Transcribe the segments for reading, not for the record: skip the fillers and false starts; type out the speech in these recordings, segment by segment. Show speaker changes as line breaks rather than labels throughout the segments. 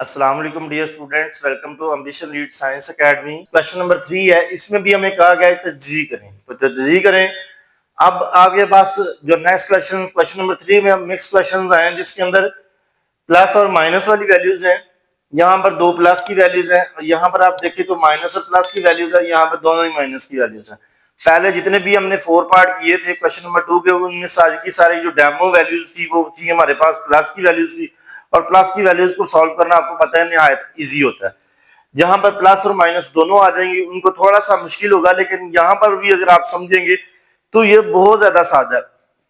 अस्सलाम वालेकुम dear students, welcome to ambition lead science academy. Question number 3 है, इसमें भी हमें कहा गया है तजज़ी करें, तो तजज़ी करें। अब आपके पास जो नेक्स्ट क्वेश्चन नंबर 3 में हम मिक्स क्वेश्चन आए हैं जिसके अंदर प्लस और माइनस वाली वैल्यूज हैं। यहाँ पर दो प्लस की वैल्यूज हैं और यहाँ पर आप देखिए तो माइनस और प्लस की वैल्यूज है, यहाँ पर दोनों ही माइनस की वैल्यूज हैं। पहले जितने भी हमने 4 पार्ट किए थे क्वेश्चन नंबर 2 के, उनमें सारी की सारी जो डेमो वैल्यूज थी वो थी हमारे पास प्लस की वैल्यूज थी, और प्लस की वैल्यूज को सॉल्व करना आपको पता है निहायत इजी होता है। जहां पर प्लस और माइनस दोनों आ जाएंगे उनको थोड़ा सा मुश्किल होगा, लेकिन यहाँ पर भी अगर आप समझेंगे तो ये बहुत ज्यादा सादा है।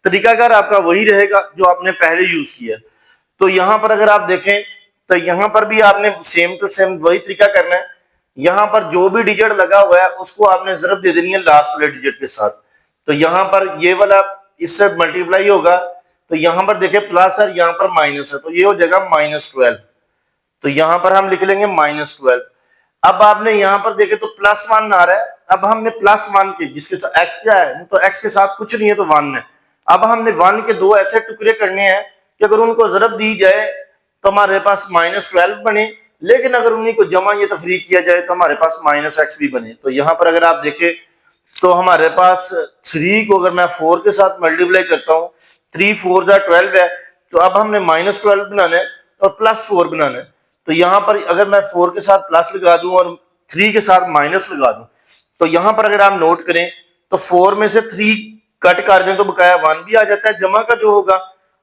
तरीकाकार आपका वही रहेगा जो आपने पहले यूज किया। तो यहाँ पर अगर आप देखें तो यहाँ पर भी आपने सेम टू सेम वही तरीका करना है। यहाँ पर जो भी डिजिट लगा हुआ है उसको आपने ज़रब दे देनी है लास्ट वाले डिजिट के साथ। तो यहाँ पर ये वाला इससे मल्टीप्लाई होगा, तो यहाँ पर देखें प्लस है, यहाँ पर माइनस है, तो ये हो जाएगा -12। तो यहाँ पर हम लिख लेंगे -12। अब आपने यहाँ पर देखे तो +1 आ रहा है। अब हमने +1 के जिसके साथ x क्या है, तो x के साथ कुछ नहीं है तो 1 है। अब हमने 1 के दो ऐसे टुकड़े करने हैं कि अगर उनको ज़रब दी जाए तो हमारे पास -12 बने, लेकिन अगर उन्हीं को जमा या तफरीक किया जाए तो हमारे पास -x भी बने। तो यहाँ पर अगर आप देखें तो हमारे पास 3 को अगर मैं 4 के साथ मल्टीप्लाई करता हूँ, 3 4 12 है, तो अब हमने -12 बनाना है और +4 बनाना है। तो यहाँ पर अगर मैं 4 के साथ प्लस लगा दूं और 3 के साथ माइनस लगा दूं, तो यहाँ पर अगर आप नोट करें तो 4 में से 3 कट कर दें तो बकाया 1 भी आ जाता है जमा का जो होगा,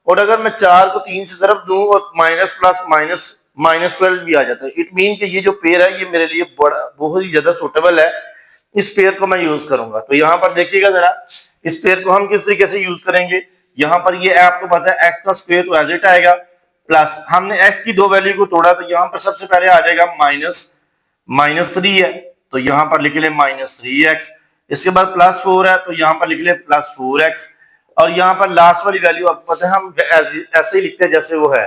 और अगर मैं 4 को 3 से ज़रब दूं और माइनस प्लस माइनस -12 भी आ जाता है। इट मीन कि ये जो पेयर है ये मेरे लिए बड़ा बहुत ही ज्यादा सूटेबल है, इस पेयर को मैं यूज करूंगा। तो यहाँ पर देखिएगा जरा, इस पेयर को हम किस तरीके से यूज करेंगे। यहाँ पर ये आपको पता है एक्स का स्क्वायर तो एज इट आएगा, प्लस हमने एक्स की दो वैल्यू को तोड़ा तो यहाँ पर सबसे पहले आ जाएगा -3 है, तो यहाँ पर लिख ले -3x। इसके बाद +4 है तो यहाँ पर लिख ले +4x, और यहाँ पर लास्ट वाली वैल्यू आपको पता है हम ऐसे ही लिखते हैं जैसे वो है।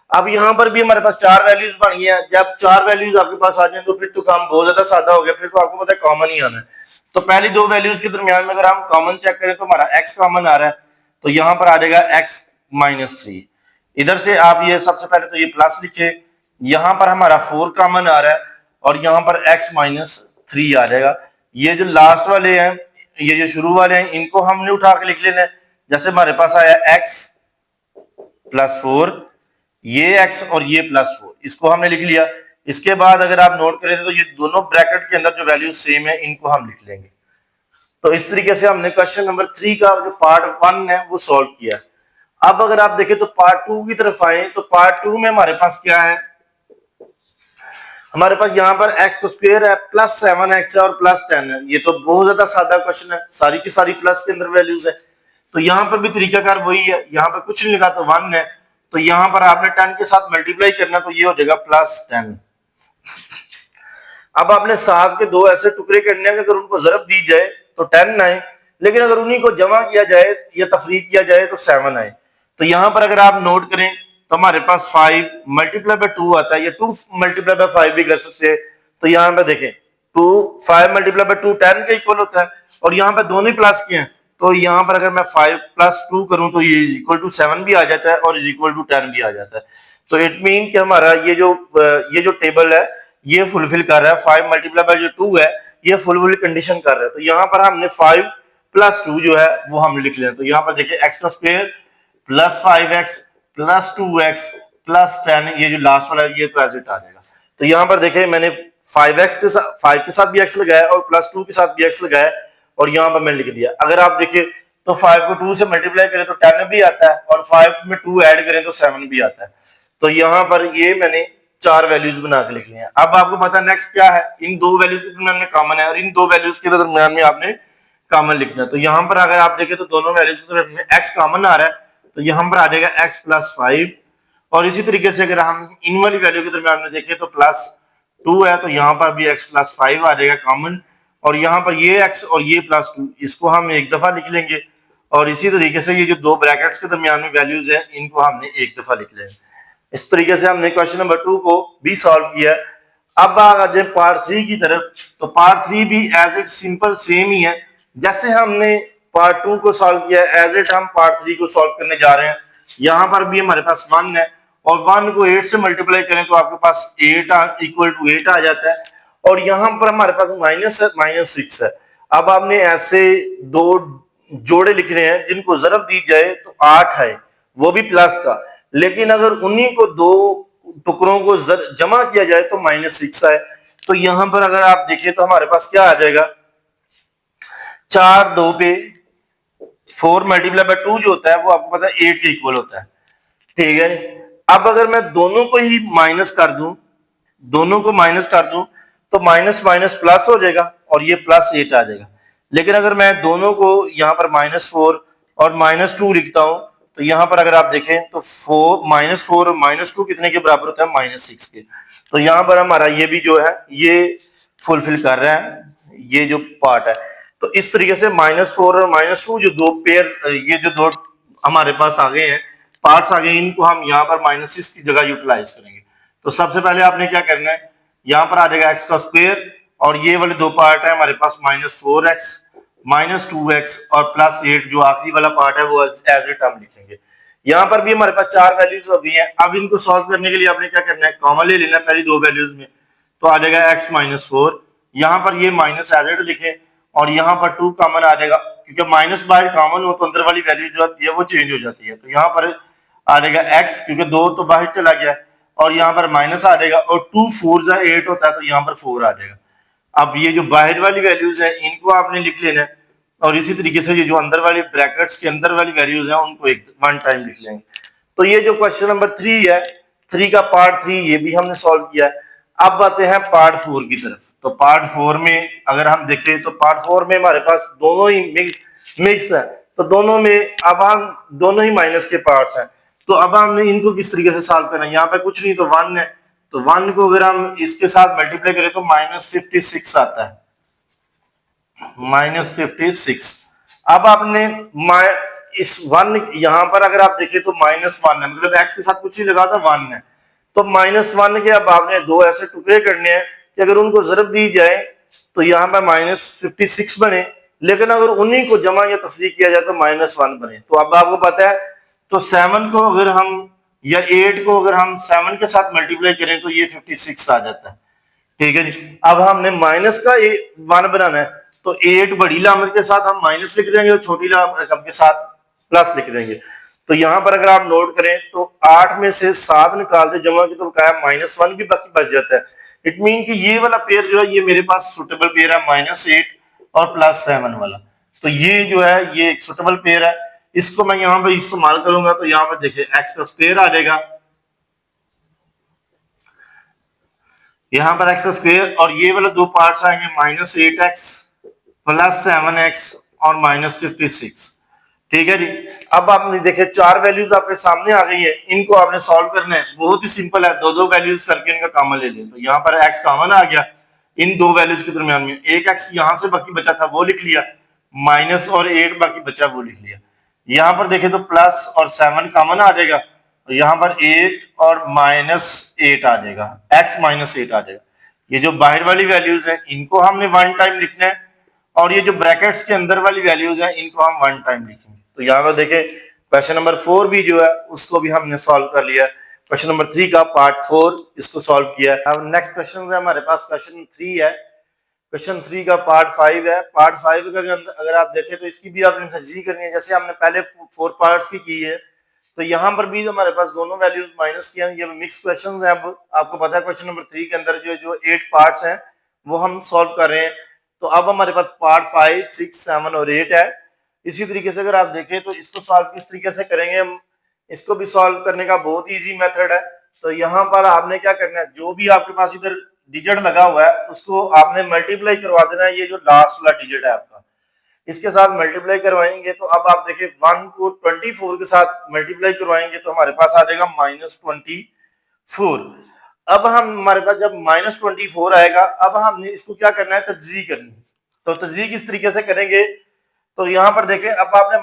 अब यहाँ पर भी हमारे पास 4 वैल्यूज बन गई हैं। जब 4 वैल्यूज आपके पास आ जाए तो फिर तो काम बहुत ज्यादा सादा हो गया, फिर तो आपको पता है कॉमन ही आना है। तो पहली दो वैल्यूज के दरमियान में अगर हम कॉमन चेक करें तो हमारा x कॉमन आ रहा है, तो यहाँ पर आ जाएगा x -3। इधर से आप ये सबसे पहले तो ये प्लस लिखे, यहाँ पर हमारा 4 कॉमन आ रहा है और यहाँ पर x -3 आ जाएगा। ये जो लास्ट वाले हैं, ये जो शुरू वाले हैं, इनको हमने उठा के लिख लेना है। जैसे हमारे पास आया x +4, ये x और ये +4, इसको हमने लिख लिया। इसके बाद अगर आप नोट करें तो ये दोनों ब्रैकेट के अंदर जो वैल्यू सेम है इनको हम लिख लेंगे। तो इस तरीके से हमने क्वेश्चन नंबर 3 का जो पार्ट 1 है वो सॉल्व किया। अब अगर आप देखें तो पार्ट 2 की तरफ आए तो पार्ट 2 में हमारे पास क्या है, हमारे पास यहाँ पर x का स्क्वायर है, +7x है और +10 है। ये तो बहुत ज्यादा सादा क्वेश्चन है, सारी की सारी प्लस के अंदर वैल्यूज है। तो यहाँ पर भी तरीकाकार वही है, यहाँ पर कुछ नहीं लिखा तो 1 है, तो यहाँ पर आपने 10 के साथ मल्टीप्लाई करना, तो ये हो जाएगा +10। अब आपने 7 के दो ऐसे टुकड़े करने हैं, अगर उनको ज़रब दी जाए तो 10 आए, लेकिन अगर उन्हीं को जमा किया जाए या तफरीक किया जाए तो 7 आए। तो यहाँ पर अगर आप नोट करें तो हमारे पास 5 मल्टीप्लाई बाय 2 आता है, या 2 मल्टीप्लाई बाय 5 भी कर सकते हैं। तो यहाँ पे देखें 5 मल्टीप्लाई बाय 2 10 के इक्वल होता है, और यहाँ पे दोनों ही प्लस के हैं, तो यहाँ पर अगर मैं 5 + 2 करूं तो ये इक्वल टू 7 भी आ जाता है और इक्वल टू 10 भी आ जाता है। तो इट मीन कि हमारा ये जो टेबल है ये फुलफिल कर रहा है। 5 मल्टीप्लाई बाय जो 2 है ये फुलफिल कंडीशन कर रहा है। तो यहाँ पर हमने 5 + 2 जो है वो हम लिख लें। तो यहाँ पर देखिए x का स्क्वायर +5x +2x +10, ये जो लास्ट वाला है ये तो एज इट आ जाएगा। तो यहाँ पर देखिए मैंने 5 के साथ भी x लगाया और +2 के साथ भी x लगाया, और यहाँ पर मैंने लिख दिया। अगर आप देखिए तो 5 को 2 से मल्टीप्लाई करें तो 10 भी आता है, और 5 में 2 ऐड करें तो 7 भी आता है। तो यहाँ पर ये मैंने 4 वैल्यूज बना के लिख लिया। अब आपको पता नेक्स्ट क्या है, इन दो वैल्यूज के दरमियान में कॉमन है और इन दो वैल्यूज के दरमियान में आपने कॉमन लिखना है। तो यहाँ पर अगर आप देखें तो दोनों वैल्यूज के दरमियान में x कॉमन आ रहा है, तो यहाँ पर आ जाएगा x +5, और इसी तरीके से अगर हम इन वाली वैल्यू के दरमियान में देखें तो +2 है, तो यहाँ पर भी x +5 आ जाएगा कॉमन, और यहाँ पर ये x और ये +2 इसको हम एक दफा लिख लेंगे, और इसी तरीके से ये जो दो ब्रैकेट्स के दरमियान में वैल्यूज है इनको हमने एक दफा लिख लेंगे। इस तरीके से हमने क्वेश्चन नंबर 2 को भी सॉल्व किया। अब आ जाए पार्ट 3 की तरफ, तो पार्ट 3 भी एज इट सिंपल सेम ही है जैसे हमने पार्ट 2 को सॉल्व किया, एज इट हम पार्ट 3 को सॉल्व करने जा रहे हैं। यहाँ पर भी हमारे पास 1 है और 1 को 8 से मल्टीप्लाई करें तो आपके पास 8 इक्वल टू 8 आ जाता है। और यहां पर हमारे पास माइनस है, -6 है। अब आपने ऐसे दो जोड़े लिख रहे हैं जिनको जरब दी जाए तो 8 है, वो भी प्लस का, लेकिन अगर उन्हीं को दो टुकड़ों को जमा किया जाए तो -6 है। तो यहां पर अगर आप देखें तो हमारे पास क्या आ जाएगा, 4 2 पे 4 मल्टीप्लाई बाय 2 जो होता है वो आपको पता है 8 के इक्वल होता है, ठीक है। अब अगर मैं दोनों को ही माइनस कर दूं, दोनों को माइनस कर दूं तो माइनस माइनस प्लस हो जाएगा और ये +8 आ जाएगा। लेकिन अगर मैं दोनों को यहाँ पर -4 और -2 लिखता हूं तो यहाँ पर अगर आप देखें तो -4 और -2 कितने के बराबर होता है, -6 के। तो यहाँ पर हमारा ये भी जो है ये फुलफिल कर रहा है, ये जो पार्ट है। तो इस तरीके से -4 और -2 जो दो पेयर, ये जो दो हमारे पास आ गए हैं, पार्ट्स आ गए, इनको हम यहाँ पर -6 की जगह यूटिलाइज करेंगे। तो सबसे पहले आपने क्या करना है, यहाँ पर आ जाएगा x का स्क्वायर और ये वाले दो पार्ट है हमारे पास -4x, -2x और +8 जो आखिरी वाला पार्ट है वो एज इट हम लिखेंगे। यहाँ पर भी हमारे पास 4 वैल्यूज हो गई हैं। अब इनको सॉल्व करने के लिए आपने क्या करना है, कॉमन ले लेना पहली दो वैल्यूज में, तो आ जाएगा x -4, यहाँ पर ये माइनस एज इट लिखे और यहाँ पर 2 कॉमन आ जाएगा, क्योंकि माइनस बाहर कॉमन हो तो अंदर वाली वैल्यू जो आती है वो चेंज हो जाती है। तो यहाँ पर आ जाएगा x, क्योंकि 2 तो बाहर चला गया, और यहाँ पर माइनस आ जाएगा, और 2 4 8 होता है तो यहाँ पर 4 आ जाएगा। अब ये जो बाहर वाली वैल्यूज है इनको आपने लिख लेना है, और इसी तरीके से ये जो अंदर वाली ब्रैकेट्स के अंदर वाली वैल्यूज है उनको एक वन टाइम लिख लेंगे। तो ये जो क्वेश्चन नंबर 3 है, 3 का पार्ट 3 ये भी हमने सॉल्व किया है। अब आते हैं पार्ट 4 की तरफ। तो पार्ट 4 में अगर हम देखें तो पार्ट 4 में हमारे पास दोनों ही मिक्स है, तो दोनों में अब हम दोनों ही माइनस के पार्ट्स हैं। तो अब हमने इनको किस तरीके से सॉल्व करना है, यहाँ पे कुछ नहीं तो 1 है, तो 1 को अगर हम इसके साथ मल्टीप्लाई करें तो -56 आता है, -56। अब आपने इस 1 यहाँ पर अगर आप देखें तो -1 है, मतलब x के साथ कुछ नहीं लगा था, 1 है। तो -1 के अब आपने दो ऐसे टुकड़े करने हैं कि अगर उनको जरब दी जाए तो यहाँ पर -56 बने, लेकिन अगर उन्हीं को जमा या तफरीक किया जाए तो -1 बने। तो अब आपको पता है, तो 7 को अगर हम या 8 को अगर हम 7 के साथ मल्टीप्लाई करें तो ये 56 आ जाता है, ठीक है जी। अब हमने माइनस का 1 बनाना है, तो 8 बड़ी लामत के साथ हम माइनस लिख देंगे और छोटी रकम के साथ प्लस लिख देंगे। तो यहाँ पर अगर आप नोट करें तो 8 में से 7 निकालते जमा की तो क्या -1 भी बाकी बच जाता है। इट मीन कि ये वाला पेयर जो है ये मेरे पास सुटेबल पेयर है, -8 और +7 वाला। तो ये जो है ये एक सुटेबल पेयर है, इसको मैं यहाँ पर इस्तेमाल करूंगा। तो यहाँ पर देखिए x का स्क्वायर आ जाएगा, यहाँ पर x का स्क्वायर, और ये वाले दो पार्ट्स आएंगे -8x +7x और -56, ठीक है जी। अब आपने देखे 4 वैल्यूज आपके सामने आ गई है, इनको आपने सॉल्व करना है, बहुत ही सिंपल है, दो दो वैल्यूज करके इनका कॉमन ले लें। तो यहाँ पर x कॉमन आ गया इन दो वैल्यूज के दरमियान में, एक x यहाँ से बाकी बचा था वो लिख लिया, माइनस और 8 बाकी बचा वो लिख लिया। यहाँ पर देखें तो प्लस और 7 कॉमन आ जाएगा, तो यहाँ पर 8 और -8 आ जाएगा, x -8 आ जाएगा। ये जो बाहर वाली वैल्यूज है इनको हमने 1 टाइम लिखना है, और ये जो ब्रैकेट्स के अंदर वाली वैल्यूज है इनको हम 1 टाइम लिखेंगे। तो यहाँ पर देखें क्वेश्चन नंबर 4 भी जो है उसको भी हमने सॉल्व कर लिया। क्वेश्चन नंबर 3 का पार्ट 4 इसको सॉल्व किया है। अब नेक्स्ट क्वेश्चन है हमारे पास क्वेश्चन 3 है, क्वेश्चन 3 का पार्ट 5 है। पार्ट 5 का अगर आप देखें तो इसकी भी आपने तजजीह करनी है, जैसे हमने पहले 4 पार्ट्स की है। तो यहाँ पर भी हमारे पास दोनों वैल्यूज माइनस किया, ये मिक्स क्वेश्चन है। अब आपको पता है क्वेश्चन नंबर 3 के अंदर जो 8 पार्ट्स हैं वो हम सॉल्व कर रहे हैं। तो अब हमारे पास पार्ट 5, 6, 7 और 8 है। इसी तरीके से अगर आप देखें तो इसको सॉल्व किस तरीके से करेंगे हम, इसको भी सॉल्व करने का बहुत इजी मेथड है। तो यहाँ पर आपने क्या करना है, जो भी आपके पास इधर डिजिट लगा हुआ है उसको आपने मल्टीप्लाई करवा देना है। ये जो लास्ट वाला डिजिट है आपका, इसके साथ मल्टीप्लाई करवाएंगे तो अब आप देखिए 1 को 24 के साथ मल्टीप्लाई करवाएंगे तो हमारे पास आ जाएगा -24। अब हम हमारे पास जब -24 आएगा, अब हमने इसको क्या करना है, तज्जीह करनी है। तो तज्जीह किस तरीके से करेंगे, तो यहाँ पर देखें अब आपने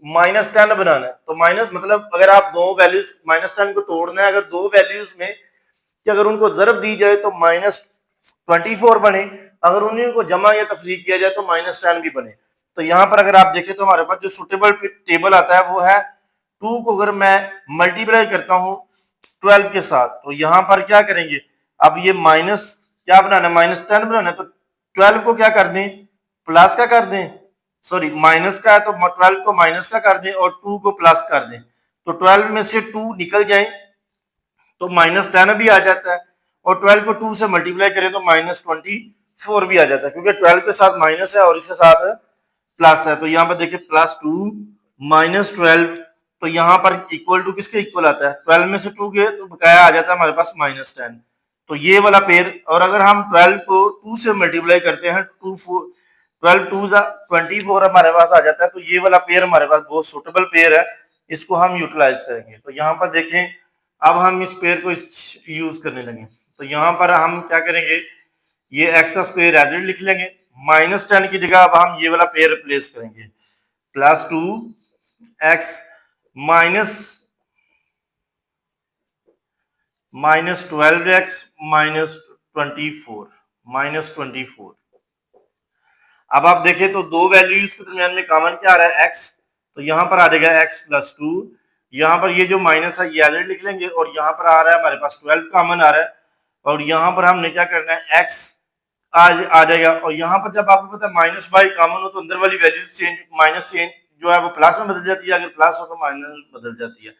-10 बनाना है। तो माइनस मतलब अगर आप दो वैल्यूज -10 को तोड़ना है, अगर दो वैल्यूज में कि अगर उनको जरब दी जाए तो -24 बने, अगर उन्हीं को जमा या तफरीक किया जाए तो -10 भी बने। तो यहाँ पर अगर आप देखें तो हमारे पास जो सुटेबल टेबल आता है वो है 2 को अगर मैं मल्टीप्लाई करता हूं 12 के साथ, तो यहां पर क्या करेंगे, अब ये माइनस क्या बनाना है, -10 बनाना है, तो 12 को क्या कर दें, प्लस का कर दें, सॉरी माइनस का है तो 12 को माइनस का कर दें और 2 को प्लस कर दें, तो 12 में से 2 निकल जाए तो -10 भी आ जाता है, और 12 को 2 से मल्टीप्लाई करें तो -24 भी आ जाता है, क्योंकि 12 के साथ माइनस है और इसके साथ प्लस है। तो यहाँ पर देखिए +2 -12, तो यहाँ पर इक्वल टू किसके इक्वल आता है, 12 में से 2 गए तो बकाया आ जाता है हमारे पास -10। तो ये वाला पेयर, और अगर हम 12 को 2 से मल्टीप्लाई करते हैं 12 2 24 हमारे पास आ जाता है, तो ये वाला पेयर हमारे पास बहुत सुटेबल पेयर है, इसको हम यूटिलाइज करेंगे। तो यहाँ पर देखें, अब हम इस पेयर को यूज करने लगे, तो यहाँ पर हम क्या करेंगे, ये एक्स का स्क्वायर एज इट लिख लेंगे, -10 की जगह अब हम ये वाला पेयर रिप्लेस करेंगे, +2x -12x -24। अब आप देखें तो दो वैल्यूज के दरमियान में कॉमन क्या आ रहा है, x, तो यहाँ पर आ जाएगा x+2, यहाँ पर ये जो माइनस है ये एलरेडी लिख लेंगे, और यहाँ पर आ रहा है हमारे पास 12 कॉमन आ रहा है, और यहाँ पर हमने क्या करना है, x आ जाएगा, और यहाँ पर जब आपको पता है माइनस बाई कॉमन हो तो अंदर वाली वैल्यू चेंज, माइनस चेंज जो है वो प्लस में बदल जाती है, अगर प्लस हो तो माइनस बदल जाती है।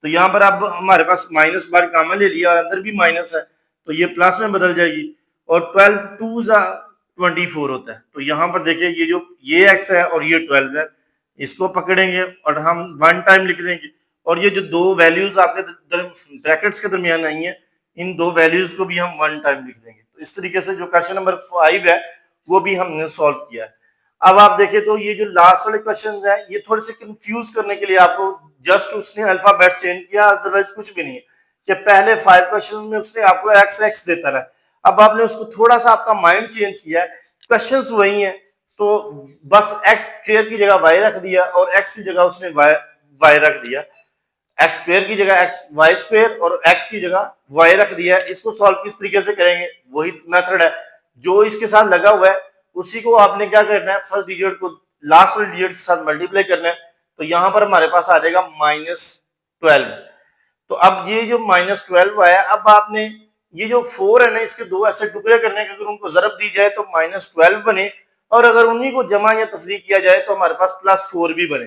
तो यहाँ पर अब हमारे पास माइनस बार कॉमन ले लिया, अंदर भी माइनस है तो ये प्लस में बदल जाएगी, और 12 2 24 होता है। तो यहाँ पर देखिए ये जो ये x है और ये 12 है, इसको पकड़ेंगे और हम 1 टाइम लिख देंगे, और ये जो दो वैल्यूज आपके ब्रैकेट्स के दरमियान आई हैं, इन दो वैल्यूज को भी हम 1 टाइम लिख देंगे। तो इस तरीके से जो क्वेश्चन नंबर 5 है वो भी हमने सॉल्व किया है। अब आप देखें तो ये जो लास्ट वाले क्वेश्चन हैं ये थोड़े से कंफ्यूज करने के लिए आपको जस्ट उसने अल्फाबेट चेंज किया, अदरवाइज कुछ भी नहीं है, कि पहले 5 क्वेश्चन में उसने आपको x देता रहा, अब आपने उसको थोड़ा सा आपका माइंड चेंज किया है, क्वेश्चंस वही हैं, तो बस x स्क्वायर की जगह y रख दिया और x की जगह उसने y रख दिया, x स्क्वायर की जगह y स्क्वायर और x की जगह y रख दिया। इसको सॉल्व किस तरीके से करेंगे, वही मेथड है जो इसके साथ लगा हुआ है, उसी को आपने क्या करना है, फर्स्ट डिजिट को लास्ट वाले डिजिट के साथ मल्टीप्लाई करना है, तो यहां पर हमारे पास आ जाएगा -12। तो अब ये जो -12 आया, अब आपने ये जो 4 है ना, इसके दो ऐसे टुकड़े करने के, अगर उनको जरब दी जाए तो -12 बने, और अगर उन्हीं को जमा या तफरीक किया जाए तो हमारे पास +4 भी बने।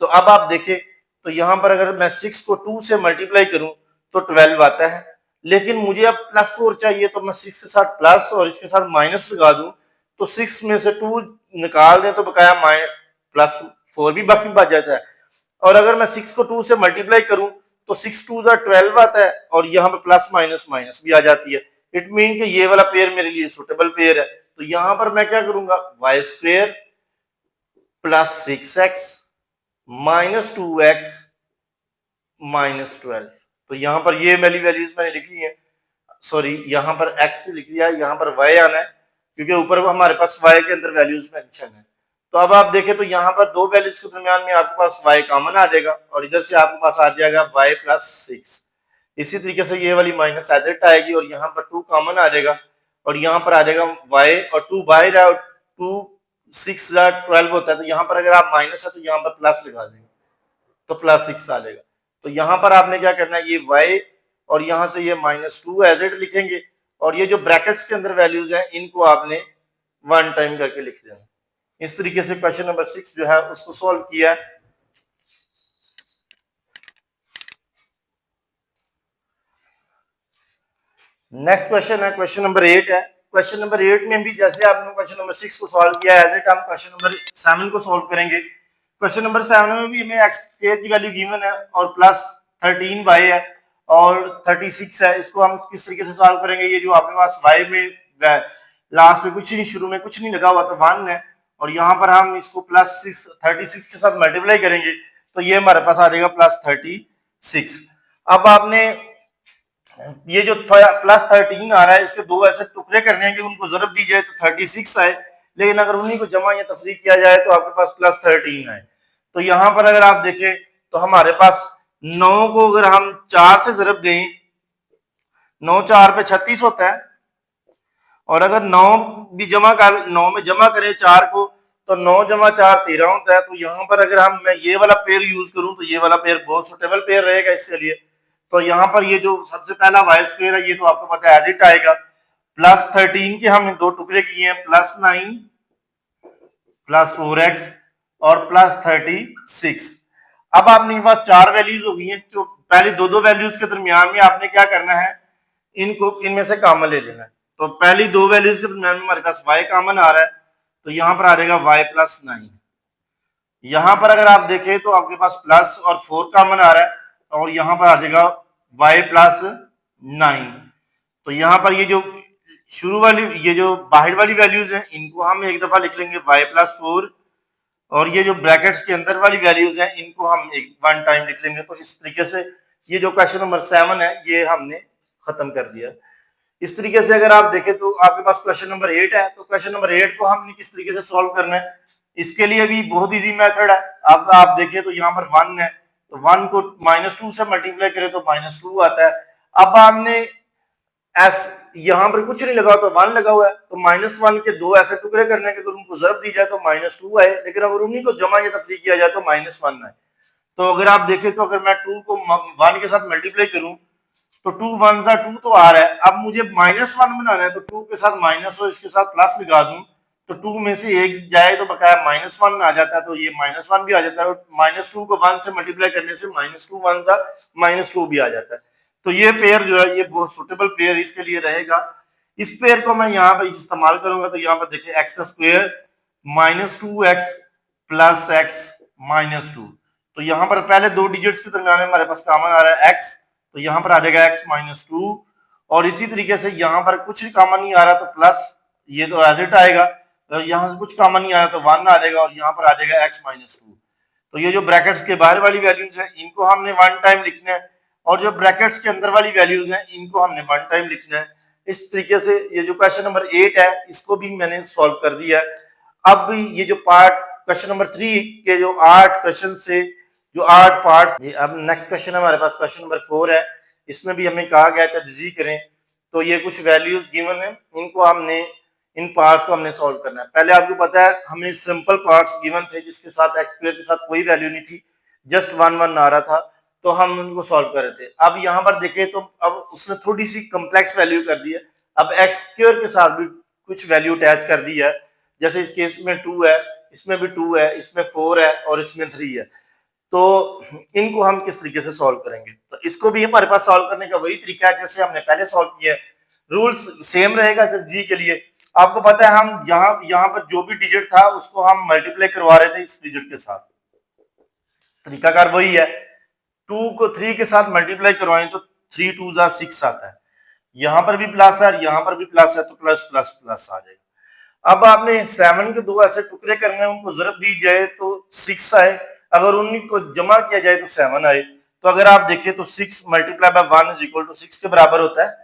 तो अब आप देखें तो यहां पर अगर मैं 6 को 2 से मल्टीप्लाई करूं तो 12 आता है, लेकिन मुझे अब +4 चाहिए, तो मैं 6 के साथ प्लस और इसके साथ माइनस लगा दूं, तो 6 में से 2 निकाल दें तो बकाया +4 भी बाकी बच जाता है, और अगर मैं 6 को 2 से मल्टीप्लाई करूं तो 6 2 12 आता है, और यहाँ पे प्लस माइनस माइनस भी आ जाती है। इट मीन कि ये वाला पेयर मेरे लिए सुटेबल पेयर है। तो यहाँ पर मैं क्या करूंगा, y² + 6x - 2x - 12। तो यहाँ पर ये वाली वैल्यूज मैंने लिख ली है, सॉरी यहाँ पर x लिख दिया, यहाँ पर y आना है, क्योंकि ऊपर हमारे पास y के अंदर वैल्यूज मेंशन है। तो अब आप देखें तो यहाँ पर दो वैल्यूज के दरमियान में आपके पास y कॉमन आ जाएगा, और इधर से आपके पास आ जाएगा y + 6। इसी तरीके से ये वाली माइनस एजेट आएगी, और यहाँ पर 2 कॉमन आ जाएगा, और यहाँ पर आ जाएगा y, और 2 बाहर है, और 2 6 12 होता है, तो यहाँ पर अगर आप माइनस है तो यहाँ पर प्लस लगा देंगे तो +6 आ जाएगा। तो यहाँ पर आपने क्या करना है, ये y और यहाँ से ये -2 एजेट लिखेंगे, और ये जो ब्रैकेट्स के अंदर वैल्यूज हैं इनको आपने 1 टाइम करके लिख देना। इस तरीके से क्वेश्चन नंबर 6 जो है उसको सॉल्व किया है। नेक्स्ट क्वेश्चन है क्वेश्चन नंबर 8 है। क्वेश्चन नंबर 8 में भी जैसे आपने क्वेश्चन नंबर 6 को सॉल्व किया है, एज इट हम क्वेश्चन नंबर 7 को सॉल्व करेंगे। क्वेश्चन नंबर 7 में भी हमें x की वैल्यू गिवन है और +13y है और 36 है। इसको हम किस तरीके से सॉल्व करेंगे, ये जो आपके पास y में लास्ट में कुछ नहीं, शुरू में कुछ नहीं लगा हुआ तो 1 है, और यहाँ पर हम इसको +36 के साथ मल्टीप्लाई करेंगे तो ये हमारे पास आ जाएगा +36। अब आपने ये जो +13 आ रहा है इसके दो ऐसे टुकड़े करने हैं कि उनको जरब दी जाए तो 36 आए, लेकिन अगर उन्हीं को जमा या तफरीक किया जाए तो आपके पास +13 आए। तो यहाँ पर अगर आप देखें तो हमारे पास 9 को अगर हम 4 से जरब दें, 9 4 पे 36 होता है, और अगर 9 भी 9 में जमा करें 4 को तो 9 जमा 4 13 होता है। तो यहाँ पर अगर मैं ये वाला पेयर यूज करूं तो ये वाला पेयर बहुत सुटेबल पेयर रहेगा इसके लिए। तो यहाँ पर ये जो सबसे पहला वाई स्क्वायर है ये तो आपको पता है एज इट आएगा। प्लस 13 के हमने दो टुकड़े किए हैं, प्लस 9 प्लस 4x और प्लस 36। अब आपके पास चार वैल्यूज हो गई हैं। तो पहले दो वैल्यूज के दरमियान में आपने क्या करना है, इनमें से कॉमन ले लेना है। तो पहली दो वैल्यूज के दरमियान में हमारे पास y कॉमन आ रहा है, तो यहां पर आ जाएगा y प्लस 9। यहां पर अगर आप देखें तो आपके पास प्लस और 4 कॉमन आ रहा है और यहां पर आ जाएगा y प्लस 9। तो यहां पर ये जो शुरू वाली ये जो बाहर वाली वैल्यूज हैं इनको हम एक दफा लिख लेंगे y प्लस 4, और ये जो ब्रैकेट्स के अंदर वाली वैल्यूज हैं इनको हम वन टाइम लिख लेंगे। तो इस तरीके से ये जो क्वेश्चन नंबर 7 है ये हमने खत्म कर दिया। इस तरीके से अगर आप देखें तो आपके पास क्वेश्चन नंबर 8 है। तो क्वेश्चन नंबर 8 को हमने किस तरीके से सॉल्व करना है, इसके लिए भी बहुत इजी मेथड है। अब आप देखें तो यहाँ पर 1 है, तो 1 को -2 से मल्टीप्लाई करें तो -2 आता है। अब हमने एस यहाँ पर कुछ नहीं लगा तो 1 लगा हुआ है, तो -1 के दो ऐसे टुकड़े करने के अगर उनको ज़रब दी जाए तो -2 आए, लेकिन अगर उन्हीं को जमा या तफरीक किया जाए तो -1 आए। तो अगर आप देखें तो अगर मैं 2 को 1 के साथ मल्टीप्लाई करूं तो 2 1 2 तो आ रहा है। अब मुझे -1 बनाना है तो 2 के साथ माइनस हो इसके साथ प्लस लगा दूं तो 2 में से एक जाए तो बकाया -1 आ जाता है, तो ये -1 भी आ जाता है। -2 को 1 से मल्टीप्लाई करने से -2 1 -2 भी आ जाता है। तो ये पेयर जो है ये बहुत सुटेबल पेयर इसके लिए रहेगा। इस पेयर को मैं यहाँ पर इस्तेमाल करूंगा तो यहाँ पर देखिए एक्स का स्क्वायर -2x प्लस x -2। तो यहाँ पर पहले दो डिजिट्स के दरमियान में हमारे पास कॉमन आ रहा है x, तो यहाँ पर आ जाएगा x -2, और इसी तरीके से यहाँ पर कुछ कॉमन नहीं आ रहा तो प्लस ये तो एज इट आएगा, यहाँ से कुछ कॉमन नहीं आ रहा तो 1 आ जाएगा और यहाँ पर आ जाएगा x -2। तो ये जो ब्रैकेट्स के बाहर वाली वैल्यूज है इनको हमने 1 टाइम लिखना है, और जो ब्रैकेट्स के अंदर वाली वैल्यूज हैं इनको हमने 1 टाइम लिखना है। इस तरीके से ये जो क्वेश्चन नंबर 8 है इसको भी मैंने सॉल्व कर दिया है। अब ये जो पार्ट क्वेश्चन नंबर 3 के जो 8 क्वेश्चन से जो 8 पार्ट, अब नेक्स्ट क्वेश्चन हमारे पास क्वेश्चन नंबर 4 है। इसमें भी हमें कहा गया है तजज़ी करें। तो ये कुछ वैल्यूज गिवन है, इनको हमने इन पार्ट्स को हमने सॉल्व करना है। पहले आपको पता है हमें सिंपल पार्ट्स गिवन थे जिसके साथ एक्स स्क्वायर के साथ कोई वैल्यू नहीं थी, जस्ट 1 1 आ रहा था, तो हम उनको सॉल्व कर रहे थे। अब यहाँ पर देखें तो अब उसने थोड़ी सी कम्प्लेक्स वैल्यू कर दी है। अब एक्स स्क्वायर के साथ भी कुछ वैल्यू अटैच कर दी है, जैसे इस केस में 2 है, इसमें भी 2 है, इसमें 4 है और इसमें 3 है। तो इनको हम किस तरीके से सॉल्व करेंगे, तो इसको भी हमारे पास सॉल्व करने का वही तरीका है जैसे हमने पहले सॉल्व किया है। रूल्स सेम रहेगा जी के लिए। आपको पता है हम यहाँ पर जो भी डिजिट था उसको हम मल्टीप्लाई करवा रहे थे इस डिजिट के साथ, तरीकाकार वही है। 2 को 3 के साथ मल्टीप्लाई करवाएं तो 3 2 6 आता है, यहाँ पर भी प्लस है, यहाँ पर भी प्लस है, तो प्लस प्लस प्लस आ जाएगा। अब आपने 7 के दो ऐसे टुकड़े करने हैं, उनको ज़रब दी जाए तो 6 आए, अगर उन्हीं को जमा किया जाए तो 7 आए। तो अगर आप देखें तो 6 multiply by 1 is equal to 6 के बराबर होता है,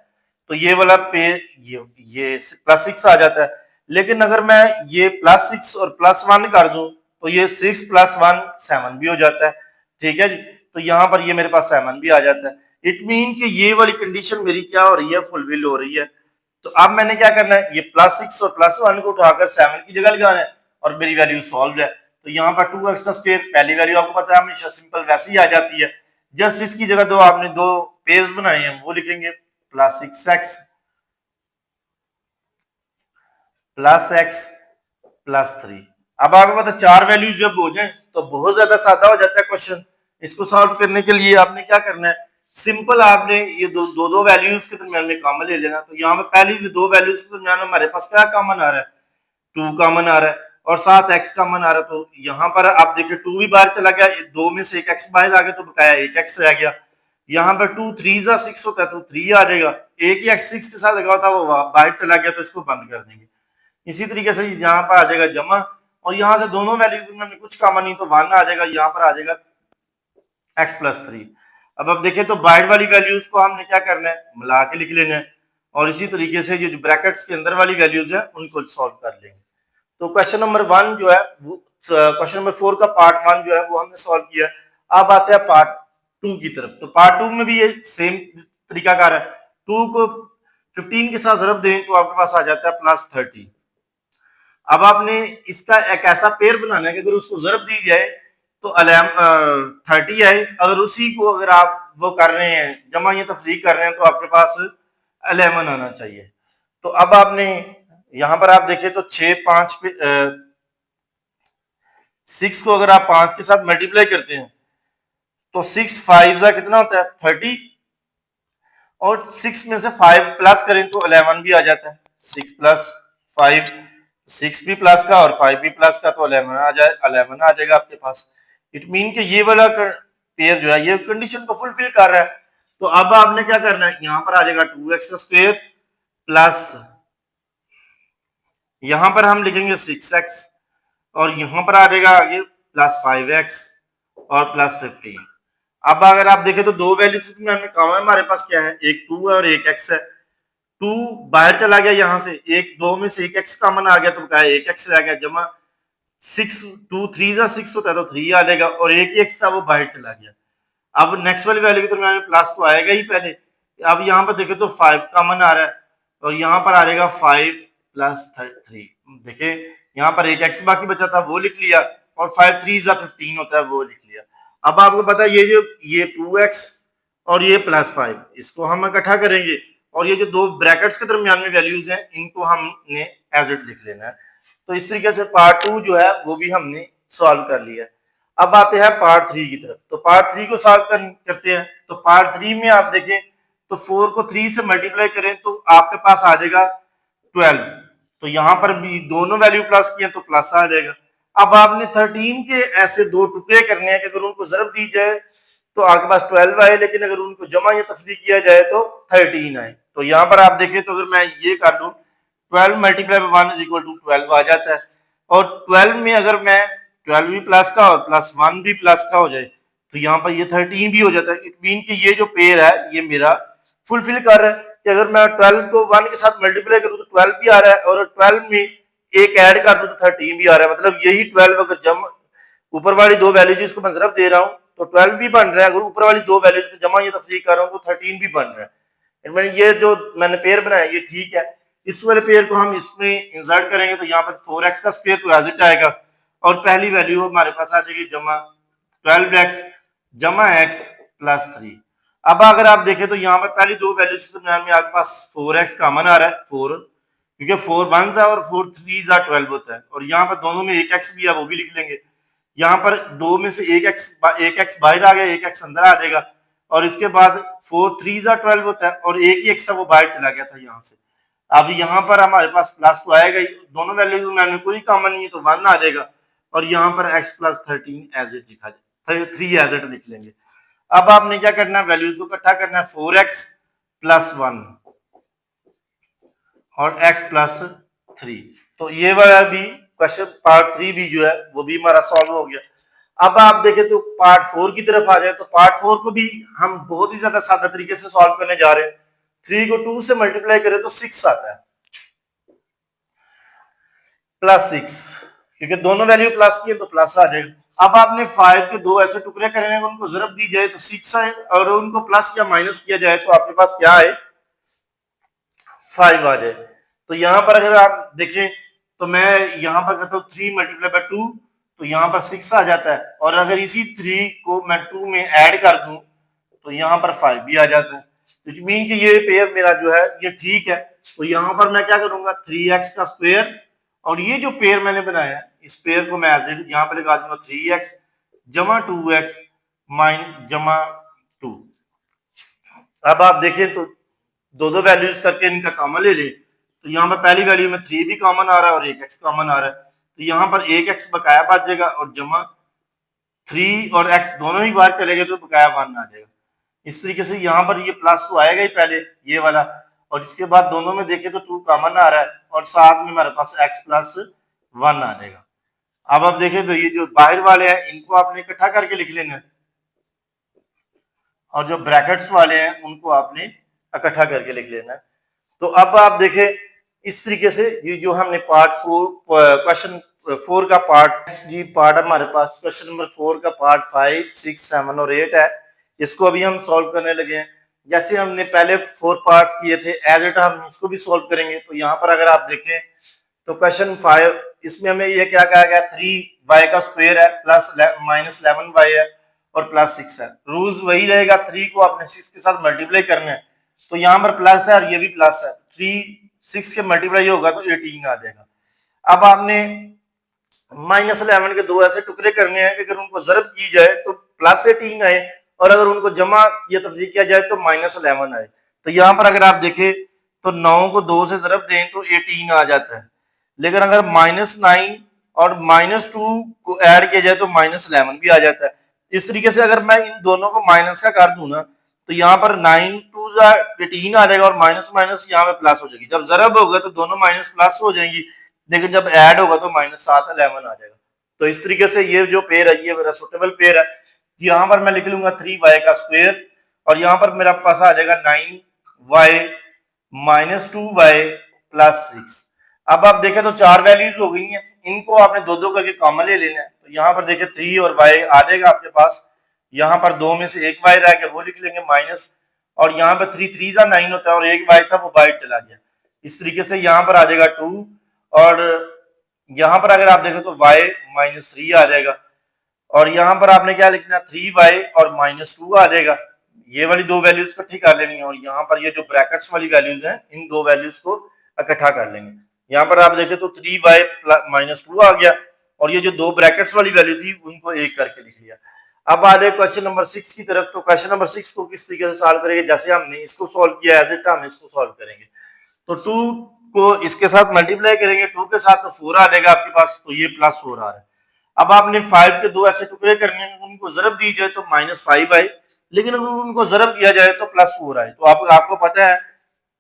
तो ये वाला पे ये प्लस 6 आ जाता है। लेकिन अगर मैं ये प्लस 6 और प्लस 1 कर दूं तो ये 6 प्लस 1 7 भी हो जाता है, ठीक है जी। तो यहाँ पर ये मेरे पास 7 भी आ जाता है। इट मीन कि ये वाली कंडीशन मेरी क्या हो रही है, फुलफिल हो रही है। तो अब मैंने क्या करना है, ये प्लस 6 और प्लस 1 को उठाकर 7 की जगह लगाना है और मेरी वैल्यू सॉल्व है। तो यहाँ पर 2x का स्क्वायर, पहली वैल्यू आपको पता है हमेशा सिंपल वैसे ही आ जाती है, जस्ट इसकी जगह दो आपने दो पेयर्स बनाए हैं वो लिखेंगे, plus 6x plus x plus 3। अब आपको पता चार वैल्यूज जब हो जाए तो बहुत ज्यादा सादा हो जाता है क्वेश्चन। इसको सॉल्व करने के लिए आपने क्या करना है, सिंपल आपने ये दो वैल्यूज के दरमियान में कॉमन ले लेना। तो यहाँ पे पहली दो वैल्यूज के दरमियान हमारे पास क्या कॉमन आ रहा है, 2 कॉमन आ रहा है और साथ x कॉमन आ रहा है। तो यहाँ पर आप देखिए 2 भी बाहर चला गया, दो में से एक x बाहर आ गया तो बकाया एक x रह गया। यहाँ पर 2 3 6 होता है तो 3 आ जाएगा, एक ही x 6 के साथ लगा होता है वो बाहर चला गया तो इसको बंद कर देंगे। इसी तरीके से यहाँ पर आ जाएगा जमा, और यहाँ से दोनों वैल्यू में कुछ कॉमन नहीं तो 1 आ जाएगा, यहाँ पर आ जाएगा x प्लस 3। अब देखें तो बाहर वाली वैल्यूज को हमने क्या करना है, मिला के लिख लेना है, और इसी तरीके से ये जो ब्रैकेट्स के अंदर वाली वैल्यूज है उनको सॉल्व कर लेंगे। तो क्वेश्चन नंबर 1 जो है क्वेश्चन नंबर 4 का पार्ट 1 जो है वो हमने सॉल्व किया। अब आते हैं पार्ट 2 की तरफ। तो पार्ट 2 में भी ये सेम तरीकाकार है, 2 को 15 के साथ ज़रब दें तो आपके पास आ जाता है प्लस 30। अब आपने इसका एक ऐसा पेयर बनाना है कि अगर उसको ज़रब दी जाए तो 30 आए, अगर उसी को अगर आप वो कर रहे हैं जमा या तफरीक कर रहे हैं तो आपके पास 11 आना चाहिए। तो अब आपने यहां पर आप देखें तो 6 5 पे 6 को अगर आप 5 के साथ मल्टीप्लाई करते हैं तो 6 5 का कितना होता है 30, और 6 में से 5 प्लस करें तो 11 भी आ जाता है। 6 प्लस 5, 6 भी प्लस का और 5 भी प्लस का, तो 11 आ जाएगा आपके पास। इट मीन कि ये वाला पेयर जो है ये कंडीशन को फुलफिल कर रहा है। तो अब आपने क्या करना है, यहां पर आ जाएगा 2x का स्क्वायर प्लस, यहां पर हम लिखेंगे 6x, और यहां पर आ जाएगा आगे प्लस 5x और प्लस 15। अब अगर आप देखें तो दो वैल्यूज में हमें कॉमन हमारे पास क्या है, एक 2 है और एक x है। 2 बाहर चला गया यहां से, एक दो में से एक x कॉमन आ गया तो क्या है, एक x रह गया, जमा 6 2 3 जा 6 होता है तो 3 आ जाएगा, और एक ही x था वो बाहर चला गया। अब नेक्स्ट वाली वैल्यू के दरमियान में प्लस तो आएगा ही पहले। अब यहाँ पर देखे तो 5 कॉमन आ रहा है, और यहाँ पर आ जाएगा 5 प्लस 3। देखे यहाँ पर एक x बाकी बचा था वो लिख लिया, और 5 3 जा 15 होता है वो लिख लिया। अब आपको पता है ये 2x और ये प्लस 5 इसको हम इकट्ठा करेंगे, और ये जो दो ब्रैकेट्स के दरमियान में वैल्यूज हैं इनको हमने एज इट लिख लेना है। तो इस तरीके से पार्ट 2 जो है वो भी हमने सॉल्व कर लिया है। अब आते हैं पार्ट 3 की तरफ। तो पार्ट 3 को सॉल्व करते हैं। तो पार्ट 3 में आप देखें तो 4 को 3 से मल्टीप्लाई करें तो आपके पास आ जाएगा 12। तो यहां पर भी दोनों वैल्यू प्लस किए तो प्लस आ जाएगा। अब आपने 13 के ऐसे दो टुकड़े करने हैं कि अगर उनको ज़रब दी जाए तो आपके पास 12 आए, लेकिन अगर उनको जमा या तफरीक किया जाए तो 13 आए। तो यहाँ पर आप देखें तो अगर मैं ये कर लूँ 12 multiply by 1 is equal to 12 आ जाता है, और 12 में अगर मैं 12 भी प्लस का और प्लस 1 भी प्लस का हो जाए तो यहाँ पर ये 13 भी हो जाता है। इट मीन कि ये जो पेयर है ये मेरा फुलफिल कर रहा है कि अगर मैं 12 को 1 के साथ मल्टीप्लाई करूँ तो 12 भी आ रहा है, और 12 में एक ऐड कर दूं तो 13 भी आ रहा है। मतलब यही 12 अगर जम ऊपर वाली दो वैल्यूज इसको मैं ज़रब दे रहा हूँ तो 12 भी बन रहा है, अगर ऊपर वाली दो वैल्यूज को जमा या तफरीक कर रहा हूँ तो 13 भी बन रहा है। ये जो मैंने पेयर बनाया ये ठीक है। इस वाले पेयर को हम इसमें इंसर्ट करेंगे तो यहाँ पर 4x का स्क्वायर तो एज इट आएगा, और पहली वैल्यू हमारे पास आ जाएगी जमा 12x जमा x प्लस 3। अब अगर आप देखें तो यहाँ पर पहली दो वैल्यूज के दरमियान में आपके पास 4x कॉमन आ रहा है 4, क्योंकि 4 1 है और 4 3 जा 12 होता है, और यहाँ पर दोनों में एक x भी है वो भी लिख लेंगे। यहाँ पर दो में से एक x बाहर आ गया, एक x अंदर आ जाएगा, और इसके बाद 4 3 जा 12 होता है और एक ही x था वो बाहर चला गया था यहाँ से। अब यहाँ पर हमारे पास प्लस तो आएगा ही, दोनों वैल्यू में कोई कॉमन नहीं है तो 1 आ जाएगा, और यहाँ पर x प्लस 13 एज इट लिखा जाए 3 एज इट लिख लेंगे। अब आपने क्या करना है, वैल्यूज को इकट्ठा करना है 4x प्लस 1 और x प्लस 3। तो ये वाला भी क्वेश्चन पार्ट 3 भी जो है वो भी हमारा सॉल्व हो गया। अब आप देखें तो पार्ट 4 की तरफ आ जाए तो पार्ट 4 को भी हम बहुत ही ज्यादा सादा तरीके से सॉल्व करने जा रहे हैं। 3 को 2 से मल्टीप्लाई करें तो 6 आता है प्लस 6, क्योंकि दोनों वैल्यू प्लस की है तो प्लस आ जाएगा। अब आपने 5 के दो ऐसे टुकड़े करने हैं, उनको ज़रब दी जाए तो 6 आए, और उनको प्लस या माइनस किया जाए तो आपके पास क्या आए 5 आ जाए। तो यहाँ पर अगर आप देखें तो मैं यहाँ पर करता हूँ 3 मल्टीप्लाई बाय 2 तो यहाँ पर 6 आ जाता है, और अगर इसी 3 को मैं 2 में ऐड कर दूं तो यहाँ पर 5 भी आ जाता है। तो मीन कि ये पेयर मेरा जो है ये ठीक है। तो यहाँ पर मैं क्या करूंगा 3x का स्क्वायर, और ये जो पेयर मैंने बनाया है इस पेयर को मैं एज इट यहाँ पे लगा दूंगा 3x जमा 2x माइन जमा 2। अब आप देखें तो दो वैल्यूज करके इनका कॉमन ले लें तो यहाँ पर पहली वैल्यू में 3 भी कॉमन आ रहा है और एक x कॉमन आ रहा है, तो यहाँ पर एक x बकाया बच जाएगा, और जमा 3 और x दोनों ही बाहर चले गए तो बकाया 1 आ जाएगा। इस तरीके से यहाँ पर ये प्लस तो आएगा ही पहले ये वाला, और इसके बाद दोनों में देखें तो 2 कॉमन आ रहा है, और साथ में हमारे पास x प्लस 1 आ जाएगा। अब आप देखें तो ये जो बाहर वाले हैं इनको आपने इकट्ठा करके लिख लेना है, और जो ब्रैकेट्स वाले हैं उनको आपने इकट्ठा करके लिख लेना है। तो अब आप देखें इस तरीके से ये जो हमने पार्ट 4 क्वेश्चन 4 का पार्ट जी पार्ट हमारे पास क्वेश्चन नंबर 4 का पार्ट 5 6 7 और 8 है, इसको अभी हम सॉल्व करने लगे हैं। जैसे हमने पहले 4 पार्ट किए थे एज इट हम इसको भी सॉल्व करेंगे। तो यहाँ पर अगर आप देखें तो क्वेश्चन 5 इसमें हमें ये क्या कहा गया, 3y का स्क्वायर है प्लस -11y है और प्लस 6 है। रूल्स वही रहेगा, 3 को आपने 6 के साथ मल्टीप्लाई करना है, तो यहाँ पर प्लस है और ये भी प्लस है, 3 6 के मल्टीप्लाई होगा तो 18 आ जाएगा। अब आपने -11 के दो ऐसे टुकड़े करने हैं कि अगर उनको जरब की जाए तो +18 आए और अगर उनको जमा या तफरीक किया जाए तो -11 आए। तो यहाँ पर अगर आप देखें तो 9 को 2 से जरब दें तो 18 आ जाता है, लेकिन अगर -9 और -2 को ऐड किया जाए तो -11 भी आ जाता है। इस तरीके से अगर मैं इन दोनों को माइनस का कर दूं ना तो यहाँ पर 9 2 18 आ जाएगा और माइनस माइनस यहाँ पे प्लस हो जाएगी। जब जरब होगा तो दोनों माइनस प्लस हो जाएंगी, लेकिन जब ऐड होगा तो -7 11 आ जाएगा। तो इस तरीके से ये जो पेयर है ये मेरा सुटेबल पेयर है। यहाँ पर मैं लिख लूंगा 3y का स्क्वायर और यहाँ पर मेरा पास आ जाएगा 9y -2y प्लस 6। अब आप देखें तो 4 वैल्यूज हो गई हैं, इनको आपने दो दो करके कॉमन ले लेना है। तो यहाँ पर देखें 3 और y आ जाएगा आपके पास, यहाँ पर दो में से एक y रह गया वो लिख लेंगे माइनस, और यहाँ पर 3 3 जा 9 होता है और एक y था वो बाहर चला गया। इस तरीके से यहाँ पर आ जाएगा 2 और यहाँ पर अगर आप देखें तो y -3 आ जाएगा और यहाँ पर आपने क्या लिखना 3y और -2 आ जाएगा। ये वाली दो वैल्यूज इकट्ठी कर लेनी है और यहाँ पर ये जो ब्रैकेट्स वाली वैल्यूज हैं इन दो वैल्यूज को इकट्ठा कर लेंगे। यहाँ पर आप देखें तो 3y -2 आ गया और ये जो दो ब्रैकेट्स वाली वैल्यू थी उनको एक करके लिख लिया। अब आ जाए क्वेश्चन नंबर 6 की तरफ। तो क्वेश्चन नंबर 6 को किस तरीके से सॉल्व करेंगे, जैसे हमने इसको सॉल्व किया एज इट हम इसको सॉल्व करेंगे। तो 2 को इसके साथ मल्टीप्लाई करेंगे, 2 के साथ तो 4 आ जाएगा आपके पास, तो ये +4 आ रहा है। अब आपने 5 के दो ऐसे टुकड़े करने हैं, उनको जरब दी जाए तो -5 आए, लेकिन अगर उनको जरब किया जाए तो +4 आए। तो आपको पता है,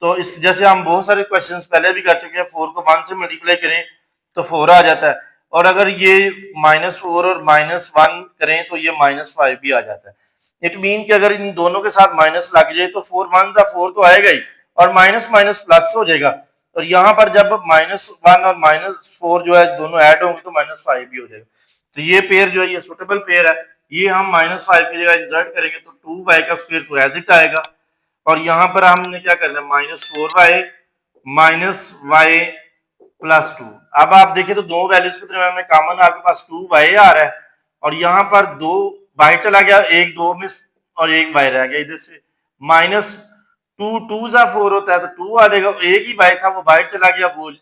तो इस जैसे हम बहुत सारे क्वेश्चंस पहले भी कर चुके हैं, 4 को 1 से मल्टीप्लाई करें तो 4 आ जाता है, और अगर ये -4 और -1 करें तो ये -5 भी आ जाता है। इट मीन कि अगर इन दोनों के साथ माइनस लग जाए तो 4 1 जा 4 तो आएगा ही और माइनस माइनस प्लस हो जाएगा, और यहाँ पर जब -1 और -4 जो है दोनों ऐड होंगे तो -5 भी हो जाएगा। तो ये पेयर जो है ये सुटेबल पेयर है, ये हम -5 की जगह इंसर्ट करेंगे तो 2y का स्क्वायर तो एज इट आएगा, और यहाँ पर हमने क्या करना है -4y -y +2। अब आप देखिए तो दो वैल्यूज के दरमियान में कॉमन आपके पास 2y आ रहा है और यहाँ पर 2 बाहर चला गया, एक 2 में और एक y रह गया, इधर से -2 2 जा 4 होता है तो 2 आ जाएगा, एक ही y था वो बाहर चला गया, वो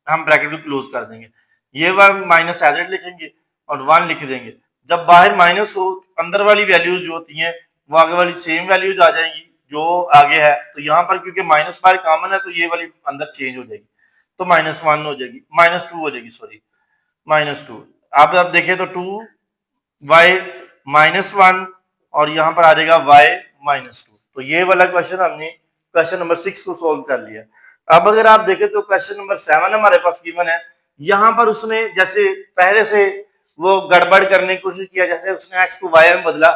हम ब्रैकेट को क्लोज कर देंगे, ये माइनस एज इट लिखेंगे और 1 लिख देंगे। जब बाहर माइनस हो अंदर वाली वैल्यूज जो होती हैं वो आगे वाली सेम वैल्यूज आ जाएंगी जो आगे है, तो यहाँ पर क्योंकि माइनस बाहर कॉमन है तो ये वाली अंदर चेंज हो जाएगी, तो -1 हो जाएगी, -2 हो जाएगी, सॉरी -2। अब आप देखें तो 2y -1 और यहाँ पर आ जाएगा y -2। तो ये वाला क्वेश्चन हमने क्वेश्चन नंबर 6 को सोल्व कर लिया। अब अगर आप देखें तो क्वेश्चन नंबर 7 हमारे पास गिवन है, यहाँ पर उसने जैसे पहले से वो गड़बड़ करने की कोशिश किया, जैसे उसने x को y में बदला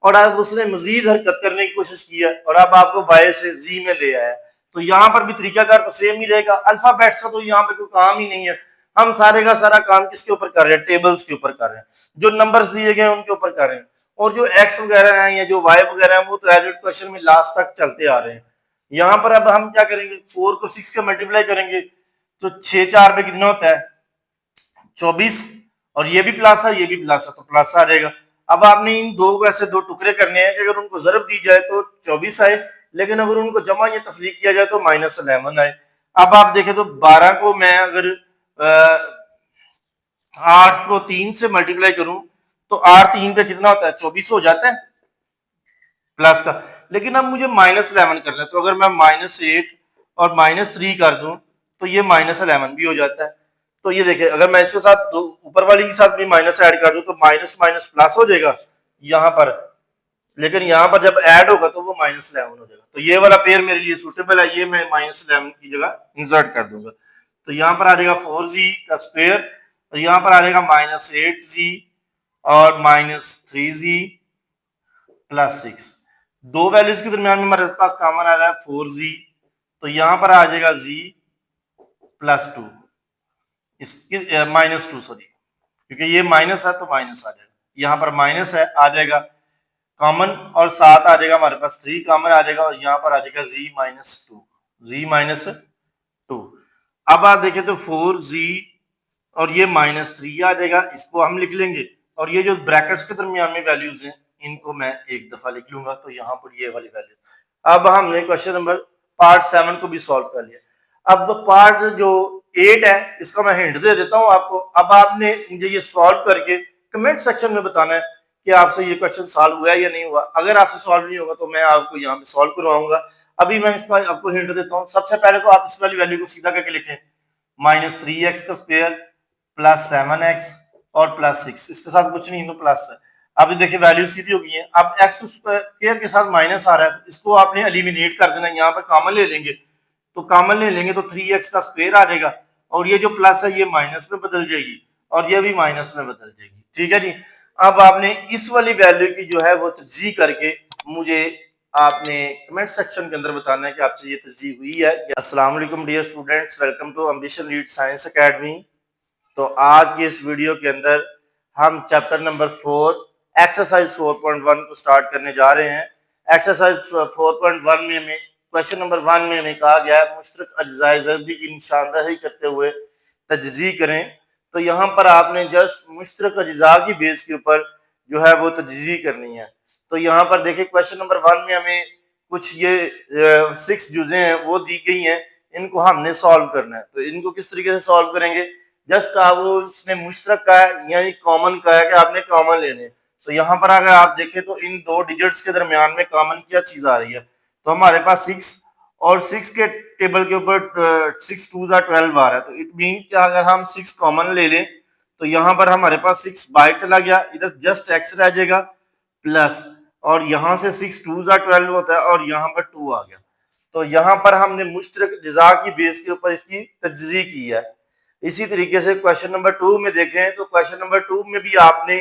और अब उसने मजीद हरकत करने की कोशिश की है और अब आपको y से z में ले आया, तो यहाँ पर भी तरीकाकार तो सेम ही रहेगा। अल्फाबेट्स का तो यहाँ पे कोई काम ही नहीं है, हम सारे का सारा काम किसके ऊपर कर रहे हैं, टेबल्स के ऊपर कर रहे हैं, जो नंबर्स दिए गए हैं उनके ऊपर कर रहे हैं, और जो x वगैरह हैं या जो y वगैरह हैं वो तो एज इट क्वेश्चन में लास्ट तक चलते आ रहे हैं। यहाँ पर अब हम क्या करेंगे, 4 को 6 के मल्टीप्लाई करेंगे तो 6 4 पे कितना होता है 24, और ये भी प्लस है ये भी प्लस है तो प्लस आ जाएगा। अब आपने इन दो को ऐसे दो टुकड़े करने हैं कि अगर उनको जरब दी जाए तो 24 आए, लेकिन अगर उनको जमा या तफरीक किया जाए तो -11 आए। अब आप देखें तो 12 को मैं अगर 8 को 3 से मल्टीप्लाई करूं तो 8 3 पे कितना होता है 24 हो जाता है प्लस का, लेकिन अब मुझे -11 करना है, तो अगर मैं -8 और -3 कर दूं तो ये -11 भी हो जाता है। तो ये देखिए अगर मैं इसके साथ दो ऊपर वाली के साथ भी माइनस ऐड कर दूं तो माइनस माइनस प्लस हो जाएगा यहाँ पर, लेकिन यहाँ पर जब ऐड होगा तो वो -11 हो जाएगा। तो ये वाला पेयर मेरे लिए सूटेबल है, ये मैं -11 की जगह इंसर्ट कर दूंगा। तो यहाँ पर आ जाएगा 4z का स्क्वायर और यहाँ पर आ जाएगा -8z और -3z +6। दो वैल्यूज के दरमियान में हमारे पास कॉमन आ रहा है 4z, तो यहाँ पर आ जाएगा z +2 इसके -2 सॉरी, क्योंकि ये माइनस है तो माइनस आ जाएगा, यहाँ पर माइनस है आ जाएगा कॉमन और 7 आ जाएगा हमारे पास 3 कॉमन आ जाएगा और यहाँ पर आ जाएगा z -2 z -2। अब आप देखें तो 4z और ये -3 आ जाएगा, इसको हम लिख लेंगे। और ये जो ब्रैकेट्स के दरमियान में वैल्यूज हैं इनको मैं एक दफा लिख लूंगा, तो यहाँ पर ये वाली वैल्यू। अब हमने क्वेश्चन नंबर पार्ट 7 को भी सॉल्व कर लिया। अब पार्ट जो 8 है इसका मैं हिंट दे देता हूँ आपको। अब आपने मुझे ये सॉल्व करके कमेंट सेक्शन में बताना है कि आपसे ये क्वेश्चन सॉल्व हुआ है या नहीं हुआ। अगर आपसे सॉल्व नहीं होगा तो मैं आपको यहाँ पे सॉल्व करवाऊंगा। अभी मैं इसका आपको हिंट देता हूँ। सबसे पहले तो आप इस वाली वैल्यू को सीधा करके लिखें, -3x का स्क्वायर प्लस 7x और प्लस 6, इसके साथ कुछ नहीं तो प्लस है। अब देखिए वैल्यू सीधी हो गई है। अब x स्क्वायर के साथ माइनस आ रहा है, इसको आपने एलिमिनेट कर देना। यहाँ पर कॉमन ले लेंगे, तो कॉमन ले लेंगे तो 3x का स्क्वायर आ जाएगा, और ये जो प्लस है ये माइनस में बदल जाएगी, और ये भी माइनस में बदल जाएगी। ठीक है जी। अब आपने इस वाली वैल्यू की जो है वो तरजीह करके मुझे आपने कमेंट सेक्शन के अंदर बताना है कि आपसे ये तरजीह हुई है। अस्सलाम वालेकुम dear students, welcome to ambition lead science academy. तो आज की इस वीडियो के अंदर हम चैप्टर नंबर 4 एक्सरसाइज 4.1 को स्टार्ट करने जा रहे हैं। एक्सरसाइज 4.1 में हमें क्वेश्चन नंबर 1 में हमें कहा गया है मुश्तरक अज्जाए ज़रबी की निशानदही करते हुए तजज़ीह करें। तो यहाँ पर आपने जस्ट मुश्तरक अज्जा की बेस के ऊपर जो है वो तजज़ीह करनी है। तो यहाँ पर देखिए क्वेश्चन नंबर 1 में हमें कुछ ये 6 जुज़े हैं वो दी गई हैं, इनको हमने सॉल्व करना है। तो इनको किस तरीके से सॉल्व करेंगे, जस्ट आप वो उसने मुश्तरक का है यानी कॉमन का है कि आपने कॉमन लेने। तो यहाँ पर अगर आप देखें तो इन दो डिजिट्स के दरमियान में कॉमन क्या चीज आ रही है, तो हमारे पास 6 और 6 के टेबल के ऊपर 6 2 12 आ रहा है। तो इट मीन कि अगर हम 6 कॉमन ले लें तो यहाँ पर हमारे पास 6 बाहर चला गया, इधर जस्ट x रह जाएगा प्लस, और यहाँ से 6 2 12 होता है और यहाँ पर 2 आ गया। तो यहाँ पर हमने मुश्तरक अज्जा की बेस के ऊपर इसकी तजज़ीह की है। इसी तरीके से क्वेश्चन नंबर 2 में देखें तो क्वेश्चन नंबर 2 में भी आपने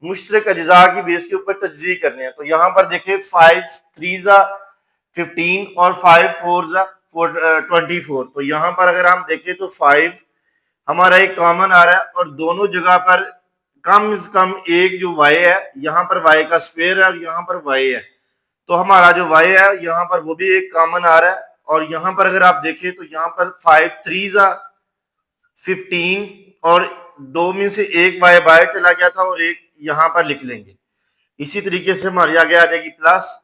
मुश्तरक अज्जा की बेस के ऊपर तजज़ीह करने हैं। तो यहाँ पर देखें 5 3 15 और 5 4 24। तो यहाँ पर अगर हम देखें तो 5 हमारा एक कॉमन आ रहा है, और दोनों जगह पर कम से कम एक जो y है यहाँ पर y का स्क्वायर है और यहाँ पर y है, तो हमारा जो y है यहाँ पर वो भी एक कॉमन आ रहा है। और यहाँ पर अगर आप देखें तो यहाँ पर 5 3 15 और दो में से एक y बाहर चला गया था और एक यहाँ पर लिख लेंगे। इसी तरीके से हमारी आगे आ जाएगी प्लस,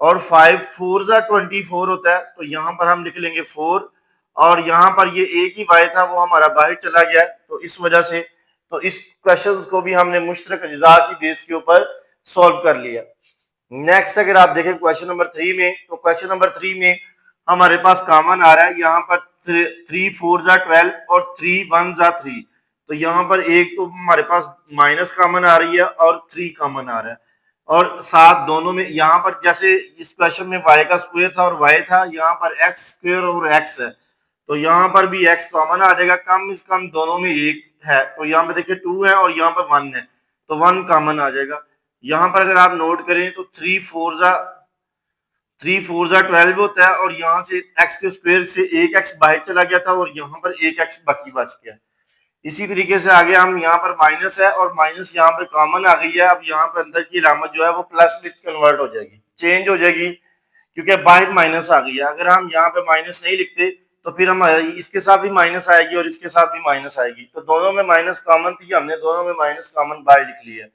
और 5 4 24 होता है, तो यहाँ पर हम लिख लेंगे 4, और यहाँ पर ये एक ही y था वो हमारा बाहर चला गया है। तो इस वजह से तो इस क्वेश्चन को भी हमने मुश्तरक अज्जा की बेस के ऊपर सॉल्व कर लिया। नेक्स्ट अगर आप देखें क्वेश्चन नंबर 3 में, तो क्वेश्चन नंबर 3 में हमारे पास कॉमन आ रहा है यहाँ पर 3 4 12 और 3 1 3। तो यहाँ पर एक तो हमारे पास माइनस कॉमन आ रही है और 3 कॉमन आ रहा है, और साथ दोनों में यहाँ पर जैसे इस क्वेश्चन में y का स्क्वायर था और y था, यहाँ पर x स्क्वायर और x है, तो यहाँ पर भी x कॉमन आ जाएगा। कम से कम दोनों में एक है, तो यहाँ पे देखिए 2 है और यहाँ पर 1 है, तो 1 कॉमन आ जाएगा। यहाँ पर अगर आप नोट करें तो 3 4 12 होता है, और यहाँ से x के स्क्वायर से एक x बाहर चला गया था और यहाँ पर एक x बाकी बच गया। इसी तरीके से आगे हम यहाँ पर माइनस है और माइनस यहाँ पर कॉमन आ गई है। अब यहाँ पर अंदर की अलामत जो है वो प्लस में कन्वर्ट हो जाएगी, चेंज हो जाएगी, क्योंकि बाहर माइनस आ गई है। अगर हम यहाँ पे माइनस नहीं लिखते तो फिर हमारी इसके साथ भी माइनस आएगी और इसके साथ भी माइनस आएगी। तो दोनों में माइनस कॉमन थी, हमने दोनों में माइनस कॉमन बाहर लिख लिया,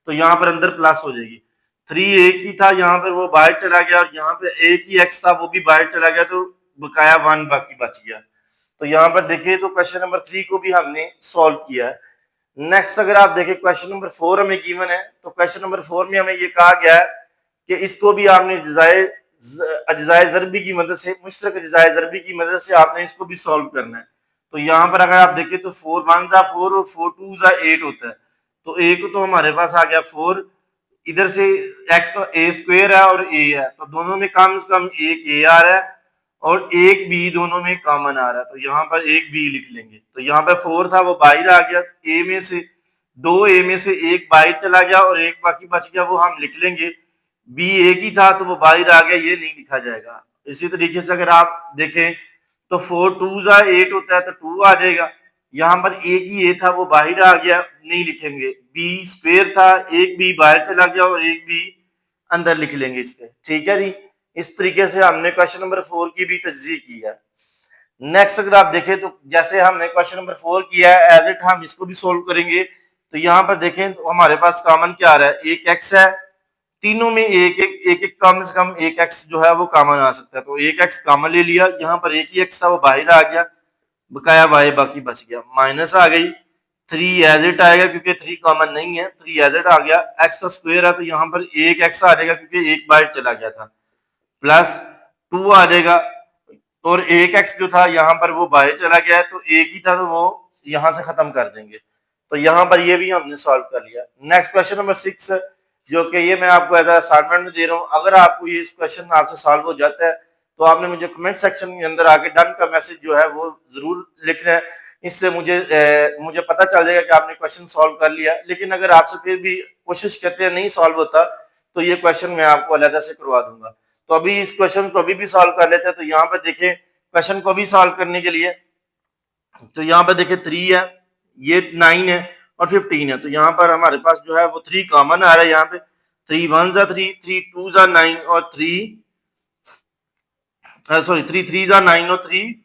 तो यहाँ पर अंदर प्लस हो जाएगी। 3 एक ही था, यहाँ पर वो बाहर चला गया, और यहाँ पे एक ही x था वो भी बाहर चला गया, तो बकाया 1 बाकी बच गया। तो यहाँ पर देखिए तो क्वेश्चन नंबर 3 को भी हमने सॉल्व किया है। नेक्स्ट अगर आप देखें क्वेश्चन नंबर 4 हमें गिवन है, तो क्वेश्चन नंबर 4 में हमें ये कहा गया है कि इसको भी आपने अज्जाए ज़रबी की मदद से, मुश्तरक अज्जाए ज़रबी की मदद से आपने इसको भी सॉल्व करना है। तो यहाँ पर अगर आप देखें तो 4 1 4 और 4 2 8 होता है, तो एक तो हमारे पास आ गया 4, इधर से x का a स्क्वायर है और a है, तो दोनों में कम से कम एक a आ रहा है और एक b दोनों में कॉमन आ रहा है, तो यहाँ पर एक b लिख लेंगे। तो यहाँ पर 4 था वो बाहर आ गया, a में से a में से एक बाहर चला गया और एक बाकी बच गया, वो हम लिख लेंगे। b एक ही था तो वो बाहर आ गया, ये नहीं लिखा जाएगा। इसी तरीके से अगर आप देखें तो 4 2 8 होता है, तो 2 आ जाएगा। यहाँ पर एक ही a था वो बाहर आ गया, नहीं लिखेंगे। b स्क्वायर था, एक b बाहर चला गया और एक b अंदर लिख लेंगे इस पे। ठीक है जी। इस तरीके से हमने क्वेश्चन नंबर 4 की भी तजज़ीह की है। नेक्स्ट अगर आप देखें तो जैसे हमने क्वेश्चन नंबर 4 किया है एज इट हम इसको भी सोल्व करेंगे। तो यहाँ पर देखें तो हमारे पास कॉमन क्या आ रहा है, एक एक्स है, तीनों में एक कम से कम एक एक्स जो है वो कॉमन आ सकता है। तो एक एक्स कॉमन ले लिया, यहाँ पर एक ही एक्स था वो बाहर आ गया, बकाया वाई बाकी बच गया, माइनस आ गई, 3 एज इट आएगा क्योंकि 3 कॉमन नहीं है, 3 एज इट आ गया, एक्स का स्क्वायर है तो यहाँ पर एक एक्स आ जाएगा क्योंकि एक बाहर चला गया था, प्लस 2 आ जाएगा, और एक एक्स जो था यहाँ पर वो बाहर चला गया है तो एक ही था तो वो यहाँ से खत्म कर देंगे। तो यहाँ पर ये भी हमने सॉल्व कर लिया। नेक्स्ट क्वेश्चन नंबर 6 जो कि ये मैं आपको एज असाइनमेंट में दे रहा हूँ। अगर आपको ये क्वेश्चन आपसे सॉल्व हो जाता है तो आपने मुझे कमेंट सेक्शन के अंदर आके डन का मैसेज जो है वो जरूर लिखना है। इससे मुझे पता चल जाएगा कि आपने क्वेश्चन सॉल्व कर लिया। लेकिन अगर आपसे फिर भी कोशिश करते हैं नहीं सॉल्व होता तो ये क्वेश्चन मैं आपको अलग से करवा दूंगा। तो अभी इस क्वेश्चन को अभी भी सॉल्व कर लेते हैं। तो यहाँ पर देखें क्वेश्चन को भी सॉल्व करने के लिए तो यहाँ पर देखिए 3 है, ये 9 है और 15 है। तो यहाँ पर हमारे पास जो है वो 3 कॉमन आ रहा है। यहाँ पे 3 1 जा 3, 3 2 जा 9 और 3 3 जा 9 और 3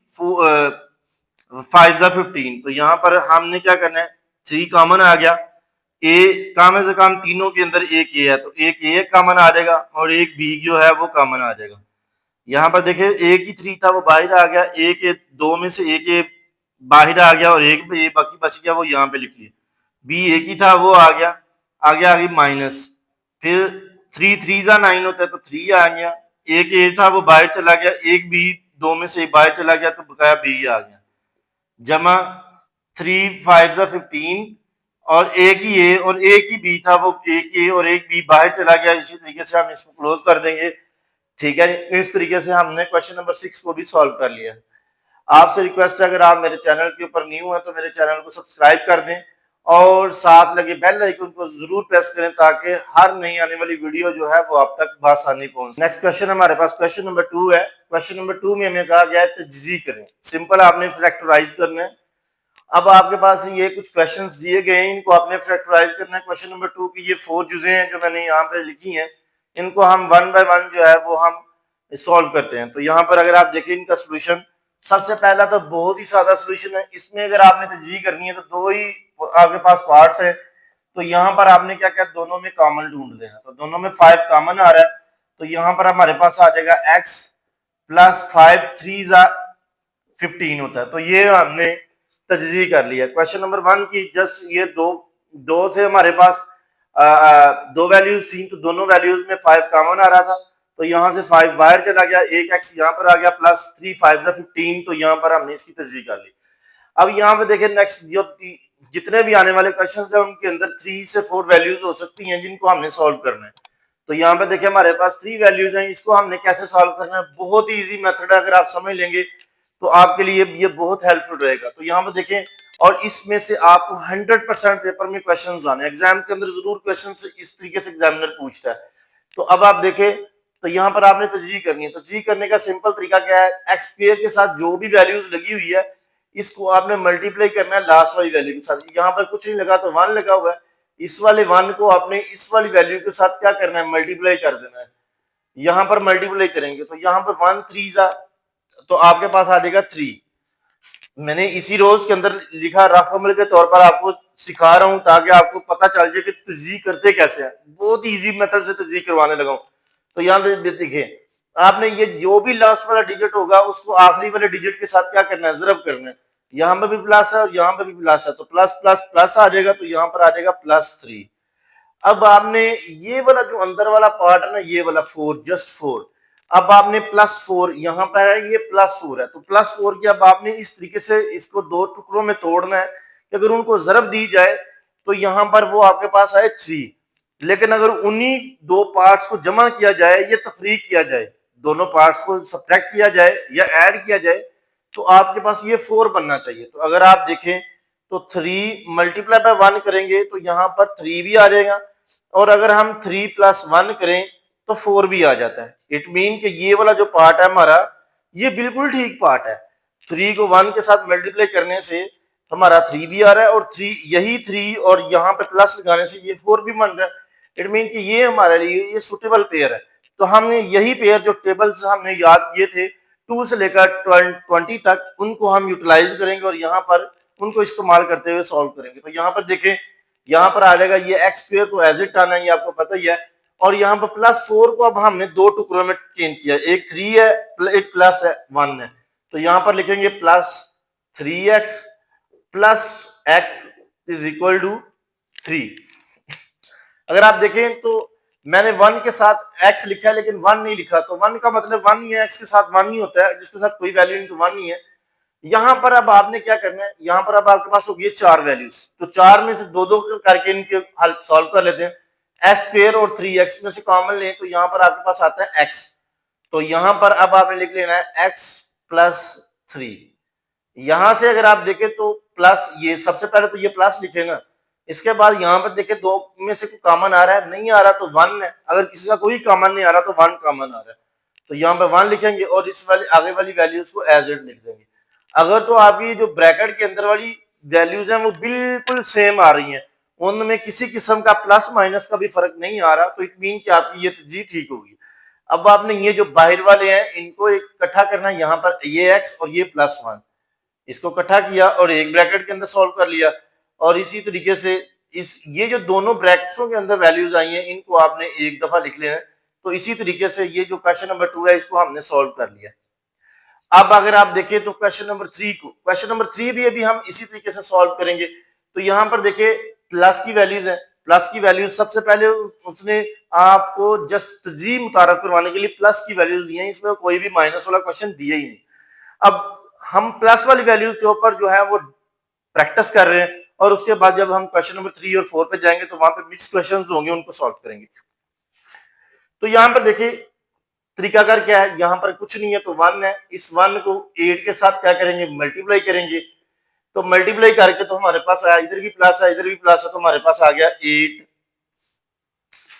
5 जा 15। तो यहाँ पर हमने क्या करना है, 3 कॉमन आ गया, ए कम से कम तीनों के अंदर एक ए है तो एक ए कॉमन आ जाएगा और एक बी जो है वो कॉमन आ जाएगा। यहाँ पर देखिए एक ही 3 था वो बाहर आ गया, एक ए दो में से एक ए बाहर आ गया और एक ए बाकी बच गया वो यहाँ पे लिख लिया, बी एक ही था वो आ गया, आगे आ गई माइनस, फिर 3 3 जा 9 होता है तो 3 आ गया, एक ए था वो बाहर चला गया, एक बी दो में से बाहर चला गया तो बकाया बी आ गया, जमा 3 5 जा 15 और एक ही ए और एक ही बी था वो एक ए और एक बी बाहर चला गया। इसी तरीके से हम इसको क्लोज कर देंगे। ठीक है, इस तरीके से हमने क्वेश्चन नंबर 6 को भी सॉल्व कर लिया। आपसे रिक्वेस्ट है अगर आप मेरे चैनल के ऊपर न्यू हैं तो मेरे चैनल को सब्सक्राइब कर दें और साथ लगे बेल आइकन को जरूर प्रेस करें ताकि हर नई आने वाली वीडियो जो है वो आप तक बआसानी पहुंचे। नेक्स्ट क्वेश्चन हमारे पास क्वेश्चन नंबर 2 है। क्वेश्चन नंबर 2 में हमें कहा गया है तजज़ी करें। सिंपल आपने फैक्टराइज करना है। अब आपके पास ये कुछ क्वेश्चंस दिए गए हैं, इनको आपने फैक्टराइज करना है। क्वेश्चन नंबर 2 की ये 4 जुज़े हैं जो मैंने यहाँ पे लिखी हैं, इनको हम 1 बाय 1 जो है वो हम सॉल्व करते हैं। तो यहाँ पर अगर आप देखें इनका सोल्यूशन, सबसे पहला तो बहुत ही सादा सोल्यूशन है। इसमें अगर आपने तजज़ी करनी है तो दो ही आपके पास पार्ट्स है। तो यहाँ पर आपने क्या किया, दोनों में कॉमन ढूंढ लेना। तो दोनों में 5 कॉमन आ रहा है तो यहाँ पर हमारे पास आ जाएगा x प्लस 5 3 जा 15 होता है। तो ये हमने तजज़ी कर लिया। क्वेश्चन नंबर 1 की जस्ट ये दो थे हमारे पास, दो वैल्यूज थी तो दोनों वैल्यूज में 5 कॉमन आ रहा था तो यहाँ से 5 बाहर चला गया, एक एक्स यहाँ पर आ गया, प्लस 3 5 15। तो यहाँ पर हमने इसकी तजज़ी कर ली। अब यहाँ पे देखें नेक्स्ट जो जितने भी आने वाले क्वेश्चन है उनके अंदर 3 से 4 वैल्यूज हो सकती हैं जिनको हमने सॉल्व करना है। तो यहाँ पे देखिए हमारे पास 3 वैल्यूज हैं, इसको हमने कैसे सॉल्व करना है, बहुत ही इजी मेथड है। अगर आप समझ लेंगे तो आपके लिए ये बहुत हेल्पफुल रहेगा। तो यहाँ पे देखें, और इसमें से आपको 100% पेपर में क्वेश्चंस आने, एग्जाम के अंदर जरूर क्वेश्चन इस तरीके से एग्जामिनर पूछता है। तो अब आप देखें तो यहाँ पर आपने तजज़ी करनी है। तजज़ी करने का सिंपल तरीका क्या है, एक्स स्क्वायर के साथ जो भी वैल्यूज लगी हुई है इसको आपने मल्टीप्लाई करना है लास्ट वाली वैल्यू के साथ। यहाँ पर कुछ नहीं लगा तो 1 लगा हुआ है, इस वाले 1 को आपने इस वाली वैल्यू के साथ क्या करना है, मल्टीप्लाई कर देना है। यहाँ पर मल्टीप्लाई करेंगे तो यहाँ पर 1 3 जा तो आपके पास आ जाएगा 3। मैंने इसी रोज के अंदर लिखा, रफ अमल के तौर पर आपको सिखा रहा हूं ताकि आपको पता चल जाए कि तजज़ी करते कैसे हैं। बहुत ही इजी मेथड से तजज़ी करवाने लगा हूं। तो यहाँ पे देखिए, आपने ये जो भी लास्ट वाला डिजिट होगा उसको आखिरी वाले डिजिट के साथ क्या करना है, ज़रब करना है। यहाँ पे भी प्लस है और यहाँ पे भी प्लस है तो प्लस प्लस प्लस आ जाएगा तो यहाँ पर आ जाएगा +3। अब आपने ये वाला जो अंदर वाला पार्ट है ना, ये वाला 4 जस्ट 4, अब आपने +4 यहाँ पर है, ये +4 है तो +4 की अब आपने इस तरीके से इसको दो टुकड़ों में तोड़ना है कि अगर उनको ज़रब दी जाए तो यहाँ पर वो आपके पास आए 3। लेकिन अगर उन्हीं दो पार्ट्स को जमा किया जाए या तफरीक किया जाए, दोनों पार्ट्स को सब्ट्रैक्ट किया जाए या ऐड किया जाए तो आपके पास ये 4 बनना चाहिए। तो अगर आप देखें तो 3 मल्टीप्लाई बाय 1 करेंगे तो यहाँ पर 3 भी आ जाएगा और अगर हम 3 + 1 करें तो 4 भी आ जाता है। इट मीन कि ये वाला जो पार्ट है हमारा ये बिल्कुल ठीक पार्ट है। 3 को 1 के साथ मल्टीप्लाई करने से हमारा 3 भी आ रहा है और 3 यही 3 और यहाँ पे प्लस लगाने से ये 4 भी बन रहा है। इट मीन कि ये हमारे लिए ये सुटेबल पेयर है। तो हमने यही पेयर जो टेबल से हमने याद किए थे 2 से लेकर 20 तक उनको हम यूटिलाइज करेंगे और यहाँ पर उनको इस्तेमाल करते हुए सॉल्व करेंगे। तो यहाँ पर देखें, यहाँ पर आ जाएगा ये एक्स स्क्वायर को एज इट आना है, ये आपको पता ही है। और यहाँ पर +4 को अब हमने दो टुकड़ों में चेंज किया, एक 3 है, एक प्लस है 1 है। तो यहाँ पर लिखेंगे +3x + x is equal to 3। अगर आप देखें तो मैंने 1 के साथ x लिखा है लेकिन 1 नहीं लिखा, तो 1 का मतलब 1 ही है, x के साथ 1 नहीं होता है, जिसके साथ कोई वैल्यू नहीं तो 1 ही है। यहाँ पर अब आपने क्या करना है, यहाँ पर अब आपके पास होगी 4 वैल्यूज, तो 4 में से दो दो करके इनके हल सॉल्व कर लेते हैं। एक्स स्क्वायर और 3x में से कॉमन लें तो यहाँ पर आपके पास आता है x। तो यहाँ पर अब आपने लिख लेना है x + 3। यहां से अगर आप देखें तो प्लस, ये सबसे पहले तो ये प्लस लिखेगा, इसके बाद यहाँ पर देखें दो में से कोई कॉमन आ रहा है, नहीं आ रहा तो 1 है, अगर किसी का कोई कॉमन नहीं आ रहा तो 1 कॉमन आ रहा है, तो यहाँ पर 1 लिखेंगे और इस वाली आगे वाली वैल्यूज को एज इट लिख देंगे। अगर तो आपकी जो ब्रैकेट के अंदर वाली वैल्यूज हैं वो बिल्कुल सेम आ रही हैं, उनमें किसी किस्म का प्लस माइनस का भी फर्क नहीं आ रहा, तो इट मीन कि आपकी ये तर्जीह ठीक होगी। अब आपने ये जो बाहर वाले हैं इनको इकट्ठा करना है, यहाँ पर ये x और ये +1, इसको इकट्ठा किया और एक ब्रैकेट के अंदर सॉल्व कर लिया। और इसी तरीके से ये जो दोनों ब्रैकेट्सों के अंदर वैल्यूज आई हैं इनको आपने एक दफा लिख लेना है। तो इसी तरीके से ये जो क्वेश्चन नंबर 2 है इसको हमने सॉल्व कर लिया। अब अगर आप देखें तो क्वेश्चन नंबर 3 भी अभी हम इसी तरीके से सॉल्व करेंगे। तो यहाँ पर देखिए प्लस की वैल्यूज है, प्लस की वैल्यूज सबसे पहले उसने आपको जस्ट तर्जीह मुतारफ करवाने के लिए प्लस की वैल्यूज दी है, इसमें कोई भी माइनस वाला क्वेश्चन दिया ही नहीं। अब हम प्लस वाली वैल्यूज के ऊपर जो है वो प्रैक्टिस कर रहे हैं और उसके बाद जब हम क्वेश्चन नंबर 3 और 4 पे जाएंगे तो वहां पे मिक्स क्वेश्चंस होंगे, उनको सॉल्व करेंगे। तो यहाँ पर देखिए तरीकाकार क्या है, यहाँ पर कुछ नहीं है तो 1 है, इस 1 को 8 के साथ क्या करेंगे, मल्टीप्लाई करेंगे। तो मल्टीप्लाई करके तो हमारे पास आया, इधर भी प्लस है इधर भी प्लस है, तो हमारे पास आ गया 8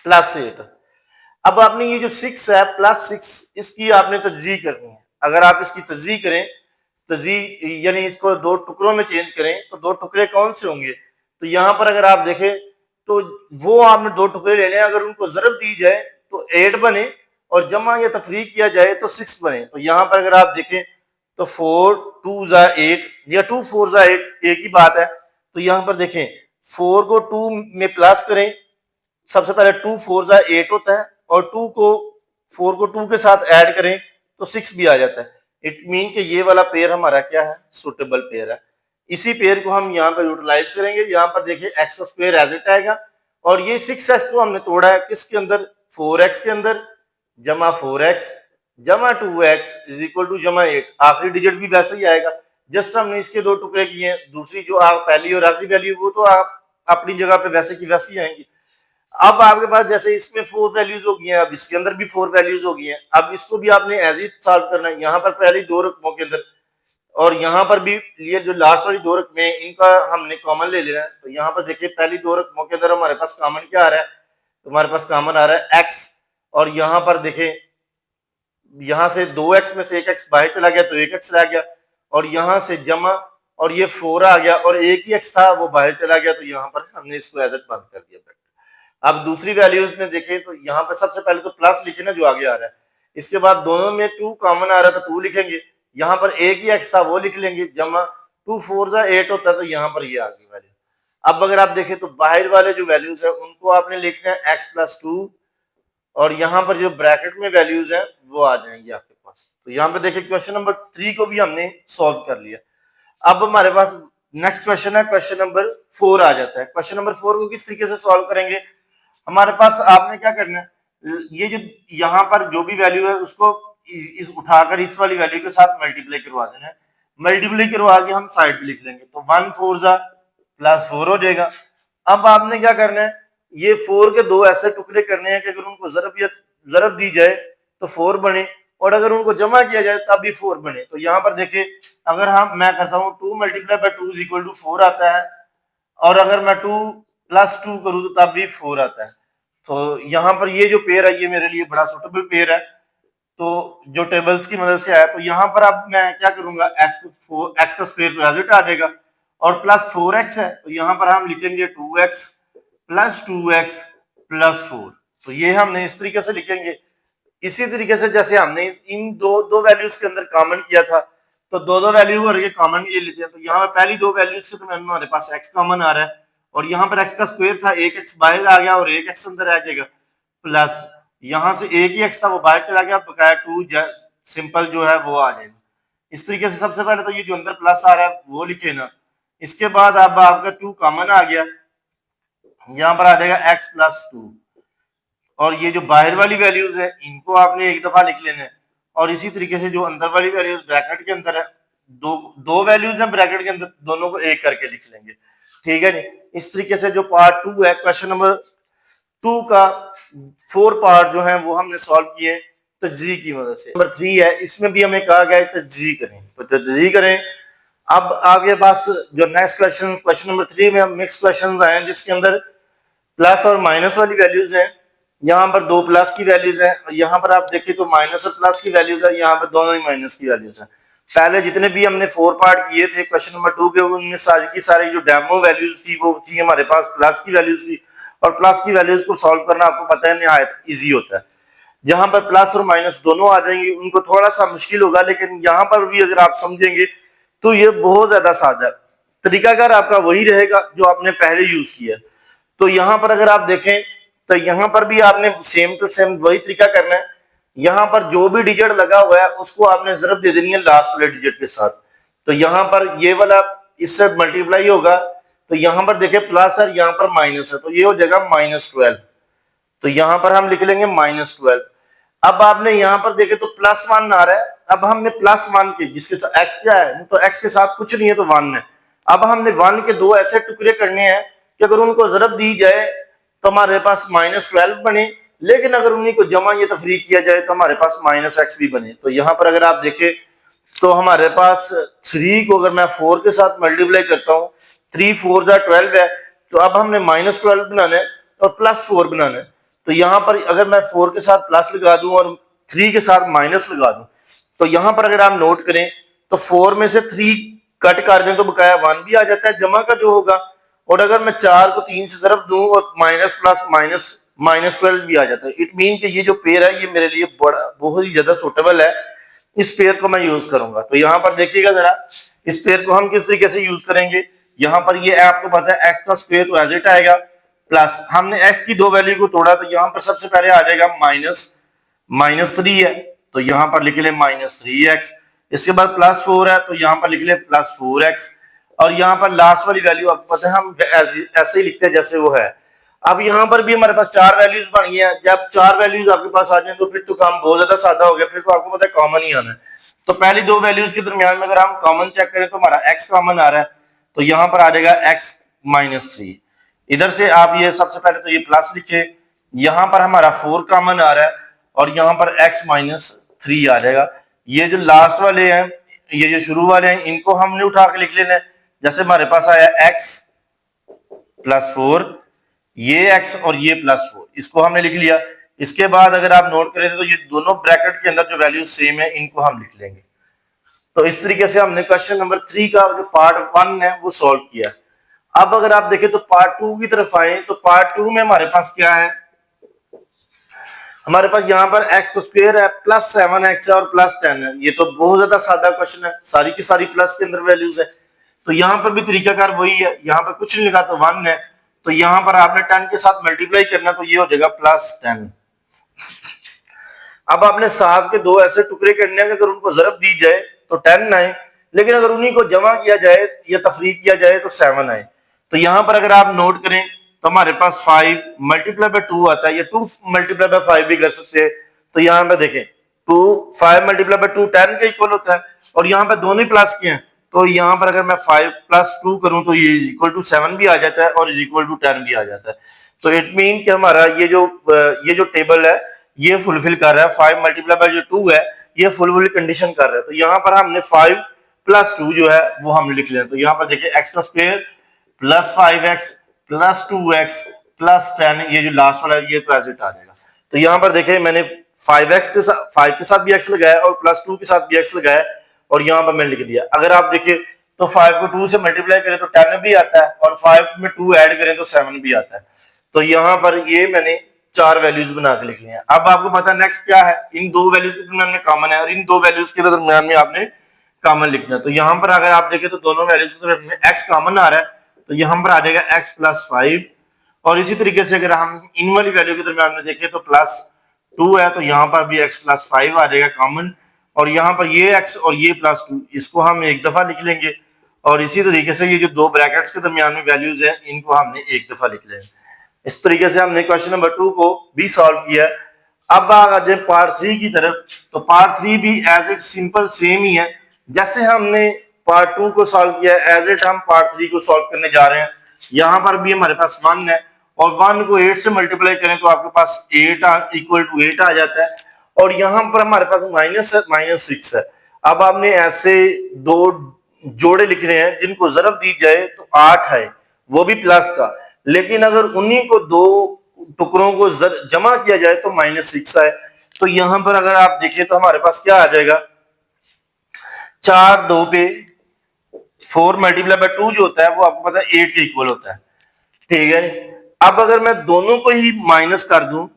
+ 8। अब आपने ये जो 6 है +6 इसकी आपने तर्जीह करनी है। अगर आप इसकी तर्जीह करें, तर्जीह यानी इसको दो टुकड़ों में चेंज करें, तो दो टुकड़े कौन से होंगे, तो यहाँ पर अगर आप देखें तो वो आपने दो टुकड़े लेने हैं, अगर उनको ज़रब दी जाए तो 8 बने और जमा या तफरीक किया जाए तो 6 बने। तो यहाँ पर अगर आप देखें तो 4 2 ज़ा 8 या 2 4 ज़ा 8 एक ही बात है। तो यहाँ पर देखें 4 को 2 में प्लस करें, सबसे पहले 2 4 ज़ा 8 होता है और 4 को 2 के साथ ऐड करें तो 6 भी आ जाता है। इट मीन कि ये वाला पेयर हमारा क्या है, सुटेबल पेयर है। इसी पेयर को हम यहाँ पर यूटिलाइज करेंगे। यहाँ पर देखिए एक्स का स्क्वायर एज इट आएगा और ये 6x को हमने तोड़ा है किसके अंदर, 4x के अंदर, जमा 4x जमा 2x इज इक्वल टू जमा 8। आखिरी डिजिट भी वैसे ही आएगा, जस्ट हमने इसके दो टुकड़े किए हैं। दूसरी जो आप पहली और आखिरी वैल्यू वो तो आप अपनी जगह पे वैसे की वैसी आएंगी। अब आपके पास जैसे इसमें 4 वैल्यूज हो गई हैं, अब इसके अंदर भी 4 वैल्यूज हो गई हैं। अब इसको भी आपने एज इट सॉल्व करना है। यहाँ पर पहली दो रकमों के अंदर और यहाँ पर भी ये जो लास्ट वाली दो रकमें इनका हमने कॉमन ले लेना है। तो यहाँ पर देखिए पहली दो रकमों के अंदर हमारे पास कॉमन क्या आ रहा है, तो हमारे पास कॉमन आ रहा है x। और यहाँ पर देखें यहाँ से 2x में से 1x बाहर चला गया तो 1x रह गया और यहाँ से जमा और ये 4 आ गया और एक ही x था वो बाहर चला गया, तो यहाँ पर हमने इसको एज इट बंद कर दिया। अब दूसरी वैल्यूज में देखें तो यहाँ पर सबसे पहले तो प्लस लिखे ना जो आगे आ रहा है, इसके बाद दोनों में 2 कॉमन आ रहा है तो 2 लिखेंगे, यहाँ पर एक ही x था वो लिख लेंगे, जमा 2 4 ज़ा 8 होता है तो यहाँ पर ये आ गई वैल्यू। अब अगर आप देखें तो बाहर वाले जो वैल्यूज है उनको आपने लिखना है x + 2 और यहाँ पर जो ब्रैकेट में वैल्यूज है वो आ जाएंगी आपके पास। तो यहाँ पे देखिए क्वेश्चन नंबर 3 को भी हमने सॉल्व कर लिया। अब हमारे पास नेक्स्ट क्वेश्चन है, क्वेश्चन नंबर 4 आ जाता है। क्वेश्चन नंबर 4 को किस तरीके से सॉल्व करेंगे, हमारे पास आपने क्या करना है, ये जो यहाँ पर जो भी वैल्यू है उसको इस उठाकर इस वाली वैल्यू के साथ मल्टीप्लाई करवा देना है। मल्टीप्लाई करवा के हम साइड पे लिख लेंगे तो 1 4 ज़ा +4 हो जाएगा। अब आपने क्या करना है, ये 4 के दो ऐसे टुकड़े करने हैं कि अगर उनको ज़रब दी जाए तो 4 बने और अगर उनको जमा किया जाए तब भी 4 बने। तो यहाँ पर देखिए अगर मैं करता हूँ 2 × 2 इज इक्वल टू 4 आता है और अगर मैं 2 + 2 करूँ तो तब भी 4 आता है। तो यहाँ पर ये जो पेयर है ये मेरे लिए बड़ा सुटेबल पेयर है, तो जो टेबल्स की मदद से आया। तो यहाँ पर अब मैं क्या करूंगा, x का स्क्वायर तो एज इट आ जाएगा और +4x है तो यहाँ पर हम लिखेंगे 2x + 2x + 4। तो ये हमने इस तरीके से लिखेंगे। इसी तरीके से जैसे हमने इन दो दो वैल्यूज के अंदर कॉमन किया था, तो दो दो वैल्यू और ये कॉमन ये लेते हैं, तो यहाँ पे पहली दो वैल्यूज के तो हमारे पास x कॉमन आ रहा है, और यहाँ पर x का स्क्वायर था, एक x बाहर आ गया और एक x अंदर आ जाएगा, प्लस यहाँ से एक ही x था वो बाहर चला गया, बकाया 2 सिंपल जो है वो आ जाएगा। इस तरीके से सबसे पहले तो ये जो अंदर प्लस आ रहा है वो लिखे ना, इसके बाद अब आपका 2 कॉमन आ गया, यहाँ पर आ जाएगा x प्लस 2, और ये जो बाहर वाली वैल्यूज है इनको आपने एक दफा लिख लेना है, और इसी तरीके से जो अंदर वाली वैल्यूज ब्रैकेट के अंदर है, दो वैल्यूज हैं ब्रैकेट के अंदर, दोनों को एक करके लिख लेंगे, ठीक है जी। इस तरीके से जो पार्ट 2 है क्वेश्चन नंबर 2 का 4 पार्ट जो है वो हमने सॉल्व किए तजज़ी की मदद से। नंबर 3 है, इसमें भी हमें कहा गया है तजज़ी करें, तो तजज़ी करें। अब आगे पास जो नेक्स्ट क्वेश्चन नंबर 3 में हम मिक्स क्वेश्चन आए हैं जिसके अंदर प्लस और माइनस वाली वैल्यूज हैं, यहाँ पर 2 प्लस की वैल्यूज हैं, यहाँ पर आप देखिए तो माइनस और प्लस की वैल्यूज है, यहाँ पर दोनों ही माइनस की वैल्यूज हैं। पहले जितने भी हमने 4 पार्ट किए थे क्वेश्चन नंबर 2 के, उनमें सारी की सारी जो डेमो वैल्यूज थी वो थी हमारे पास प्लस की वैल्यूज थी, और प्लस की वैल्यूज को सॉल्व करना आपको पता है निहायत ईजी होता है। जहां पर प्लस और माइनस दोनों आ जाएंगे उनको थोड़ा सा मुश्किल होगा, लेकिन यहाँ पर भी अगर आप समझेंगे तो ये बहुत ज्यादा सादा है। तरीकाकार आपका वही रहेगा जो आपने पहले यूज किया। तो यहाँ पर अगर आप देखें तो यहाँ पर भी आपने सेम टू सेम वही तरीका करना है। यहाँ पर जो भी डिजिट लगा हुआ है उसको आपने जरब दे देनी है लास्ट वाले डिजिट के साथ। तो यहाँ पर ये वाला इससे मल्टीप्लाई होगा, तो यहाँ पर देखिए प्लस है, यहाँ पर माइनस है, तो ये हो जाएगा -12। तो यहाँ पर हम लिख लेंगे -12। अब आपने यहाँ पर देखे तो +1 आ रहा है, अब हमने +1 के जिसके साथ x क्या है, तो x के साथ कुछ नहीं है तो 1 है। अब हमने 1 के दो ऐसे टुकड़े करने हैं कि अगर उनको जरब दी जाए तो हमारे पास -12 बने, लेकिन अगर उन्हीं को जमा या तफरीक किया जाए तो हमारे पास -x भी बने। तो यहाँ पर अगर आप देखें तो हमारे पास 3 को अगर मैं 4 के साथ मल्टीप्लाई करता हूँ, 3 4 12 है, तो अब हमने -12 बनाना है और +4 बनाना है। तो यहाँ पर अगर मैं 4 के साथ प्लस लगा दूं और 3 के साथ माइनस लगा दूं, तो यहाँ पर अगर आप नोट करें तो 4 में से 3 कट कर दें तो बकाया 1 भी आ जाता है जमा का जो होगा, और अगर मैं 4 को 3 से ज़रब दूं और माइनस प्लस माइनस -12 भी आ जाता है। इट मीन कि ये जो पेयर है ये मेरे लिए बहुत ही ज्यादा सूटेबल है, इस पेयर को मैं यूज करूंगा। तो यहाँ पर देखिएगा जरा इस पेयर को हम किस तरीके से यूज करेंगे। यहाँ पर ये आपको पता है x का स्क्वायर तो एज इट आएगा, प्लस हमने x की दो वैल्यू को तोड़ा तो यहाँ पर सबसे पहले आ जाएगा -3 है, तो यहाँ पर लिख ले -3x। इसके बाद +4 है तो यहाँ पर लिख ले +4x, और यहाँ पर लास्ट वाली वैल्यू आपको पता है हम ऐसे ही लिखते हैं जैसे वो है। अब यहाँ पर भी हमारे पास 4 वैल्यूज बन गई हैं। जब 4 वैल्यूज आपके पास आ जाए तो फिर तो काम बहुत ज्यादा सादा हो गया, फिर तो आपको पता है कॉमन ही आना है। तो पहली दो वैल्यूज के दरमियान में अगर हम कॉमन चेक करें तो हमारा x कॉमन आ रहा है, तो यहाँ पर आ जाएगा x -3। इधर से आप ये सबसे पहले तो ये प्लस लिखे, यहाँ पर हमारा 4 कॉमन आ रहा है और यहाँ पर x -3 आ जाएगा। ये जो लास्ट वाले हैं, ये जो शुरू वाले हैं, इनको हमने उठा के लिख लेना है। जैसे हमारे पास आया x +4, ये x और ये +4, इसको हमने लिख लिया। इसके बाद अगर आप नोट करें तो ये दोनों ब्रैकेट के अंदर जो वैल्यू सेम है इनको हम लिख लेंगे। तो इस तरीके से हमने क्वेश्चन नंबर 3 का जो पार्ट 1 है वो सॉल्व किया। अब अगर आप देखें तो पार्ट 2 की तरफ आए तो पार्ट 2 में हमारे पास क्या है, हमारे पास यहाँ पर x स्क्वायर है, +7x है और +10 है। ये तो बहुत ज्यादा सादा क्वेश्चन है, सारी की सारी प्लस के अंदर वैल्यूज है। तो यहाँ पर भी तरीकाकार वही है, यहाँ पर कुछ नहीं लिखा तो 1 है, तो यहाँ पर आपने 10 के साथ मल्टीप्लाई करना, तो ये हो जाएगा +10। अब आपने 7 के दो ऐसे टुकड़े करने हैं कि अगर उनको जरब दी जाए तो 10 आए, लेकिन अगर उन्हीं को जमा किया जाए या तफरीक किया जाए तो 7 आए। तो यहाँ पर अगर आप नोट करें तो हमारे पास 5 × 2 आता है, या 2 × 5 भी कर सकते हैं। तो यहाँ पे देखें 5 × 2 10 के इक्वल होता है, और यहाँ पे दोनों ही प्लस के हैं, तो यहाँ पर अगर मैं 5 + 2 करूं तो ये = 7 भी आ जाता है और = 10 भी आ जाता है। तो इट मीन कि हमारा ये जो टेबल है ये फुलफिल कर रहा है, 5 × 2 है ये फुलफिल कंडीशन कर रहा है। तो यहाँ पर हमने 5 + 2 जो है वो हम लिख लें। तो यहाँ पर देखिए x का स्क्वायर +5x +2x +10, ये जो लास्ट वाला है ये तो एज इट आ जाएगा। तो यहाँ पर देखिए मैंने 5 के साथ भी x लगाया और +2 के साथ भी x लगाया, और यहाँ पर मैंने लिख दिया। अगर आप देखिए तो 5 को 2 से मल्टीप्लाई करें तो 10 भी आता है, और 5 में 2 ऐड करें तो 7 भी आता है। तो यहाँ पर ये मैंने 4 वैल्यूज बना के लिख लिया। अब आपको पता है नेक्स्ट क्या है, इन दो वैल्यूज के दरमियान में कॉमन है और इन दो वैल्यूज के दरमियान में आपने कॉमन लिखना है। तो यहाँ पर अगर आप देखें तो दोनों वैल्यूज के दरमियान में x कॉमन आ रहा है, तो यहाँ पर आ जाएगा x प्लस 5। और इसी तरीके से अगर हम इन वाली वैल्यू के दरमियान में देखें तो प्लस 2 है, तो यहाँ पर भी x प्लस 5 आ जाएगा कॉमन। और यहाँ पर ये x और ये प्लस 2, इसको हम एक दफा लिख लेंगे। और इसी तरीके से ये जो दो ब्रैकेट्स के दरमियान में वैल्यूज है इनको हमने एक दफा लिख लेंगे। इस तरीके से हमने क्वेश्चन नंबर 2 को भी सॉल्व किया। अब आ जाए पार्ट 3 की तरफ, तो पार्ट 3 भी एज इट सिंपल सेम ही है जैसे हमने पार्ट 2 को सॉल्व किया, एज इट हम पार्ट 3 को सॉल्व करने जा रहे हैं। यहाँ पर भी हमारे पास 1 है और 1 को 8 से मल्टीप्लाई करें तो आपके पास 8 इक्वल टू 8 आ जाता है। और यहाँ पर हमारे पास माइनस है, -6 है। अब आपने ऐसे दो जोड़े लिख रहे हैं जिनको जरब दी जाए तो 8 है, वो भी प्लस का, लेकिन अगर उन्हीं को दो टुकड़ों को जमा किया जाए तो -6 है। तो यहां पर अगर आप देखें तो हमारे पास क्या आ जाएगा, 4 2 पे 4 मल्टीप्लाई बाय 2 जो होता है वो आपको पता है 8 के इक्वल होता है, ठीक है। अब अगर मैं दोनों को ही माइनस कर दूं,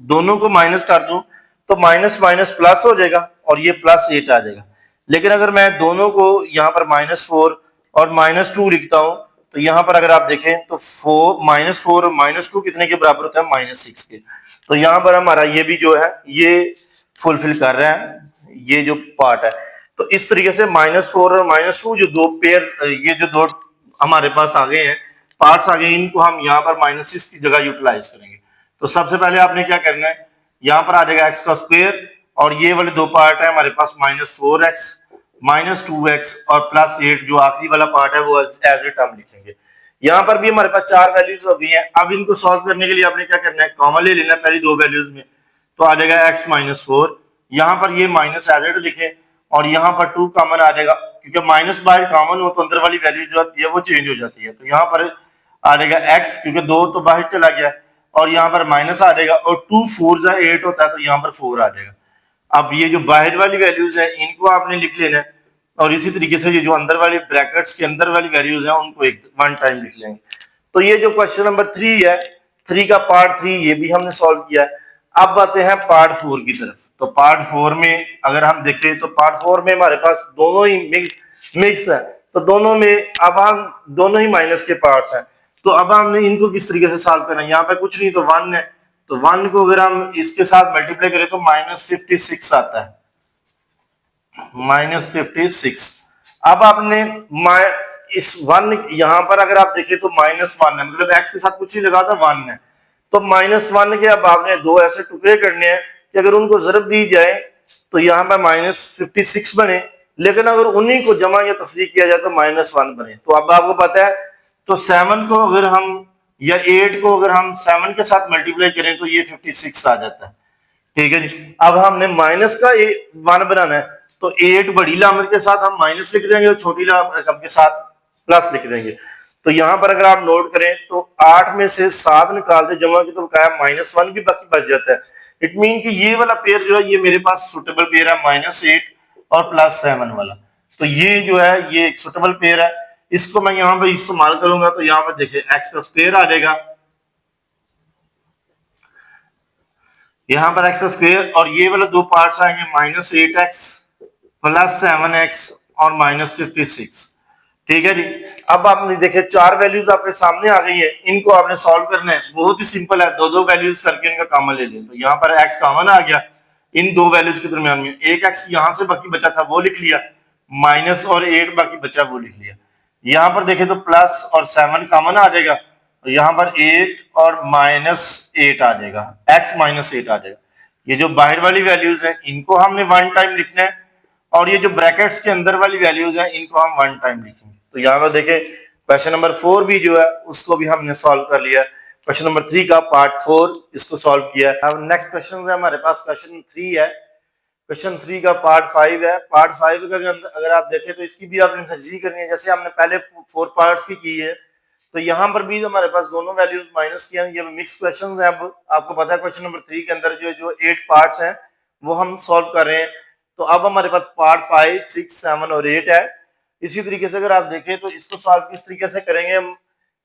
दोनों को माइनस कर दूं तो माइनस माइनस प्लस हो जाएगा और ये +8 आ जाएगा। लेकिन अगर मैं दोनों को यहाँ पर -4 और -2 लिखता हूं तो यहाँ पर अगर आप देखें तो -4 और -2 कितने के बराबर होता है, -6 के। तो यहाँ पर हमारा ये भी जो है ये फुलफिल कर रहा है, ये जो पार्ट है। तो इस तरीके से -4 और -2 जो दो पेयर, ये जो दो हमारे पास आ गए हैं, पार्ट्स आ गए, इनको हम यहाँ पर -6 की जगह यूटिलाइज करेंगे। तो सबसे पहले आपने क्या करना है, यहाँ पर आ जाएगा x का स्क्वायर और ये वाले दो पार्ट है हमारे पास -4x, -2x और +8 जो आखिरी वाला पार्ट है वो एज इट हम लिखेंगे। यहाँ पर भी हमारे पास 4 वैल्यूज हो गई हैं। अब इनको सॉल्व करने के लिए आपने क्या करना है, कॉमन ले लेना है पहली दो वैल्यूज में, तो आ जाएगा x -4। यहाँ पर ये माइनस एज इट लिखे और यहाँ पर 2 कॉमन आ जाएगा, क्योंकि माइनस बाहर कॉमन हो तो अंदर वाली वैल्यू जो आती है वो चेंज हो जाती है। तो यहाँ पर आ जाएगा x, क्योंकि 2 तो बाहर चला गया, और यहाँ पर माइनस आ जाएगा और 2 4 8 होता है तो यहाँ पर 4 आ जाएगा। अब ये जो बाहर वाली वैल्यूज है इनको आपने लिख लेना है और इसी तरीके से ये जो अंदर वाली ब्रैकेट्स के अंदर वाली वैल्यूज है उनको एक वन टाइम लिख लेंगे। तो ये जो क्वेश्चन नंबर 3 है, 3 का पार्ट 3 ये भी हमने सॉल्व किया है। अब आते हैं पार्ट 4 की तरफ। तो पार्ट 4 में अगर हम देखें तो पार्ट 4 में हमारे पास दोनों ही मिक्स है, तो दोनों में अब हम दोनों ही माइनस के पार्ट्स हैं। तो अब हमने इनको किस तरीके से सॉल्व करना है, यहाँ पे कुछ नहीं तो 1 है, तो 1 को अगर हम इसके साथ मल्टीप्लाई करें तो -56 आता है, -56। अब आपने इस 1 यहाँ पर अगर आप देखें तो -1 है, मतलब x के साथ कुछ नहीं लगा था, 1 है। तो -1 के अब आपने दो ऐसे टुकड़े करने हैं कि अगर उनको जरब दी जाए तो यहाँ पर -56 बने, लेकिन अगर उन्हीं को जमा या तफरीक किया जाए तो -1 बने। तो अब आपको पता है, तो 7 को अगर हम या 8 को अगर हम 7 के साथ मल्टीप्लाई करें तो ये 56 आ जाता है, ठीक है जी। अब हमने माइनस का 1 बनाना है, तो 8 बड़ी लामत के साथ हम माइनस लिख देंगे और छोटी रकम के साथ प्लस लिख देंगे। तो यहाँ पर अगर आप नोट करें तो 8 में से 7 निकालते जमा की तो बकाया -1 भी बाकी बच जाता है। इट मीन कि ये वाला पेयर जो है ये मेरे पास सुटेबल पेयर है, -8 और +7 वाला। तो ये जो है ये एक सुटेबल पेयर है, इसको मैं यहाँ पर इस्तेमाल करूंगा। तो यहाँ पर देखिए x का स्क्वायर आ जाएगा, यहाँ पर x का स्क्वायर और ये वाले दो पार्ट्स आएंगे -8x +7x और -56, ठीक है जी। अब आपने देखे 4 वैल्यूज आपके सामने आ गई है, इनको आपने सॉल्व करना है, बहुत ही सिंपल है, दो वैल्यूज करके इनका कॉमन ले लें। तो यहाँ पर x कॉमन आ गया इन दो वैल्यूज के दरमियान में, एक x यहाँ से बाकी बचा था वो लिख लिया, माइनस और 8 बाकी बचा वो लिख लिया। यहाँ पर देखें तो प्लस और 7 कॉमन आ जाएगा, तो यहाँ पर 8 और -8 आ जाएगा, x -8 आ जाएगा। ये जो बाहर वाली वैल्यूज है इनको हमने 1 टाइम लिखना है और ये जो ब्रैकेट्स के अंदर वाली वैल्यूज है इनको हम 1 टाइम लिखेंगे। तो यहाँ पर देखें क्वेश्चन नंबर 4 भी जो है उसको भी हमने सॉल्व कर लिया। क्वेश्चन नंबर 3 का पार्ट 4 इसको सॉल्व किया। अब नेक्स्ट क्वेश्चन है हमारे पास क्वेश्चन 3 है, क्वेश्चन 3 का पार्ट 5 है। पार्ट 5 का अगर आप देखें तो इसकी भी आपने तजदीद करनी है, जैसे हमने पहले 4 पार्ट्स की है। तो यहाँ पर भी हमारे पास दोनों वैल्यूज माइनस किया है, ये मिक्स क्वेश्चन है। अब आपको पता है क्वेश्चन नंबर 3 के अंदर जो 8 पार्ट्स हैं वो हम सॉल्व कर रहे हैं। तो अब हमारे पास पार्ट 5, 6, 7 और 8 है। इसी तरीके से अगर आप देखें तो इसको सॉल्व किस तरीके से करेंगे हम,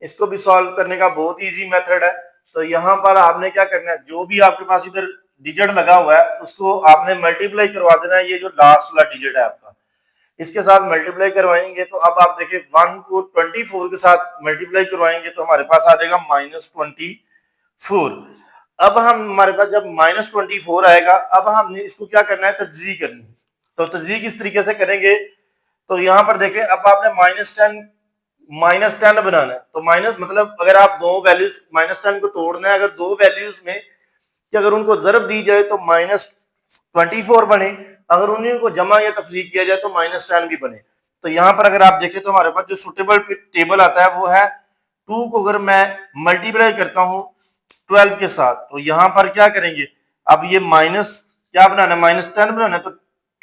इसको भी सॉल्व करने का बहुत ईजी मेथड है। तो यहाँ पर आपने क्या करना है, जो भी आपके पास इधर डिजिट लगा हुआ है उसको आपने मल्टीप्लाई करवा देना है। ये जो लास्ट वाला डिजिट है आपका, इसके साथ मल्टीप्लाई करवाएंगे तो अब आप देखिए 1 को 24 के साथ मल्टीप्लाई करवाएंगे तो हमारे पास आ जाएगा -24। अब हम हमारे पास जब -24 आएगा, अब हमने इसको क्या करना है, तज्जी करनी है। तो तज्जी किस तरीके से करेंगे, तो यहाँ पर देखें, अब आपने -10 बनाना है। तो माइनस मतलब अगर आप दो वैल्यूज -10 को तोड़ना है, अगर दो वैल्यूज में कि अगर उनको ज़रब दी जाए तो -24 बने, अगर उन्हीं को जमा या तफरीक किया जाए तो -10 भी बने। तो यहाँ पर अगर आप देखें तो हमारे पास जो सुटेबल टेबल आता है वो है 2 को अगर मैं मल्टीप्लाई करता हूँ 12 के साथ, तो यहाँ पर क्या करेंगे, अब ये माइनस क्या बनाना है, -10 बनाना है। तो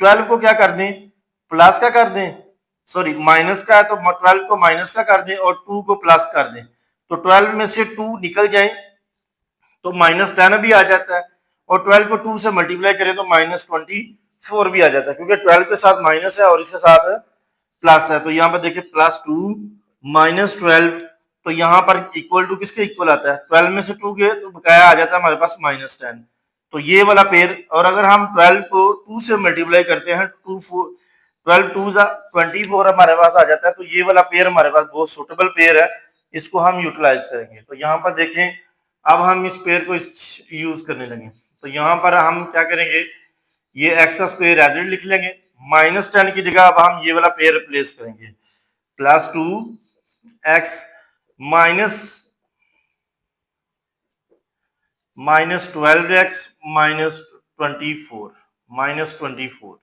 12 को क्या कर दें, प्लस का कर दें, सॉरी माइनस का है तो 12 को माइनस का कर दें और 2 को प्लस कर दें। तो 12 में से 2 निकल जाए तो -10 भी आ जाता है, और 12 को 2 से मल्टीप्लाई करें तो -24 भी आ जाता है, क्योंकि 12 के साथ माइनस है और इसके साथ प्लस है। तो यहाँ पर देखिए +2 -12, तो यहाँ पर इक्वल टू किसके इक्वल आता है, 12 में से 2 गए तो बकाया आ जाता है हमारे पास -10। तो ये वाला पेयर, और अगर हम 12 को 2 से मल्टीप्लाई करते हैं 12 2 24 हमारे पास आ जाता है। तो ये वाला पेयर हमारे पास बहुत सुटेबल पेयर है, इसको हम यूटिलाइज करेंगे। तो यहाँ पर देखें, अब हम इस पेयर को यूज करने लगे। तो यहाँ पर हम क्या करेंगे, ये एक्स का स्क्वायर एज इट लिख लेंगे, -10 की जगह अब हम ये वाला पेयर रिप्लेस करेंगे, +2x -12x -24।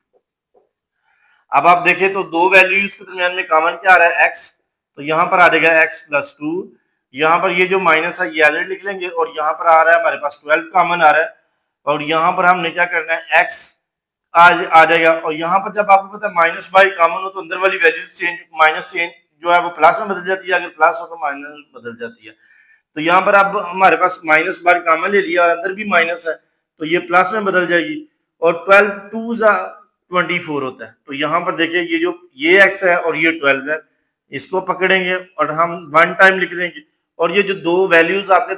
अब आप देखें तो दो वैल्यूज के दरमियान में कॉमन क्या आ रहा है, x। तो यहाँ पर आ जाएगा x +2, यहाँ पर ये जो माइनस है ये एज लिख लेंगे, और यहाँ पर आ रहा है हमारे पास 12 कॉमन आ रहा है, और यहाँ पर हमने क्या करना है, x आ जाएगा। और यहाँ पर जब आपको पता है माइनस बाई कॉमन हो तो अंदर वाली वैल्यू चेंज, माइनस चेंज जो है वो प्लस में बदल जाती है, अगर प्लस हो तो माइनस बदल जाती है। तो यहाँ पर अब हमारे पास माइनस बार कॉमन ले लिया, अंदर भी माइनस है तो ये प्लस में बदल जाएगी, और 12 2 24 होता है। तो यहाँ पर देखिए ये जो ये x है और ये 12 है, इसको पकड़ेंगे और हम 1 टाइम लिख देंगे, और ये जो दो वैल्यूज आपके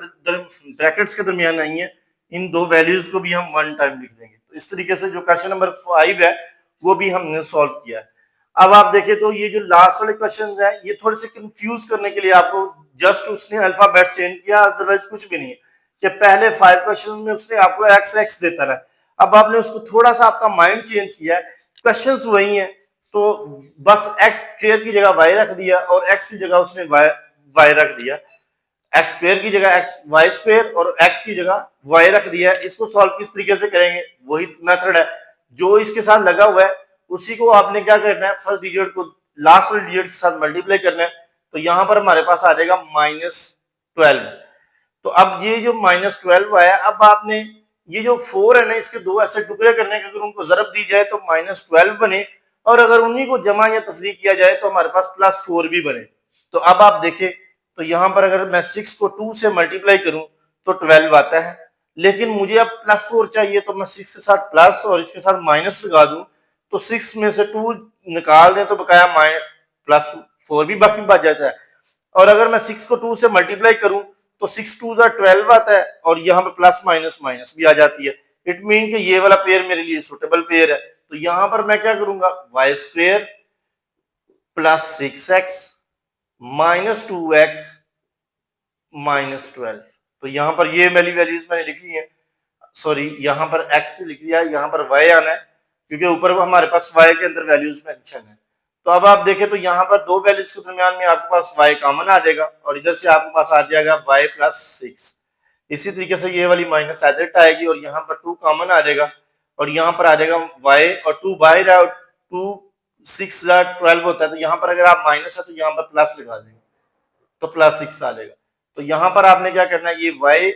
ब्रैकेट्स के दरमियान आई हैं, इन दो वैल्यूज को भी हम 1 टाइम लिख देंगे। तो इस तरीके से जो क्वेश्चन नंबर 5 है वो भी हमने सॉल्व किया है। अब आप देखें तो ये जो लास्ट वाले क्वेश्चन है ये थोड़े से कंफ्यूज करने के लिए आपको जस्ट उसने अल्फाबेट चेंज किया, अदरवाइज कुछ भी नहीं है, कि पहले 5 क्वेश्चन में उसने आपको x देता रहा, अब आपने उसको थोड़ा सा आपका माइंड चेंज किया है, क्वेश्चंस वही हैं, तो बस x स्क्वायर की जगह y रख दिया और x की जगह उसने y रख दिया, एक्स स्क्वायर की जगह एक्स वाई स्क्वायर और x की जगह y रख दिया है। इसको सॉल्व किस तरीके से करेंगे, वही मेथड है जो इसके साथ लगा हुआ है, उसी को आपने क्या करना है, फर्स्ट डिजिट को लास्ट वाले डिजिट के साथ मल्टीप्लाई करना है। तो यहाँ पर हमारे पास आ जाएगा -12। तो अब ये जो -12 आया, अब आपने ये जो 4 है ना, इसके दो ऐसे टुकड़े करने के, अगर उनको ज़रब दी जाए तो -12 बने, और अगर उन्हीं को जमा या तफरीक किया जाए तो हमारे पास +4 भी बने। तो अब आप देखें तो यहाँ पर अगर मैं 6 को 2 से मल्टीप्लाई करूं तो 12 आता है, लेकिन मुझे अब +4 चाहिए, तो मैं 6 के साथ प्लस और इसके साथ माइनस लगा दूं, तो 6 में से 2 निकाल दें तो बकाया +4 भी बाकी बच जाता है। और अगर मैं 6 को 2 से मल्टीप्लाई करूं तो 6 2 12 आता है, और यहाँ पे प्लस माइनस माइनस भी आ जाती है। इट मीन कि ये वाला पेयर मेरे लिए सुटेबल पेयर है। तो यहाँ पर मैं क्या करूंगा, y² + 6x -2x -12। तो यहाँ पर ये वाली वैल्यूज मैंने लिख ली है, सॉरी यहाँ पर x लिख दिया, यहाँ पर y आना है, क्योंकि ऊपर हमारे पास y के अंदर वैल्यूज मेंशन है। तो अब आप देखें तो यहाँ पर दो वैल्यूज के दरमियान में आपके पास y कॉमन आ जाएगा, और इधर से आपके पास आ जाएगा y + 6। इसी तरीके से ये वाली माइनस एजेट आएगी, और यहाँ पर 2 कॉमन आ जाएगा, और यहाँ पर आ जाएगा y, और 2 बाहर है, और 2 6 12 होता है। तो यहाँ पर अगर आप माइनस है तो यहाँ पर प्लस लगा देंगे तो +6 आ जाएगा। तो यहाँ पर आपने क्या करना है, ये y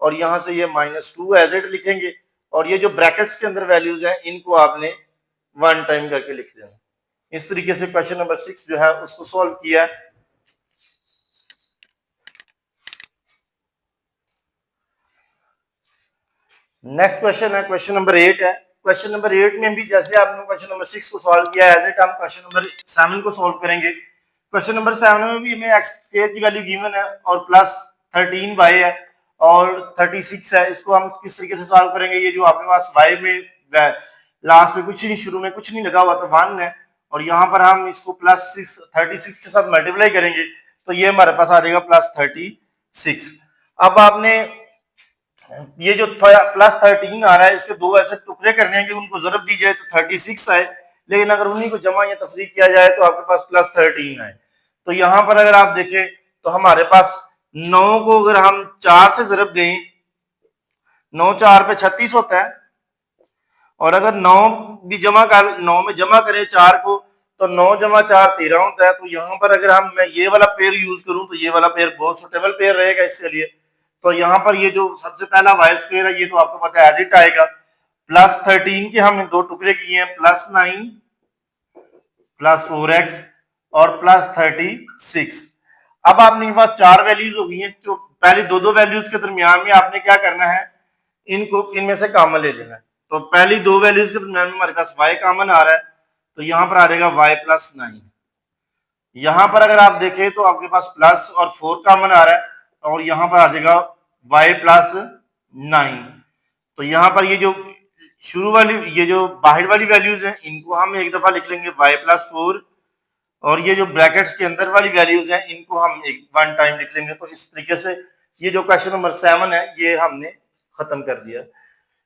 और यहाँ से ये -2 एज इट लिखेंगे, और ये जो ब्रैकेट्स के अंदर वैल्यूज हैं इनको आपने 1 टाइम करके लिख देना। इस तरीके से क्वेश्चन नंबर 6 जो है उसको सॉल्व किया है। नेक्स्ट क्वेश्चन है क्वेश्चन नंबर 8 है। क्वेश्चन नंबर 8 में भी जैसे आपने क्वेश्चन नंबर 6 को सॉल्व किया एज इट हम क्वेश्चन नंबर 7 को सॉल्व करेंगे। क्वेश्चन नंबर 7 में भी हमें x² की वैल्यू गिवन है और +13y है, और 36 है। इसको हम किस तरीके से सॉल्व करेंगे? ये जो आपके पास y में लास्ट में कुछ नहीं, शुरू में कुछ नहीं लगा हुआ तो 1 है, और यहाँ पर हम इसको प्लस 36 के साथ मल्टीप्लाई करेंगे तो ये हमारे पास आ जाएगा प्लस 36। अब आपने ये जो प्लस 13 आ रहा है, इसके दो ऐसे टुकड़े करने हैं कि उनको जरब दी जाए तो 36 आए, लेकिन अगर उन्हीं को जमा या तफरीक किया जाए तो आपके पास प्लस 13 आए। तो यहाँ पर अगर आप देखें तो हमारे पास 9 को अगर हम 4 से जरब दें, 9 4 पे 36 होता है, और अगर 9 भी जमा कर 9 में जमा करें 4 को तो 9 जमा 4 13 होता है। तो यहाँ पर अगर मैं ये वाला पेयर यूज करूं तो ये वाला पेयर बहुत सुटेबल पेयर रहेगा इसके लिए। तो यहाँ पर ये जो सबसे पहला वाई स्क्वायर है ये तो आपको पता है एज इट आएगा। प्लस 13 के हमने दो टुकड़े किए हैं, प्लस 9 प्लस 4x और प्लस 36। अब आपने पास चार वैल्यूज हो गई हैं, तो पहले दो वैल्यूज के दरमियान में आपने क्या करना है, इनको इनमें से कॉमन ले लेना है। तो पहली दो वैल्यूज के दरमियान में हमारे पास y कॉमन आ रहा है, तो यहां पर आ जाएगा y प्लस 9। यहां पर अगर आप देखें तो आपके पास प्लस और 4 कॉमन आ रहा है, और यहां पर आ जाएगा y प्लस 9। तो यहां पर ये जो शुरू वाली ये जो बाहर वाली वैल्यूज हैं इनको हम एक दफा लिख लेंगे y प्लस 4, और ये जो ब्रैकेट्स के अंदर वाली वैल्यूज हैं इनको हम एक वन टाइम लिख लेंगे। तो इस तरीके से ये जो क्वेश्चन नंबर 7 है ये हमने खत्म कर दिया।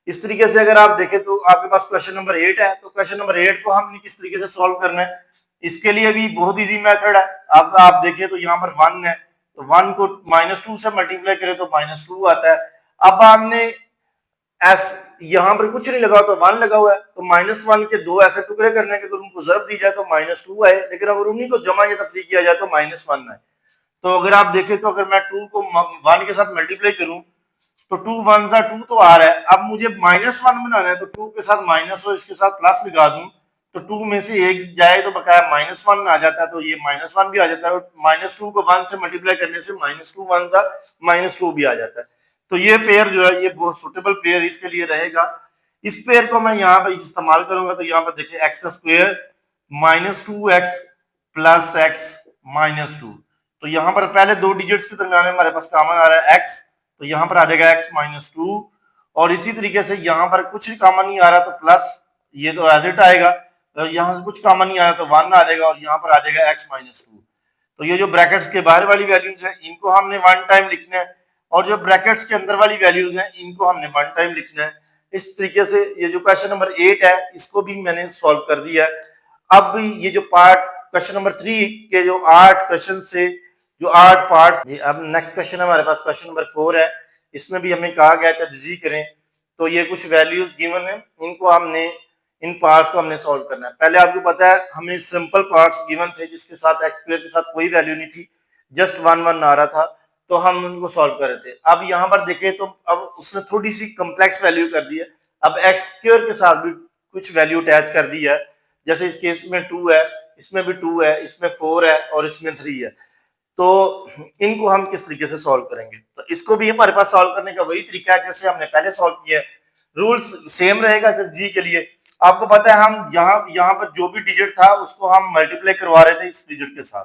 इस तरीके से अगर आप देखें तो आपके पास क्वेश्चन नंबर 8 है, तो क्वेश्चन नंबर 8 को हमने किस तरीके से सॉल्व करना है, इसके लिए भी बहुत इजी मेथड है। आप देखें तो यहाँ पर 1 है, तो 1 को -2 से मल्टीप्लाई करें तो -2 आता है। अब हमने एस यहाँ पर कुछ नहीं लगा तो 1 लगा हुआ है, तो -1 के दो ऐसे टुकड़े करने के, अगर उनको जरब दी जाए तो -2 आए, लेकिन अगर उन्हीं को जमा या तफरीक किया जाए तो -1 आए। तो अगर आप देखें तो अगर मैं 2 को 1 के साथ मल्टीप्लाई करूं तो 2 1 जा 2 तो आ रहा है। अब मुझे -1 बनाना है, तो 2 के साथ माइनस और इसके साथ प्लस लगा दूं तो 2 में से एक जाए तो बकाया -1 आ जाता है, तो ये -1 भी आ जाता है, और -2 को 1 से मल्टीप्लाई करने से -2 1 जा -2 भी आ जाता है। तो ये पेयर जो है ये बहुत सुटेबल पेयर इसके लिए रहेगा। इस पेयर को मैं यहाँ पर इस्तेमाल करूंगा, तो यहाँ पर देखिए एक्स का स्क्वायर -2x प्लस x -2। तो यहाँ पर पहले दो डिजिट्स के दरमियान में हमारे पास कॉमन आ रहा है x, तो यहाँ पर आ जाएगा x -2, और इसी तरीके से यहाँ पर कुछ कॉमन नहीं आ रहा तो प्लस, ये तो एज इट आएगा, यहाँ से कुछ कॉमन नहीं आ रहा तो 1 आ जाएगा, और यहाँ पर आ जाएगा x -2। तो ये जो ब्रैकेट्स के बाहर वाली वैल्यूज है इनको हमने 1 टाइम लिखना है, और जो ब्रैकेट्स के अंदर वाली वैल्यूज हैं इनको हमने 1 टाइम लिखना है। इस तरीके से ये जो क्वेश्चन नंबर 8 है इसको भी मैंने सॉल्व कर दिया है। अब ये जो पार्ट क्वेश्चन नंबर 3 के जो 8 क्वेश्चन से जो 8 पार्ट, अब नेक्स्ट क्वेश्चन हमारे पास क्वेश्चन नंबर 4 है। इसमें भी हमें कहा गया था जी करें, तो ये कुछ वैल्यूज गिवन है, इनको हमने इन पार्ट्स को हमने सॉल्व करना है। पहले आपको पता है हमें सिंपल पार्ट्स गिवन थे जिसके साथ एक्स स्क्वायर के साथ कोई वैल्यू नहीं थी, जस्ट 1 1 आ रहा था, तो हम उनको सॉल्व कर रहे थे। अब यहाँ पर देखें तो अब उसने थोड़ी सी कम्प्लेक्स वैल्यू कर दी है, अब एक्स स्क्वायर के साथ भी कुछ वैल्यू अटैच कर दी है, जैसे इस केस में 2 है, इसमें भी 2 है, इसमें 4 है और इसमें 3 है। तो इनको हम किस तरीके से सॉल्व करेंगे, तो इसको भी हमारे पास सॉल्व करने का वही तरीका है जैसे हमने पहले सॉल्व किया है। रूल्स सेम रहेगा जी के लिए। आपको पता है हम यहाँ पर जो भी डिजिट था उसको हम मल्टीप्लाई करवा रहे थे इस डिजिट के साथ,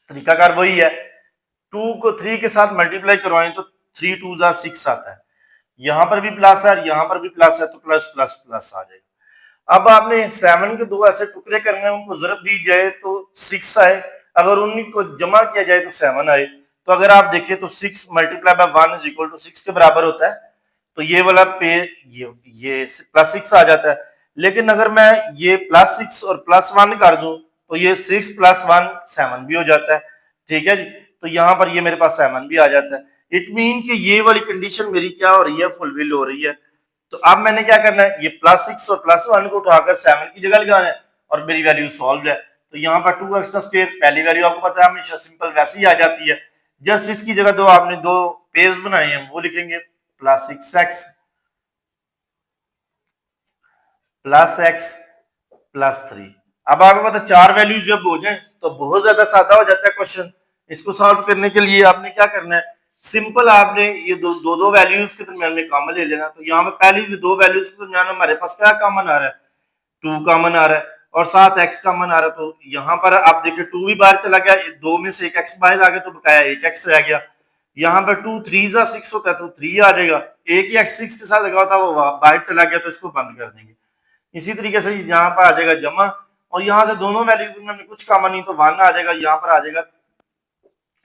तरीकाकार वही है। 2 को 3 के साथ मल्टीप्लाई करवाएं तो 3 2 जा 6 आता है, यहां पर भी प्लस है, यहां पर भी प्लस है, तो प्लस प्लस प्लस आ जाएगा। अब आपने 7 के दो ऐसे टुकड़े करने हैं, उनको जरब दी जाए तो 6 आए, अगर उन्हीं को जमा किया जाए तो 7 आए। तो अगर आप देखें तो 6 multiply by 1 is equal to 6 के बराबर होता है, तो ये वाला पे ये प्लस 6 आ जाता है। लेकिन अगर मैं ये प्लस 6 और प्लस 1 कर दूं तो ये 6 प्लस 1 7 भी हो जाता है, ठीक है जी। तो यहाँ पर ये मेरे पास 7 भी आ जाता है। इट मीन कि ये वाली कंडीशन मेरी क्या हो रही है, फुलफिल हो रही है। तो अब मैंने क्या करना है, ये प्लस 6 और प्लस 1 को उठाकर 7 की जगह लगाना है और मेरी वैल्यू सॉल्व है। तो यहाँ पर 2x का स्क्वायर, पहली वैल्यू आपको पता है हमेशा सिंपल वैसे ही आ जाती है, जस्ट इसकी जगह दो आपने दो पेयर्स बनाए हैं वो लिखेंगे, plus 6x plus x plus 3। अब आपको पता चार वैल्यूज जब हो जाए तो बहुत ज्यादा सादा हो जाता है क्वेश्चन। इसको सॉल्व करने के लिए आपने क्या करना है, सिंपल आपने ये दो वैल्यूज के दरमियान में कॉमन ले लेना। तो यहाँ पे पहली दो वैल्यूज के दरमियान में हमारे पास क्या कॉमन आ रहा है, 2 कॉमन आ रहा है और साथ x कॉमन आ रहा है। तो यहाँ पर आप देखिए 2 भी बाहर चला गया, 2 में से एक x बाहर आ गया तो बकाया एक x रह गया। यहाँ पर 2 3 जा 6 होता है तो 3 आ जाएगा, एक ही एक्स 6 के साथ लगा होता है वो बाहर चला गया तो इसको बंद कर देंगे। इसी तरीके से यहाँ पर आ जाएगा जमा, और यहाँ से दोनों वैल्यू में कुछ कॉमन नहीं तो 1 आ जाएगा, यहाँ पर आ जाएगा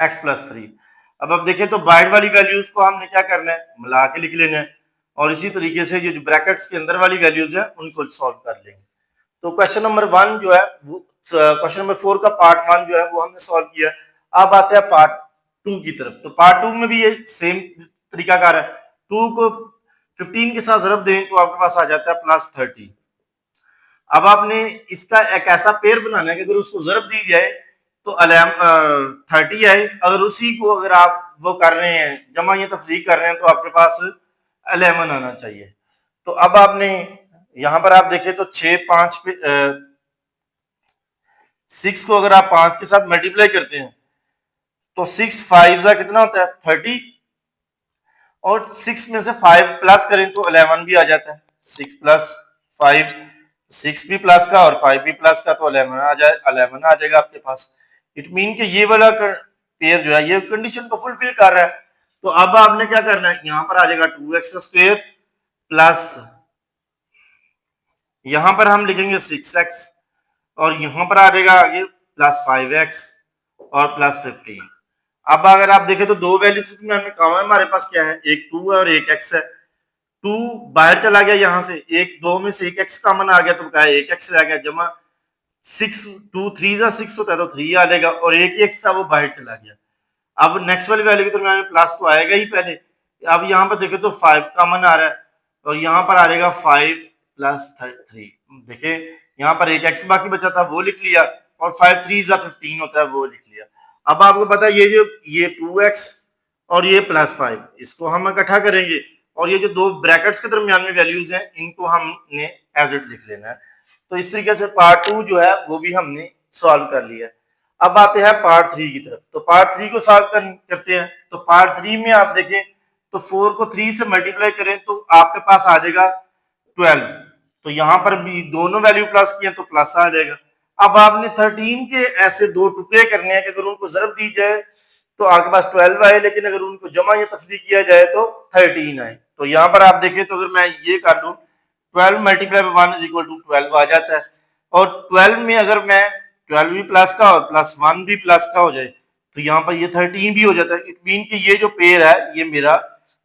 x+3। अब देखें तो बाहर वाली वैल्यूज को हमने क्या करना है, मिला के लिख लेना है, और इसी तरीके से जो ब्रैकेट्स के अंदर वाली वैल्यूज है उनको सॉल्व कर लेंगे। तो क्वेश्चन नंबर 1 जो है वो, क्वेश्चन नंबर 4 का पार्ट 1 जो है वो हमने सॉल्व किया। अब आते हैं पार्ट 2 की तरफ। तो पार्ट 2 में भी ये सेम तरीकाकार है, 2 को 15 के साथ ज़रब दें तो आपके पास आ जाता है +30। अब आपने इसका एक ऐसा पेयर बनाना है कि अगर उसको ज़रब दी जाए तो 30 आए, अगर उसी को अगर आप वो कर रहे हैं जमा या तफरीक कर रहे हैं तो आपके पास 11 आना चाहिए। तो अब आपने यहां पर आप देखें तो 6 5 पे 6 को अगर आप 5 के साथ मल्टीप्लाई करते हैं तो 6 5 का कितना होता है 30, और 6 में से 5 प्लस करें तो 11 भी आ जाता है। 6 + 5, 6 भी प्लस का और 5 भी प्लस का तो 11 आ जाएगा आपके पास। इट मीन कि ये वाला पेयर जो है ये कंडीशन को फुलफिल कर रहा है। तो अब आपने क्या करना है, यहाँ पर आ जाएगा 2x² प्लस यहां पर हम लिखेंगे 6x, और यहां पर आ जाएगा आगे +5x और +15। अब अगर आप देखें तो दो वैल्यूज में हमें कॉमन हमारे पास क्या है, एक 2 है और एक x है। 2 बाहर चला गया, यहां से एक 2 में से एक x कॉमन आ गया तो क्या है, एक x रह गया, जमा 6 2 3 जा 6 होता है तो 3 आ जाएगा, और एक ही x था वो बाहर चला गया। अब नेक्स्ट वाली वैल्यू के दरमियान में प्लस तो आएगा ही पहले। अब यहाँ पर देखें तो 5 कॉमन आ रहा है, और यहाँ पर आ जाएगा 5 + 3। देखिए यहाँ पर एक x बाकी बचा था वो लिख लिया, और 5 3 जा 15 होता है वो लिख लिया। अब आपको पता है ये 2x और ये +5 इसको हम इकट्ठा करेंगे, और ये जो दो ब्रैकेट्स के दरमियान में वैल्यूज हैं इनको हमने एज इट लिख लेना है। तो इस तरीके से पार्ट 2 जो है वो भी हमने सॉल्व कर लिया। अब आते हैं पार्ट 3 की तरफ। तो पार्ट 3 को सॉल्व करते हैं। तो पार्ट 3 में आप देखें तो 4 को 3 से मल्टीप्लाई करें तो आपके पास आ जाएगा 12। तो यहां पर भी दोनों वैल्यू प्लस किए तो प्लस आ जाएगा। अब आपने 13 के ऐसे दो टुकड़े करने हैं कि अगर उनको ज़रब दी जाए तो आपके पास 12 आए, लेकिन अगर उनको जमा या तफरीक किया जाए तो 13 आए। तो यहाँ पर आप देखें तो अगर मैं ये कर लूँ 12 × 1 = 12 आ जाता है, और 12 में अगर मैं 12 भी प्लस का और +1 भी प्लस का हो जाए तो यहाँ पर ये 13 भी हो जाता है। इट मीन कि ये जो पेयर है ये मेरा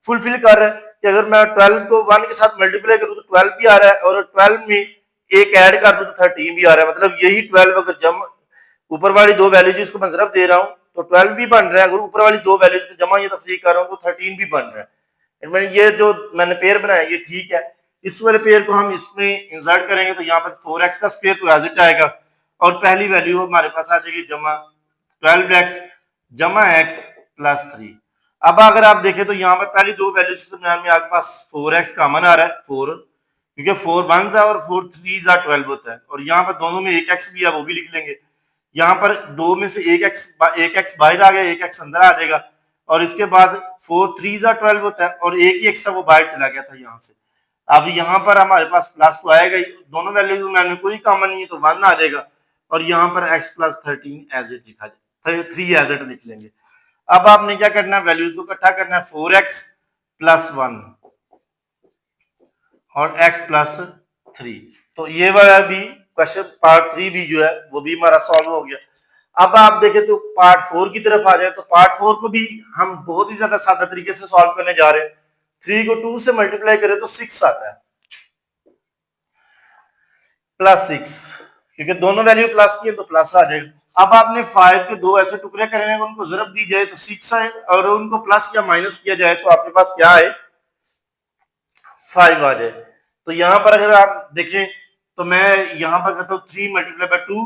फुलफिल कर रहा है कि अगर मैं 12 को 1 के साथ मल्टीप्लाई करूँ तो 12 भी आ रहा है, और 12 में एक ऐड कर दूं तो 13 भी आ रहा है। मतलब यही 12 अगर जम ऊपर वाली दो वैल्यू जिसको मैं ज़रब दे रहा हूँ तो 12 भी बन रहा है, अगर ऊपर वाली दो वैल्यूज को जमा या तफरीक कर रहा हूँ तो 13 भी बन रहा है। ये जो मैंने पेयर बनाया ये ठीक है। इस वाले पेयर को हम इसमें इंसर्ट करेंगे तो यहाँ पर 4x का स्क्वायर तो एज इट आएगा, और पहली वैल्यू हमारे पास आ जाएगी जमा 12x जमा x + 3। अब अगर आप देखें तो यहाँ पर पहली दो वैल्यूज के दरमियान में आपके पास 4x कॉमन आ रहा है, 4 क्योंकि 4 1 और 4 3 12 होता है, और यहाँ पर दोनों में एक x भी है वो भी लिख लेंगे। यहाँ पर दो में से एक x बाहर आ गया, एक x अंदर आ जाएगा, और इसके बाद 4 3 12 होता है, और एक ही x था वो बाहर चला गया था यहाँ से। अब यहाँ पर हमारे पास प्लस तो आएगा ही, दोनों वैल्यू में कोई कॉमन नहीं है तो 1 आ जाएगा, और यहाँ पर x + 13 एज इट लिखा जाए, 3 एज इट लिख लेंगे। अब आपने क्या करना है, वैल्यूज को इकट्ठा करना है, 4x + 1 और x + 3। तो ये वाला भी क्वेश्चन पार्ट 3 भी जो है वो भी हमारा सॉल्व हो गया। अब आप देखें तो पार्ट 4 की तरफ आ जाए तो पार्ट 4 को भी हम बहुत ही ज्यादा सादा तरीके से सॉल्व करने जा रहे हैं। 3 को 2 से मल्टीप्लाई करें तो 6 आता है, +6, क्योंकि दोनों वैल्यू प्लस की है तो प्लस आ जाएगा। अब आपने 5 के दो ऐसे टुकड़े करने हैं, उनको ज़रब दी जाए तो 6 आए, और उनको प्लस या माइनस किया जाए तो आपके पास क्या आए, 5 आ जाए। तो यहाँ पर अगर आप देखें तो मैं यहाँ पर करता हूँ 3 × 2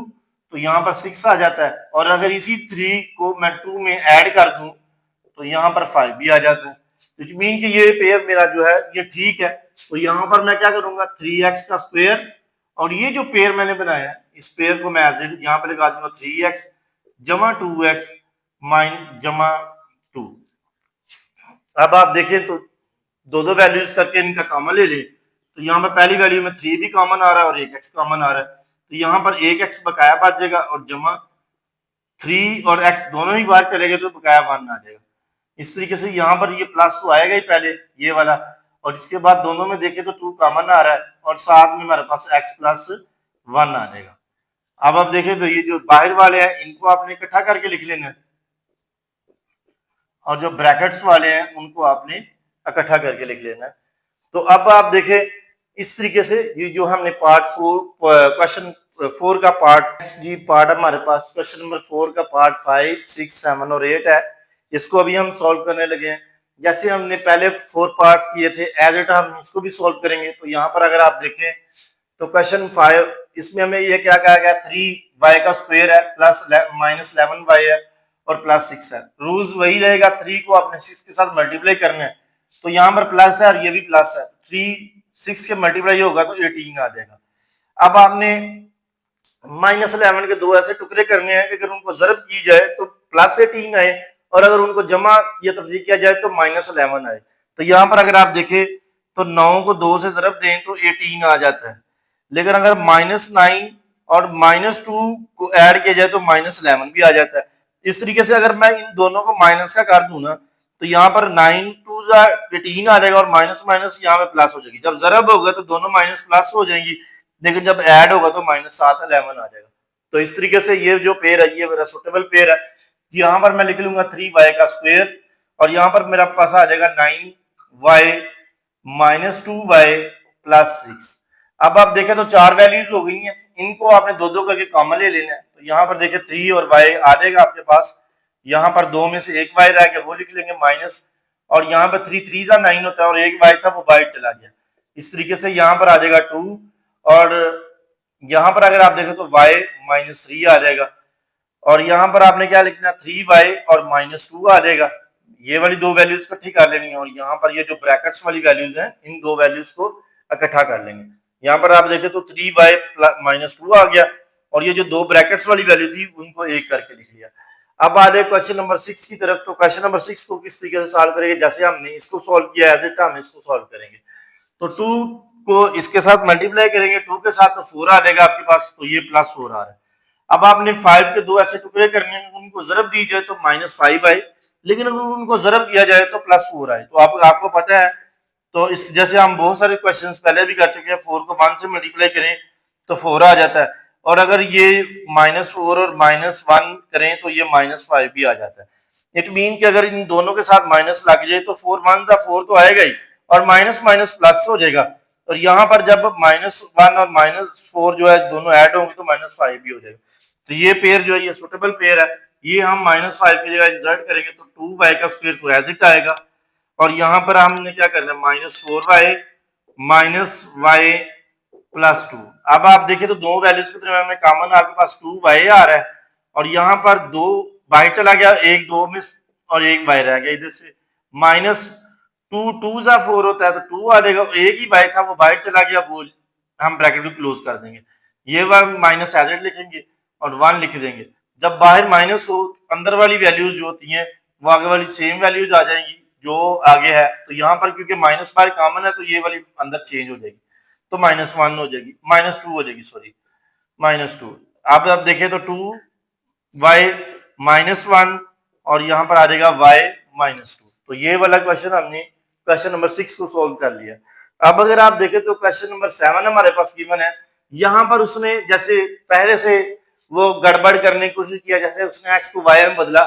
तो यहाँ पर 6 आ जाता है, और अगर इसी 3 को मैं 2 में ऐड कर दूं तो यहाँ पर 5 भी आ जाता है। तो मीन कि ये पेयर मेरा जो है ये ठीक है। तो यहाँ पर मैं क्या करूंगा, 3x का स्क्वायर, और ये जो पेयर मैंने बनाया है इस पेयर को मैं एज इट यहाँ पर लगा दूंगा 3x जमा 2x जमा 2। अब आप देखें तो दो वैल्यूज करके इनका कॉमन ले लें तो यहाँ पर पहली वैल्यू में 3 भी कॉमन आ रहा है और एक x कॉमन आ रहा है, तो यहाँ पर एक x बकाया बच जाएगा, और जमा 3 और x दोनों ही बाहर चले गए तो बकाया 1 आ जाएगा। इस तरीके से यहाँ पर ये प्लस तो आएगा ही पहले ये वाला, और इसके बाद दोनों में देखें तो 2 कॉमन आ रहा है और साथ में हमारे पास x प्लस 1 आ जाएगा। अब आप देखें तो ये जो बाहर वाले हैं इनको आपने इकट्ठा करके लिख लेना है और जो ब्रैकेट्स वाले हैं उनको आपने इकट्ठा करके लिख लेना है। तो अब आप देखें इस तरीके से ये जो हमने पार्ट 4 क्वेश्चन 4 का पार्ट जी पार्ट हमारे पास क्वेश्चन नंबर 4 का पार्ट 5, 6, 7 और 8 है। इसको अभी हम सॉल्व करने लगे हैं। जैसे हमने पहले 4 पार्ट्स किए थे एज इट हम इसको भी सॉल्व करेंगे। तो यहाँ पर अगर आप देखें तो क्वेश्चन 5 इसमें हमें ये क्या कहा गया 3y का स्क्वायर है प्लस -11y है और प्लस 6 है। रूल्स वही रहेगा, 3 को आपने 6 के साथ मल्टीप्लाई करना है। तो यहाँ पर प्लस है और ये भी प्लस है, 3 6 के मल्टीप्लाई होगा तो 18 आ जाएगा। अब आपने -11 के दो ऐसे टुकड़े करने हैं कि अगर उनको ज़रब की जाए तो प्लस 18 आए और अगर उनको जमा या तफरीक किया जाए तो -11 आए। तो यहाँ पर अगर आप देखें तो 9 को 2 से ज़रब दें तो 18 आ जाता है, लेकिन अगर -9 और -2 को ऐड किया जाए तो -11 भी आ जाता है। इस तरीके से अगर मैं इन दोनों को माइनस का कर दूं ना तो यहाँ पर 9 2 18 आ जाएगा और माइनस माइनस यहाँ पे प्लस हो जाएगी। जब ज़रब होगा तो दोनों माइनस प्लस हो जाएंगी, लेकिन जब ऐड होगा तो -7 11 आ जाएगा। तो इस तरीके से ये जो पेयर है ये मेरा सुटेबल पेयर है। यहाँ पर मैं लिख लूंगा 3y का स्क्वायर और यहाँ पर मेरा पास आ जाएगा 9y -2y प्लस 6। अब आप देखें तो 4 वैल्यूज हो गई हैं, इनको आपने दो दो करके कॉमन ले लेना है। तो यहाँ पर देखें 3 और y आ जाएगा आपके पास, यहाँ पर 2 में से एक y रह गया वो लिख लेंगे माइनस, और यहाँ पर 3 3 जा 9 होता है और एक y था वो बाहर चला गया। इस तरीके से यहाँ पर आ जाएगा 2 और यहाँ पर अगर आप देखें तो y -3 आ जाएगा और यहाँ पर आपने क्या लिखना 3y और -2 आ जाएगा। ये वाली दो वैल्यूज इकट्ठी कर लेनी है और यहाँ पर ये जो ब्रैकेट्स वाली वैल्यूज हैं इन दो वैल्यूज को इकट्ठा कर लेंगे। यहाँ पर आप देखें तो 3y -2 आ गया और ये जो दो ब्रैकेट्स वाली वैल्यू थी उनको एक करके लिख लिया। अब आ जाए क्वेश्चन नंबर 6 की तरफ। तो क्वेश्चन नंबर 6 को किस तरीके से सॉल्व करेंगे, जैसे हमने इसको सॉल्व किया एज इट हम इसको सॉल्व करेंगे। तो 2 को इसके साथ मल्टीप्लाई करेंगे 2 के साथ तो 4 आ जाएगा आपके पास, तो ये +4 आ रहा है। अब आपने 5 के दो ऐसे टुकड़े करने हैं, उनको ज़रब दी जाए तो -5 आए, लेकिन अगर उनको ज़रब किया जाए तो +4 आए। तो आपको पता है तो इस जैसे हम बहुत सारे क्वेश्चंस पहले भी कर चुके हैं, 4 को 1 से मल्टीप्लाई करें तो 4 आ जाता है और अगर ये -4 और -1 करें तो ये -5 भी आ जाता है। इट मीन कि अगर इन दोनों के साथ माइनस लग जाए तो 4 1 जा 4 तो आएगा ही और माइनस माइनस प्लस हो जाएगा। और यहाँ पर जब -1 और -4 जो है दोनों ऐड होंगे तो -5 भी हो जाएगा। तो ये पेयर जो है ये सुटेबल पेयर है। ये हम -5 की जगह इंसर्ट करेंगे तो 2y का स्क्वायर तो एज इट आएगा और यहाँ पर हमने क्या करना है -4y -y +2। अब आप देखिए तो दो वैल्यूज के दरमियान में कॉमन आपके पास 2y आ रहा है और यहाँ पर 2 बाहर चला गया, एक 2 में और एक y रह गया। इधर से -2 2 जा 4 होता है तो 2 आ जाएगा, एक ही y था वो बाहर चला गया, वो हम ब्रैकेट को क्लोज कर देंगे। ये माइनस एज इट लिखेंगे और 1 लिख देंगे। जब बाहर माइनस हो अंदर वाली वैल्यूज जो होती हैं वो आगे वाली सेम वैल्यूज आ जाएंगी जो आगे है। तो यहाँ पर क्योंकि माइनस बाहर कॉमन है तो ये वाली अंदर चेंज हो जाएगी तो -1 हो जाएगी, -2 हो जाएगी, सॉरी -2। अब आप देखें तो 2y -1 और यहाँ पर आ जाएगा y -2। तो ये वाला क्वेश्चन हमने क्वेश्चन नंबर 6 को सोल्व कर लिया। अब अगर आप देखें तो क्वेश्चन नंबर 7 हमारे पास गिवन है। यहाँ पर उसने जैसे पहले से वो गड़बड़ करने की कोशिश किया, जैसे उसने x को y में बदला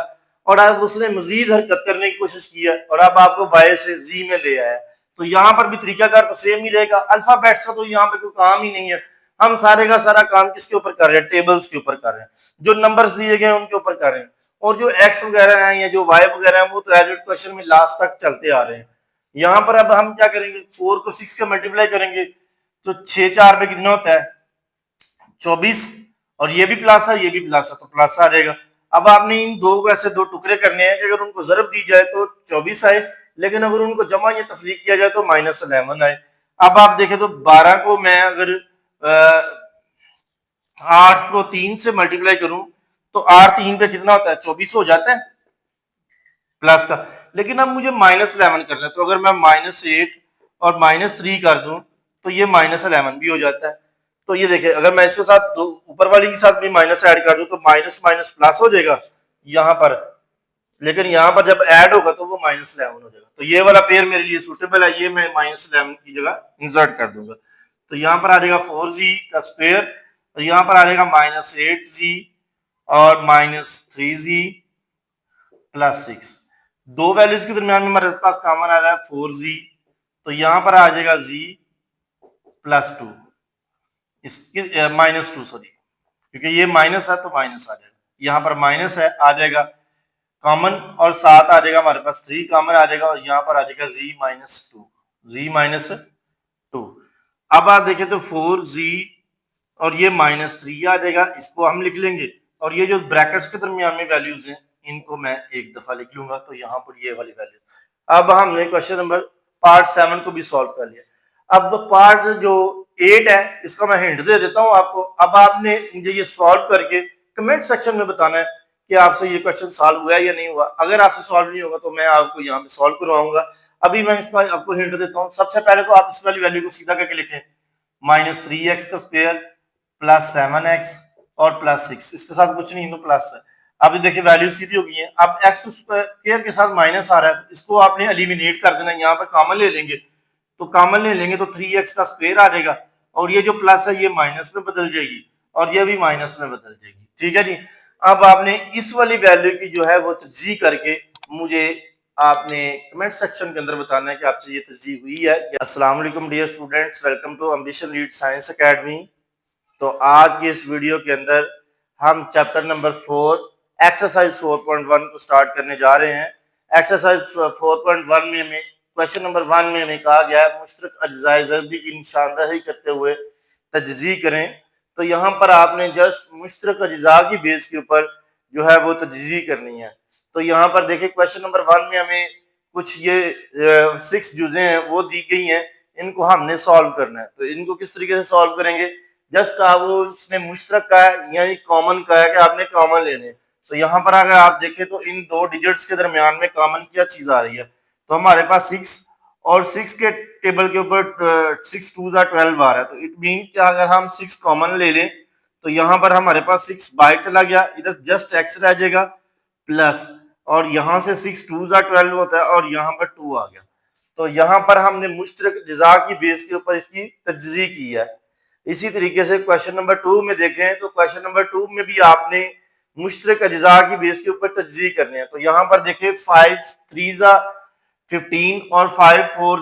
और अब उसने मजीद हरकत करने की कोशिश की है और अब आपको y से z में ले आया। तो यहाँ पर भी तरीकाकार तो सेम ही रहेगा। अल्फाबेट्स का तो यहाँ पे कोई काम ही नहीं है, हम सारे का सारा काम किसके ऊपर कर रहे हैं, टेबल्स के ऊपर कर रहे हैं, जो नंबर्स दिए गए उनके ऊपर कर रहे हैं। और जो x वगैरह हैं या जो y वगैरह हैं वो तो एज इट क्वेश्चन में लास्ट तक चलते आ रहे हैं। यहाँ पर अब हम क्या करेंगे, 4 को 6 के मल्टीप्लाई करेंगे तो 6 4 पे कितना होता है 24 और ये भी प्लस है ये भी प्लस है तो प्लस आ जाएगा। अब आपने इन दो को ऐसे दो टुकड़े करने हैं कि अगर उनको ज़रब दी जाए तो 24 आए, लेकिन अगर उनको जमा या तफरीक किया जाए तो -11 आए। अब आप देखें तो 12 को मैं अगर 8 को 3 से मल्टीप्लाई करूं तो 8 3 पे कितना होता है 24 हो जाता है प्लस का, लेकिन अब मुझे -11 करना है। तो अगर मैं -8 और -3 कर दूं तो ये -11 भी हो जाता है। तो ये देखिए अगर मैं इसके साथ दो ऊपर वाली के साथ भी माइनस ऐड कर दूं तो माइनस माइनस प्लस हो जाएगा यहाँ पर लेकिन यहाँ पर जब ऐड होगा तो वो -11 हो जाएगा। तो ये वाला पेयर मेरे लिए सूटेबल है, ये मैं -11 की जगह इंसर्ट कर दूंगा। तो यहाँ पर आ जाएगा 4z का स्क्वायर, तो यहाँ पर आ जाएगा -8z और -3z प्लस 6। दो वैल्यूज के दरमियान में हमारे पास कॉमन आ रहा है 4z, तो यहाँ पर आ जाएगा z प्लस 2, इसकी -2 सॉरी, क्योंकि ये माइनस है तो माइनस आ जाएगा, यहाँ पर माइनस है आ जाएगा कॉमन, और साथ आ जाएगा हमारे पास 3 कॉमन आ जाएगा, और यहाँ पर आ जाएगा z -2। अब आप देखें तो 4z और ये -3 आ जाएगा, इसको हम लिख लेंगे, और ये जो ब्रैकेट्स के दरमियान में वैल्यूज हैं इनको मैं एक दफा लिख लूंगा, तो यहाँ पर ये वाली वैल्यू। अब हमने क्वेश्चन नंबर पार्ट 7 को भी सॉल्व कर लिया। अब पार्ट जो 8 है इसका मैं हिंट दे देता हूँ आपको। अब आपने मुझे ये सॉल्व करके कमेंट सेक्शन में बताना है कि आपसे ये क्वेश्चन सॉल्व हुआ है या नहीं हुआ। अगर आपसे सॉल्व नहीं होगा तो मैं आपको यहाँ पे सॉल्व करवाऊंगा। अभी मैं इसका आपको हिंट देता हूँ। सबसे पहले तो आप इस वाली वैल्यू को सीधा करके लिखें, -3x का स्क्वायर प्लस 7x और प्लस 6, इसके साथ कुछ नहीं तो प्लस है। अब देखिए वैल्यू सीधी हो गई है। अब x स्क्वायर के साथ माइनस आ रहा है, इसको आपने एलिमिनेट कर देना, यहाँ पर कॉमन ले लेंगे, तो कॉमन ले लेंगे तो 3x का स्क्वायर आ जाएगा, और ये जो प्लस है ये माइनस में बदल जाएगी, और ये भी माइनस में बदल जाएगी। ठीक है जी। अब आपने इस वाली वैल्यू की जो है वो तर्जीह करके मुझे आपने कमेंट सेक्शन के अंदर बताना है कि आपसे ये तर्जीह हुई है। अस्सलाम वालेकुम dear students, welcome to ambition lead science academy. तो आज की इस वीडियो के अंदर हम चैप्टर नंबर 4 एक्सरसाइज 4.1 को स्टार्ट करने जा रहे हैं। एक्सरसाइज 4.1 में हमें क्वेश्चन नंबर 1 में हमें कहा गया है मुश्तरक अज्जाए ज़रबी की निशानदही करते हुए तजज़ीह करें। तो यहाँ पर आपने जस्ट मुश्तरक अज्जा की बेस के ऊपर जो है वो तजज़ीह करनी है। तो यहाँ पर देखिए क्वेश्चन नंबर 1 में हमें कुछ ये 6 जुज़े हैं वो दी गई हैं, इनको हमने सॉल्व करना है। तो इनको किस तरीके से सॉल्व करेंगे, जस्ट आप वो उसने मुश्तरक का है यानी कॉमन का है कि आपने कॉमन लेने। तो यहाँ पर अगर आप देखें तो इन दो डिजिट्स के दरमियान में कॉमन क्या चीज आ रही है, तो हमारे पास 6 और 6 के टेबल के ऊपर 6 2 12 आ रहा है। तो इट मीन कि अगर हम 6 कॉमन ले लें तो यहाँ पर हमारे पास 6 बाहर चला गया, इधर जस्ट x रह जाएगा प्लस, और यहाँ से 6 2 12 होता है और यहाँ पर 2 आ गया। तो यहाँ पर हमने मुश्तरक अज्जा की बेस के ऊपर इसकी तजज़ीह की है। इसी तरीके से क्वेश्चन नंबर 2 में देखें तो क्वेश्चन नंबर 2 में भी आपने मुश्तरक अज्जा की बेस के ऊपर तजज़ीह करनी है। तो यहाँ पर देखें 5 3 15 और 5 4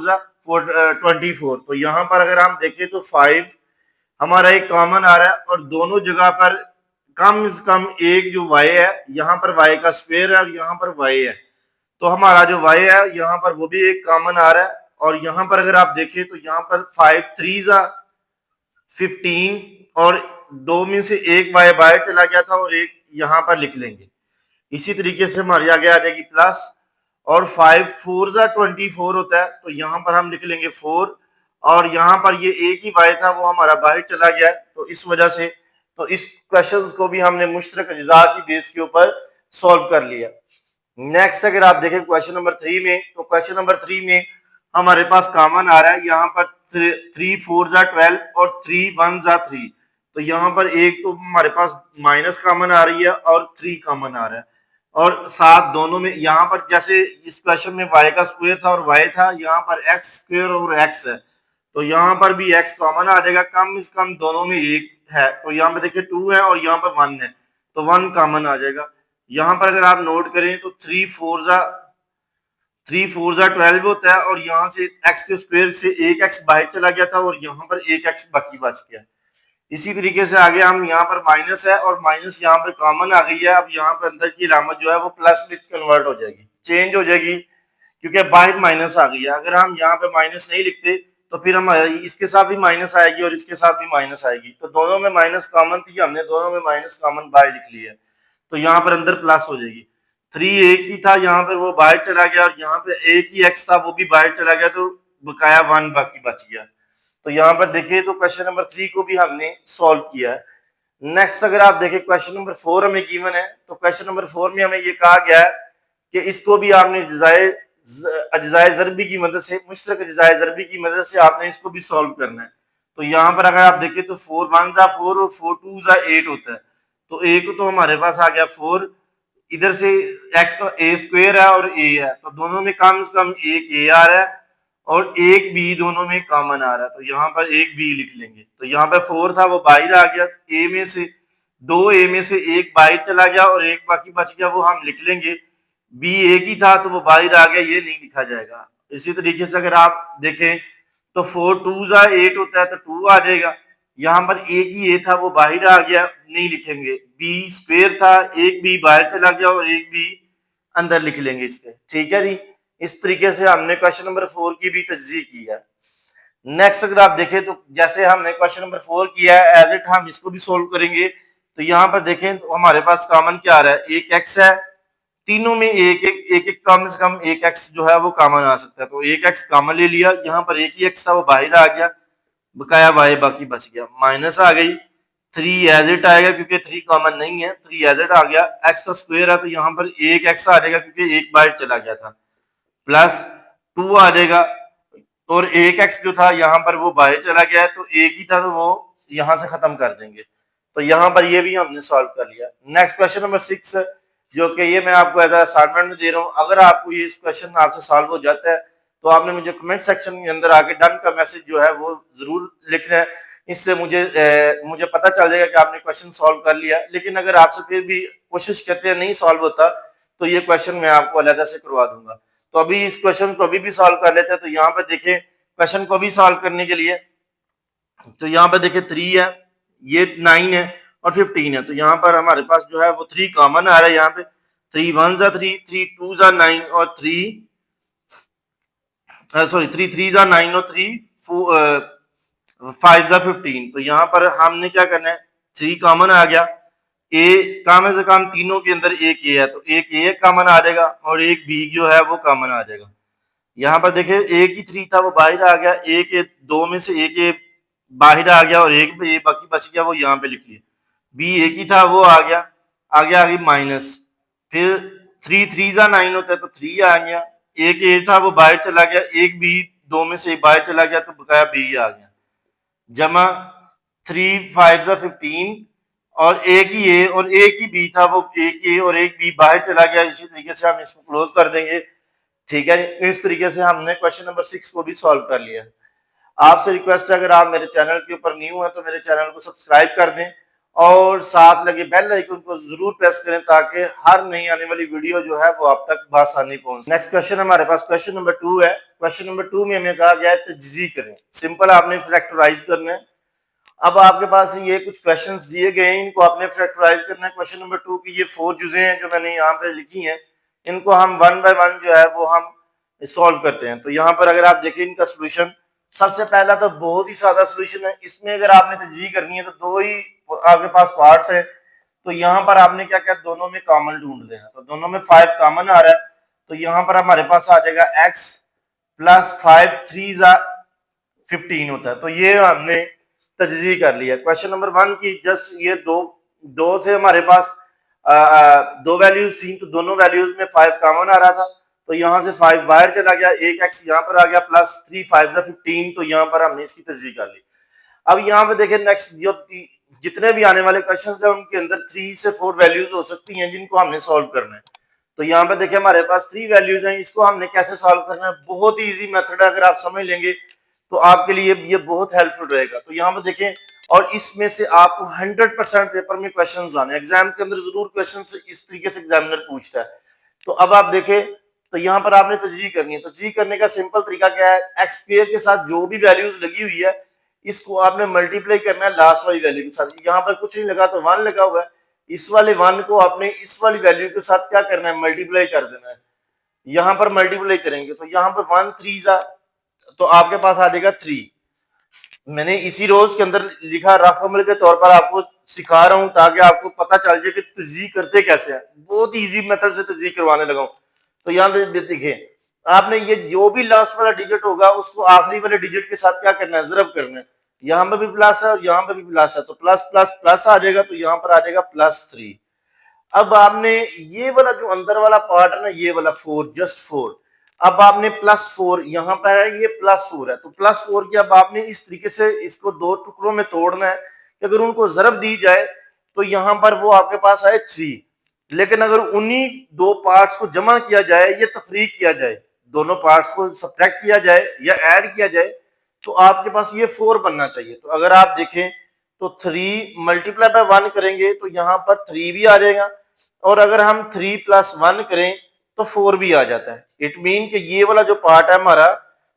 24। तो यहाँ पर अगर हम देखें तो 5 हमारा एक कॉमन आ रहा है, और दोनों जगह पर कम से कम एक जो y है, यहाँ पर y का स्क्वायर है और यहाँ पर y है, तो हमारा जो y है यहाँ पर वो भी एक कॉमन आ रहा है। और यहाँ पर अगर आप देखें तो यहाँ पर 5 3 15 और दो में से एक y बाहर चला गया था और एक यहाँ पर लिख लेंगे। इसी तरीके से हमारी आगे आ जाएगी प्लस, और 5 4 24 होता है, तो यहाँ पर हम लिख लेंगे 4, और यहाँ पर ये एक ही y था वो हमारा बाहर चला गया है। तो इस वजह से तो इस क्वेश्चन को भी हमने मुश्तरक अज्जा की बेस के ऊपर सॉल्व कर लिया। नेक्स्ट अगर आप देखें क्वेश्चन नंबर 3 में, तो क्वेश्चन नंबर 3 में हमारे पास कॉमन आ रहा है, यहाँ पर 3 4 12 और 3 1 3। तो यहाँ पर एक तो हमारे पास माइनस कॉमन आ रही है और 3 कॉमन आ रहा है, और साथ दोनों में यहाँ पर जैसे इस क्वेश्चन में y का स्क्वायर था और y था, यहाँ पर x स्क्वायर और x है, तो यहाँ पर भी x कॉमन आ जाएगा, कम से कम दोनों में एक है। तो यहाँ पे देखिए 2 है और यहाँ पर 1 है, तो 1 कॉमन आ जाएगा। यहाँ पर अगर आप नोट करें तो 3 4 12 होता है, और यहाँ से x के स्क्वायर से एक x बाहर चला गया था और यहाँ पर एक x बाकी बच गया। इसी तरीके से आगे हम यहाँ पर माइनस है और माइनस यहाँ पर कॉमन आ गई है। अब यहाँ पर अंदर की अलामत जो है वो प्लस में कन्वर्ट हो जाएगी, चेंज हो जाएगी, क्योंकि बाहर माइनस आ गई है। अगर हम यहाँ पे माइनस नहीं लिखते तो फिर हमारी इसके साथ भी माइनस आएगी और इसके साथ भी माइनस आएगी। तो दोनों में माइनस कॉमन थी, हमने दोनों में माइनस कॉमन बाहर लिख लिया है, तो यहाँ पर अंदर प्लस हो जाएगी। 3 एक ही था, यहाँ पर वो बाहर चला गया, और यहाँ पे एक ही x था वो भी बाहर चला गया, तो बकाया 1 बाकी बच गया। तो यहाँ पर देखिए तो क्वेश्चन नंबर 3 को भी हमने सॉल्व किया है। नेक्स्ट अगर आप देखें क्वेश्चन नंबर 4 हमें गिवन है, तो क्वेश्चन नंबर 4 में हमें ये कहा गया है कि इसको भी आपने अज्जाए ज़रबी की मदद से, मुश्तरक अज्जाए ज़रबी की मदद से आपने इसको भी सॉल्व करना है। तो यहाँ पर अगर आप देखें तो 4 1 4 और 4 2 8 होता है, तो एक तो हमारे पास आ गया 4 इधर से x का a स्क्वायर है और a है, तो दोनों में कम से कम एक a आ रहा है और एक b दोनों में कॉमन आ रहा है, तो यहाँ पर एक b लिख लेंगे। तो यहाँ पर 4 था वो बाहर आ गया, a में से दो a में से एक बाहर चला गया और एक बाकी बच गया, वो हम लिख लेंगे। b एक ही था तो वो बाहर आ गया, ये नहीं लिखा जाएगा। इसी तरीके से अगर आप देखें तो 4 2 जा 8 होता है तो 2 आ जाएगा। यहाँ पर एक ही ए था वो बाहर आ गया, नहीं लिखेंगे। बी स्क्वायर था, एक बी बाहर चला गया और एक बी अंदर लिख लेंगे इस पे। ठीक है जी, इस तरीके से हमने क्वेश्चन नंबर 4 की भी तजज़ीह की है। नेक्स्ट अगर आप देखें तो जैसे हमने क्वेश्चन नंबर 4 किया है एज इट हम इसको भी सोल्व करेंगे। तो यहाँ पर देखें तो हमारे पास कॉमन क्या आ रहा है, एक एक्स है, तीनों में एक कम से कम एक एक्स जो है वो कॉमन आ सकता है, तो एक एक्स कॉमन ले लिया। यहाँ पर एक ही एक्स था वो बाहर आ गया, बकाया वाई बाकी बच गया, माइनस आ गई। 3 एज इट आएगा क्योंकि 3 कॉमन नहीं है, 3 एज इट आ गया। एक्स का स्क्वायर है तो यहाँ पर एक एक्स आ जाएगा क्योंकि एक बाहर चला गया था, प्लस 2 आ जाएगा और एक एक्स जो था यहाँ पर वो बाहर चला गया है तो एक ही था तो वो यहाँ से खत्म कर देंगे। तो यहाँ पर ये भी हमने सॉल्व कर लिया। नेक्स्ट क्वेश्चन नंबर 6 जो कि ये मैं आपको एज असाइनमेंट में दे रहा हूँ। अगर आपको ये क्वेश्चन आपसे सॉल्व हो जाता है तो आपने मुझे कमेंट सेक्शन के अंदर आके डन का मैसेज जो है वो जरूर लिखना है। इससे मुझे पता चल जाएगा कि आपने क्वेश्चन सॉल्व कर लिया। लेकिन अगर आपसे फिर भी कोशिश करते हैं नहीं सॉल्व होता तो ये क्वेश्चन मैं आपको अलग से करवा दूंगा। तो अभी इस क्वेश्चन को अभी भी सॉल्व कर लेते हैं। तो यहाँ पे देखें क्वेश्चन को भी सॉल्व करने के लिए तो यहाँ पे देखें 3 है, ये 9 है और 15 है, तो यहाँ पर हमारे पास जो है वो 3 कॉमन आ रहा है। यहाँ पे 3 1 जा 3, 3 2 जा 9 और 3 3 जा 9 और 3 5 जा 15। तो यहाँ पर हमने क्या करना है, 3 कॉमन आ गया, ए कम से कम तीनों के अंदर एक ए है तो एक ए कॉमन आ जाएगा और एक बी जो है वो कॉमन आ जाएगा। यहाँ पर देखिए एक ही 3 था वो बाहर आ गया, एक ए दो में से एक ए बाहर आ गया और एक ए बाकी बच गया, वो यहाँ पे लिख लिया। बी एक ही था वो आ गया, आगे आ गई माइनस, फिर 3 3 जा 9 होता है तो 3 आ गया, एक ए था वो बाहर चला गया, एक बी दो में से एक बाहर चला गया तो बकाया बी आ गया, जमा 3 5 जा 15 और एक ही ए और एक ही बी था वो एक ए और एक बी बाहर चला गया। इसी तरीके से हम इसको क्लोज कर देंगे। ठीक है, इस तरीके से हमने क्वेश्चन नंबर 6 को भी सॉल्व कर लिया। आपसे रिक्वेस्ट है अगर आप मेरे चैनल के ऊपर न्यू हैं तो मेरे चैनल को सब्सक्राइब कर दें और साथ लगे बेल आइकन को जरूर प्रेस करें ताकि हर नई आने वाली वीडियो जो है वो आप तक बआसानी पहुंचे। नेक्स्ट क्वेश्चन हमारे पास क्वेश्चन नंबर 2 है। क्वेश्चन नंबर 2 में हमें कहा गया है तजज़ीह करें। सिंपल आपने फैक्टराइज करना है। अब आपके पास ये कुछ क्वेश्चंस दिए गए हैं, इनको आपने फैक्टराइज करना है। क्वेश्चन नंबर 2 की ये 4 जुज़े हैं जो मैंने यहाँ पे लिखी हैं, इनको हम 1 बाय 1 जो है वो हम सॉल्व करते हैं। तो यहाँ पर अगर आप देखें इनका सोल्यूशन, सबसे पहला तो बहुत ही सादा सोल्यूशन है। इसमें अगर आपने तजज़ीह करनी है तो दो ही आपके पास पार्ट्स है, तो यहाँ पर आपने क्या किया, दोनों में कॉमन ढूंढते हैं। तो दोनों में 5 कॉमन आ रहा है तो यहाँ पर हमारे पास आ जाएगा x प्लस 5 3 जा 15 होता है। तो ये हमने तजज़ीह कर लिया। क्वेश्चन नंबर 1 की जस्ट ये दो थे हमारे पास, दो वैल्यूज थी तो दोनों वैल्यूज में 5 कॉमन आ रहा था तो यहाँ से 5 बाहर चला गया, एक एक्स यहाँ पर आ गया प्लस 3 5 जा 15, तो यहाँ पर हमने इसकी तजज़ीह कर ली। अब यहाँ पे देखें नेक्स्ट जो जितने भी आने वाले क्वेश्चन है उनके अंदर 3 से 4 वैल्यूज हो सकती हैं जिनको हमने सॉल्व करना है। तो यहाँ पे देखें हमारे पास 3 वैल्यूज हैं, इसको हमने कैसे सॉल्व करना है, बहुत ही इजी मेथड है। अगर आप समझ लेंगे तो आपके लिए ये बहुत हेल्पफुल रहेगा। तो यहाँ पे देखें और इसमें से आपको 100% पेपर में क्वेश्चंस आने, एग्जाम के अंदर जरूर क्वेश्चंस इस तरीके से एग्जामिनर पूछता है। तो अब आप देखें तो यहाँ पर आपने तजज़ीह करनी है। तजज़ीह करने का सिंपल तरीका क्या है, एक्स स्क्वायर के साथ जो भी वैल्यूज लगी हुई है इसको आपने मल्टीप्लाई करना है लास्ट वाली वैल्यू के साथ। यहाँ पर कुछ नहीं लगा तो 1 लगा हुआ है, इस वाले 1 को आपने इस वाली वैल्यू के साथ क्या करना है, मल्टीप्लाई कर देना है। यहाँ पर मल्टीप्लाई करेंगे तो यहाँ पर 1 3 जा तो आपके पास आ जाएगा 3। मैंने इसी रोज के अंदर लिखा, रफ अमल के तौर पर आपको सिखा रहा हूं ताकि आपको पता चल जाए कि तजज़ीह करते कैसे हैं। बहुत ही इजी मेथड से तजज़ीह करवाने लगा हूं। तो यहाँ पे देखिए आपने ये जो भी लास्ट वाला डिजिट होगा उसको आखिरी वाले डिजिट के साथ क्या करना है, ज़रब करना है। यहाँ पे भी प्लस है और यहाँ पे भी प्लस है तो प्लस प्लस प्लस आ जाएगा, तो यहाँ पर आ जाएगा +3। अब आपने ये वाला जो अंदर वाला पार्ट है ना, ये वाला 4 जस्ट 4, अब आपने +4 यहाँ पर है, ये +4 है तो +4 की अब आपने इस तरीके से इसको दो टुकड़ों में तोड़ना है कि अगर उनको ज़रब दी जाए तो यहाँ पर वो आपके पास आए 3। लेकिन अगर उन्हीं दो पार्ट्स को जमा किया जाए या तफरीक किया जाए, दोनों पार्ट्स को सब्ट्रैक्ट किया जाए या ऐड किया जाए, तो आपके पास ये 4 बनना चाहिए। तो अगर आप देखें तो 3 मल्टीप्लाई बाय 1 करेंगे तो यहाँ पर 3 भी आ जाएगा, और अगर हम 3 प्लस 1 करें तो 4 भी आ जाता है। इट मीन कि ये वाला जो पार्ट है हमारा,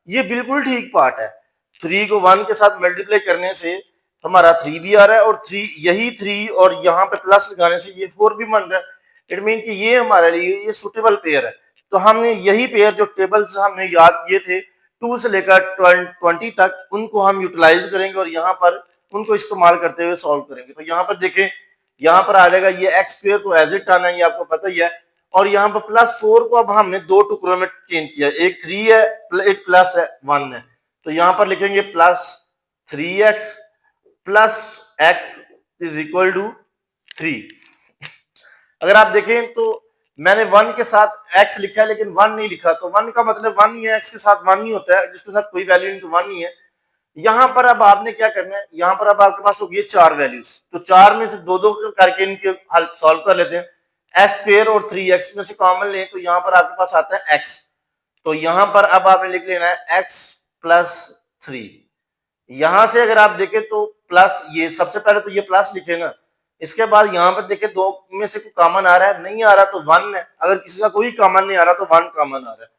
ये बिल्कुल ठीक पार्ट है। 3 को 1 के साथ मल्टीप्लाई करने से हमारा 3 भी आ रहा है, और 3 यही 3 और यहाँ पे प्लस लगाने से ये 4 भी बन रहा है। इट मीन कि ये हमारे लिए ये सुटेबल पेयर है। तो हमने यही पेयर जो टेबल्स हमने याद किए थे 2 से लेकर 20 तक, उनको हम यूटिलाइज करेंगे और यहाँ पर उनको इस्तेमाल करते हुए सॉल्व करेंगे। तो यहाँ पर देखें, यहाँ पर आ जाएगा ये एक्स स्क्वायर को एज इट आना है, ये आपको पता ही है। और यहाँ पर +4 को अब हमने दो टुकड़ों में चेंज किया, एक 3 है, एक प्लस है 1 है। तो यहाँ पर लिखेंगे +3x plus x is equal to 3। अगर आप देखें तो मैंने 1 के साथ x लिखा है लेकिन 1 नहीं लिखा, तो 1 का मतलब 1 ही है, x के साथ 1 नहीं होता है, जिसके साथ कोई वैल्यू नहीं तो 1 ही है। यहाँ पर अब आपने क्या करना है, यहाँ पर अब आपके पास होगी 4 वैल्यूज, तो 4 में से दो दो करके इनके हल सॉल्व कर लेते हैं। x स्क्वायर और 3x में से कॉमन लें तो यहाँ पर आपके पास आता है x। तो यहाँ पर अब आपने लिख लेना है x प्लस 3। यहां से अगर आप देखें तो प्लस, ये सबसे पहले तो ये प्लस लिखे ना, इसके बाद यहाँ पर देखें दो में से कोई कॉमन आ रहा है, नहीं आ रहा तो 1 है, अगर किसी का कोई कॉमन नहीं आ रहा तो 1 कॉमन आ रहा है,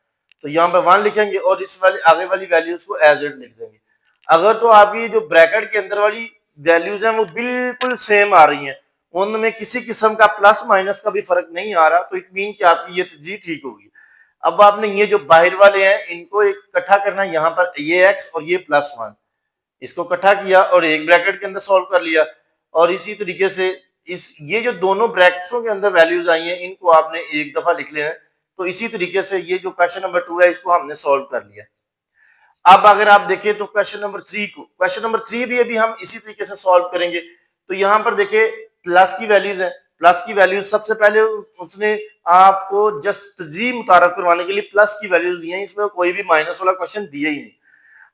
तो यहाँ पर 1 लिखेंगे और इस वाली आगे वाली वैल्यूज को एज इट लिख देंगे। अगर तो आपकी जो ब्रैकेट के अंदर वाली वैल्यूज हैं वो बिल्कुल सेम आ रही हैं, उनमें किसी किस्म का प्लस माइनस का भी फर्क नहीं आ रहा, तो इट मीन कि आपकी ये तर्जीह ठीक होगी। अब आपने ये जो बाहर वाले हैं इनको इकट्ठा करना है, यहाँ पर ये x और ये +1, इसको इकट्ठा किया और एक ब्रैकेट के अंदर सॉल्व कर लिया। और इसी तरीके से इस ये जो दोनों ब्रैकेट्सों के अंदर वैल्यूज आई हैं इनको आपने एक दफा लिख लेना है। तो इसी तरीके से ये जो क्वेश्चन नंबर 2 है इसको हमने सॉल्व कर लिया। अब अगर आप देखें तो क्वेश्चन नंबर 3 को, क्वेश्चन नंबर 3 भी अभी हम इसी तरीके से सॉल्व करेंगे। तो यहाँ पर देखिए प्लस की वैल्यूज है, प्लस की वैल्यूज सबसे पहले उसने आपको जस्ट तर्जीह मुतारफ करवाने के लिए प्लस की वैल्यूज दी है, इसमें कोई भी माइनस वाला क्वेश्चन दिया ही नहीं।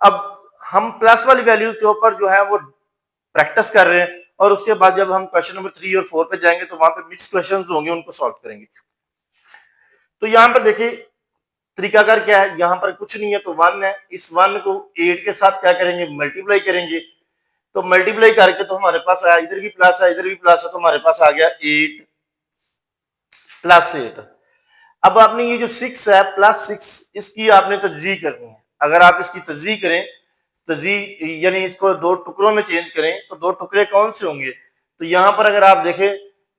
अब हम प्लस वाली वैल्यूज के ऊपर जो है वो प्रैक्टिस कर रहे हैं, और उसके बाद जब हम क्वेश्चन नंबर 3 और 4 पे जाएंगे तो वहां पे मिक्स क्वेश्चंस होंगे, उनको सॉल्व करेंगे। तो यहाँ पर देखिए तरीकाकार क्या है, यहाँ पर कुछ नहीं है तो 1 है, इस 1 को 8 के साथ क्या करेंगे, मल्टीप्लाई करेंगे। तो मल्टीप्लाई करके तो हमारे पास आया, इधर भी प्लस है इधर भी प्लस है, तो हमारे पास आ गया 8 + 8। अब आपने ये जो 6 है +6, इसकी आपने तज्जीह करनी है। अगर आप इसकी तज्जीह करें, तज्जीह यानी इसको दो टुकड़ों में चेंज करें, तो दो टुकड़े कौन से होंगे, तो यहाँ पर अगर आप देखें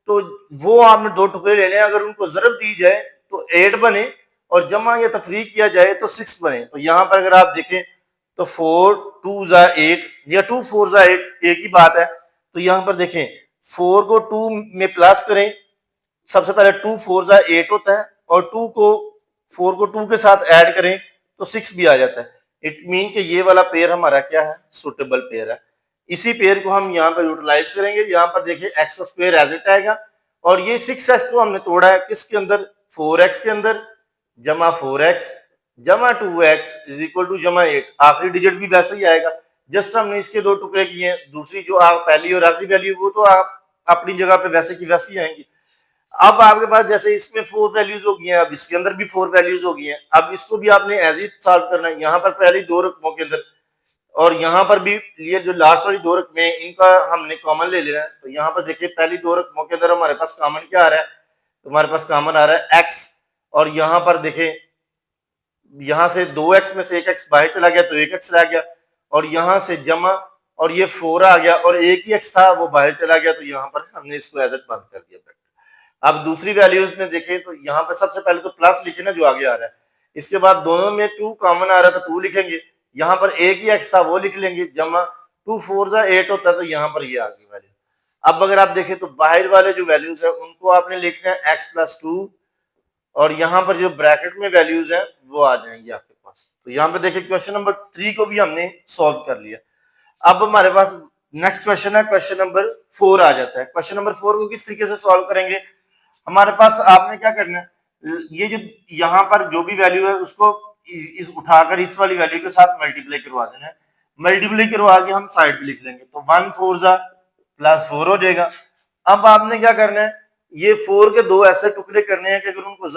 तो वो आपने दो टुकड़े लेने हैं, अगर उनको ज़रब दी जाए तो 8 बने और जमा या तफरीक किया जाए तो 6 बने। तो यहाँ पर अगर आप देखें तो 4 2 ज़ा 8 या 2 4 ज़ा 8 एक ही बात है। तो यहाँ पर देखें 4 को 2 में प्लस करें, सबसे पहले 2 4 ज़ा 8 होता है, और 4 को 2 के साथ ऐड करें तो 6 भी आ जाता है। इट मीन कि ये वाला पेयर हमारा क्या है, सुटेबल पेयर है। इसी पेयर को हम यहाँ पर यूटिलाइज करेंगे। यहाँ पर देखिए एक्स का स्क्वायर एज इट आएगा, और ये 6x को हमने तोड़ा है किसके अंदर, 4x के अंदर, जमा 4x जमा 2x इज इक्वल टू जमा 8। आखिरी डिजिट भी वैसे ही आएगा, जस्ट हमने इसके दो टुकड़े किए हैं, दूसरी जो आप पहली और आखिरी वैल्यू वो तो आप अपनी जगह पे वैसे की वैसी आएंगी। अब आपके पास जैसे इसमें 4 वैल्यूज हो गई हैं, अब इसके अंदर भी 4 वैल्यूज हो गई हैं, अब इसको भी आपने एज इट सॉल्व करना है। यहाँ पर पहली दो रकमों के अंदर और यहाँ पर भी ये जो लास्ट वाली दो रकमें इनका हमने कॉमन ले लेना है। तो यहाँ पर देखिए पहली दो रकमों के अंदर हमारे पास कॉमन क्या आ रहा है, तो हमारे पास कॉमन आ रहा है x, और यहाँ पर देखें यहाँ से 2x में से 1x बाहर चला गया तो 1x रह गया, और यहाँ से जमा और ये 4 आ गया और एक ही x था वो बाहर चला गया, तो यहाँ पर हमने इसको एज इट बंद कर दिया। अब दूसरी वैल्यूज में देखें तो यहाँ पर सबसे पहले तो प्लस लिखे ना जो आगे आ रहा है, इसके बाद दोनों में 2 कॉमन आ रहा है तो 2 लिखेंगे, यहाँ पर एक ही x था वो लिख लेंगे, जमा 2 4 ज़ा 8 होता है तो यहाँ पर ये आ गई वैल्यू। अब अगर आप देखें तो बाहर वाले जो वैल्यूज है उनको आपने लिखना है x + 2, और यहाँ पर जो ब्रैकेट में वैल्यूज है वो आ जाएंगी आपके पास। तो यहाँ पे देखिए क्वेश्चन नंबर 3 को भी हमने सॉल्व कर लिया। अब हमारे पास नेक्स्ट क्वेश्चन है, क्वेश्चन नंबर 4 आ जाता है। क्वेश्चन नंबर 4 को किस तरीके से सॉल्व करेंगे, हमारे पास आपने क्या करना है, ये जो यहाँ पर जो भी वैल्यू है उसको इस उठाकर इस वाली वैल्यू के साथ मल्टीप्लाई करवा देना है। मल्टीप्लाई करवा के हम साइड पे लिख लेंगे, तो 1 4 ज़ा +4 हो जाएगा। अब आपने क्या करना है, ये 4 के दो ऐसे टुकड़े करने हैं कि अगर उनको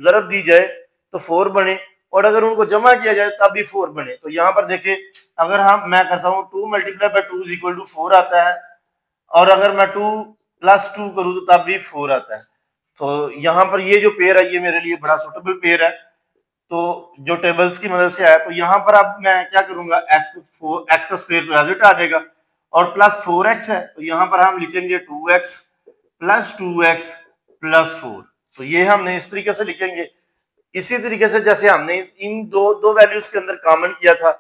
ज़रब दी जाए तो 4 बने, और अगर उनको जमा किया जाए तब भी 4 बने। तो यहाँ पर देखिए, अगर मैं करता हूँ 2 multiply by 2 is equal to 4 आता है, और अगर मैं 2 प्लस 2 करूँ तो तब भी 4 आता है। तो यहाँ पर ये जो पेयर है ये मेरे लिए बड़ा सुटेबल पेयर है, तो जो टेबल्स की मदद से आया। तो यहाँ पर अब मैं क्या करूंगा, एक्स का स्क्वायर पॉजिटिव आ जाएगा और प्लस 4x है, तो यहाँ पर हम लिखेंगे 2x प्लस 2x प्लस 4। तो ये हमने इस तरीके से लिखेंगे। इसी तरीके से जैसे हमने इन दो वैल्यूज के अंदर कॉमन किया था,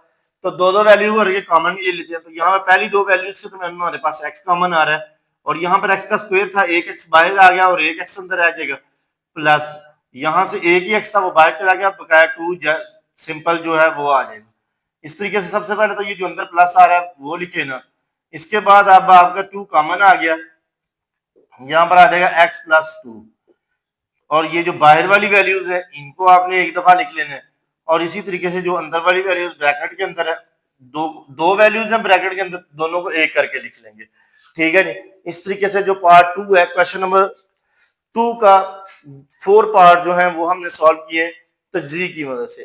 तो दो वैल्यू और ये कॉमन ये लेते हैं। तो यहाँ पर पहली दो वैल्यूज के तो हमारे पास x कॉमन आ रहा है, और यहाँ पर x का स्क्वायर था, एक x बाहर आ गया और एक x अंदर आ जाएगा, प्लस यहाँ से एक ही x था वो बाहर चला गया, बकाया 2 सिंपल जो है वो आ जाएगा। इस तरीके से सबसे पहले तो ये जो अंदर प्लस आ रहा है वो लिखे ना। इसके बाद अब आपका 2 कॉमन आ गया, यहाँ पर आ जाएगा x प्लस 2, और ये जो बाहर वाली वैल्यूज है इनको आपने एक दफा लिख लेना है, और इसी तरीके से जो अंदर वाली वैल्यूज ब्रैकेट के अंदर है, दो वैल्यूज है ब्रैकेट के अंदर, दोनों को एक करके लिख लेंगे। ठीक है जी। इस तरीके से जो पार्ट 2 है, क्वेश्चन नंबर 2 का 4 पार्ट जो है वो हमने सॉल्व किए तजज़ीह की मदद से।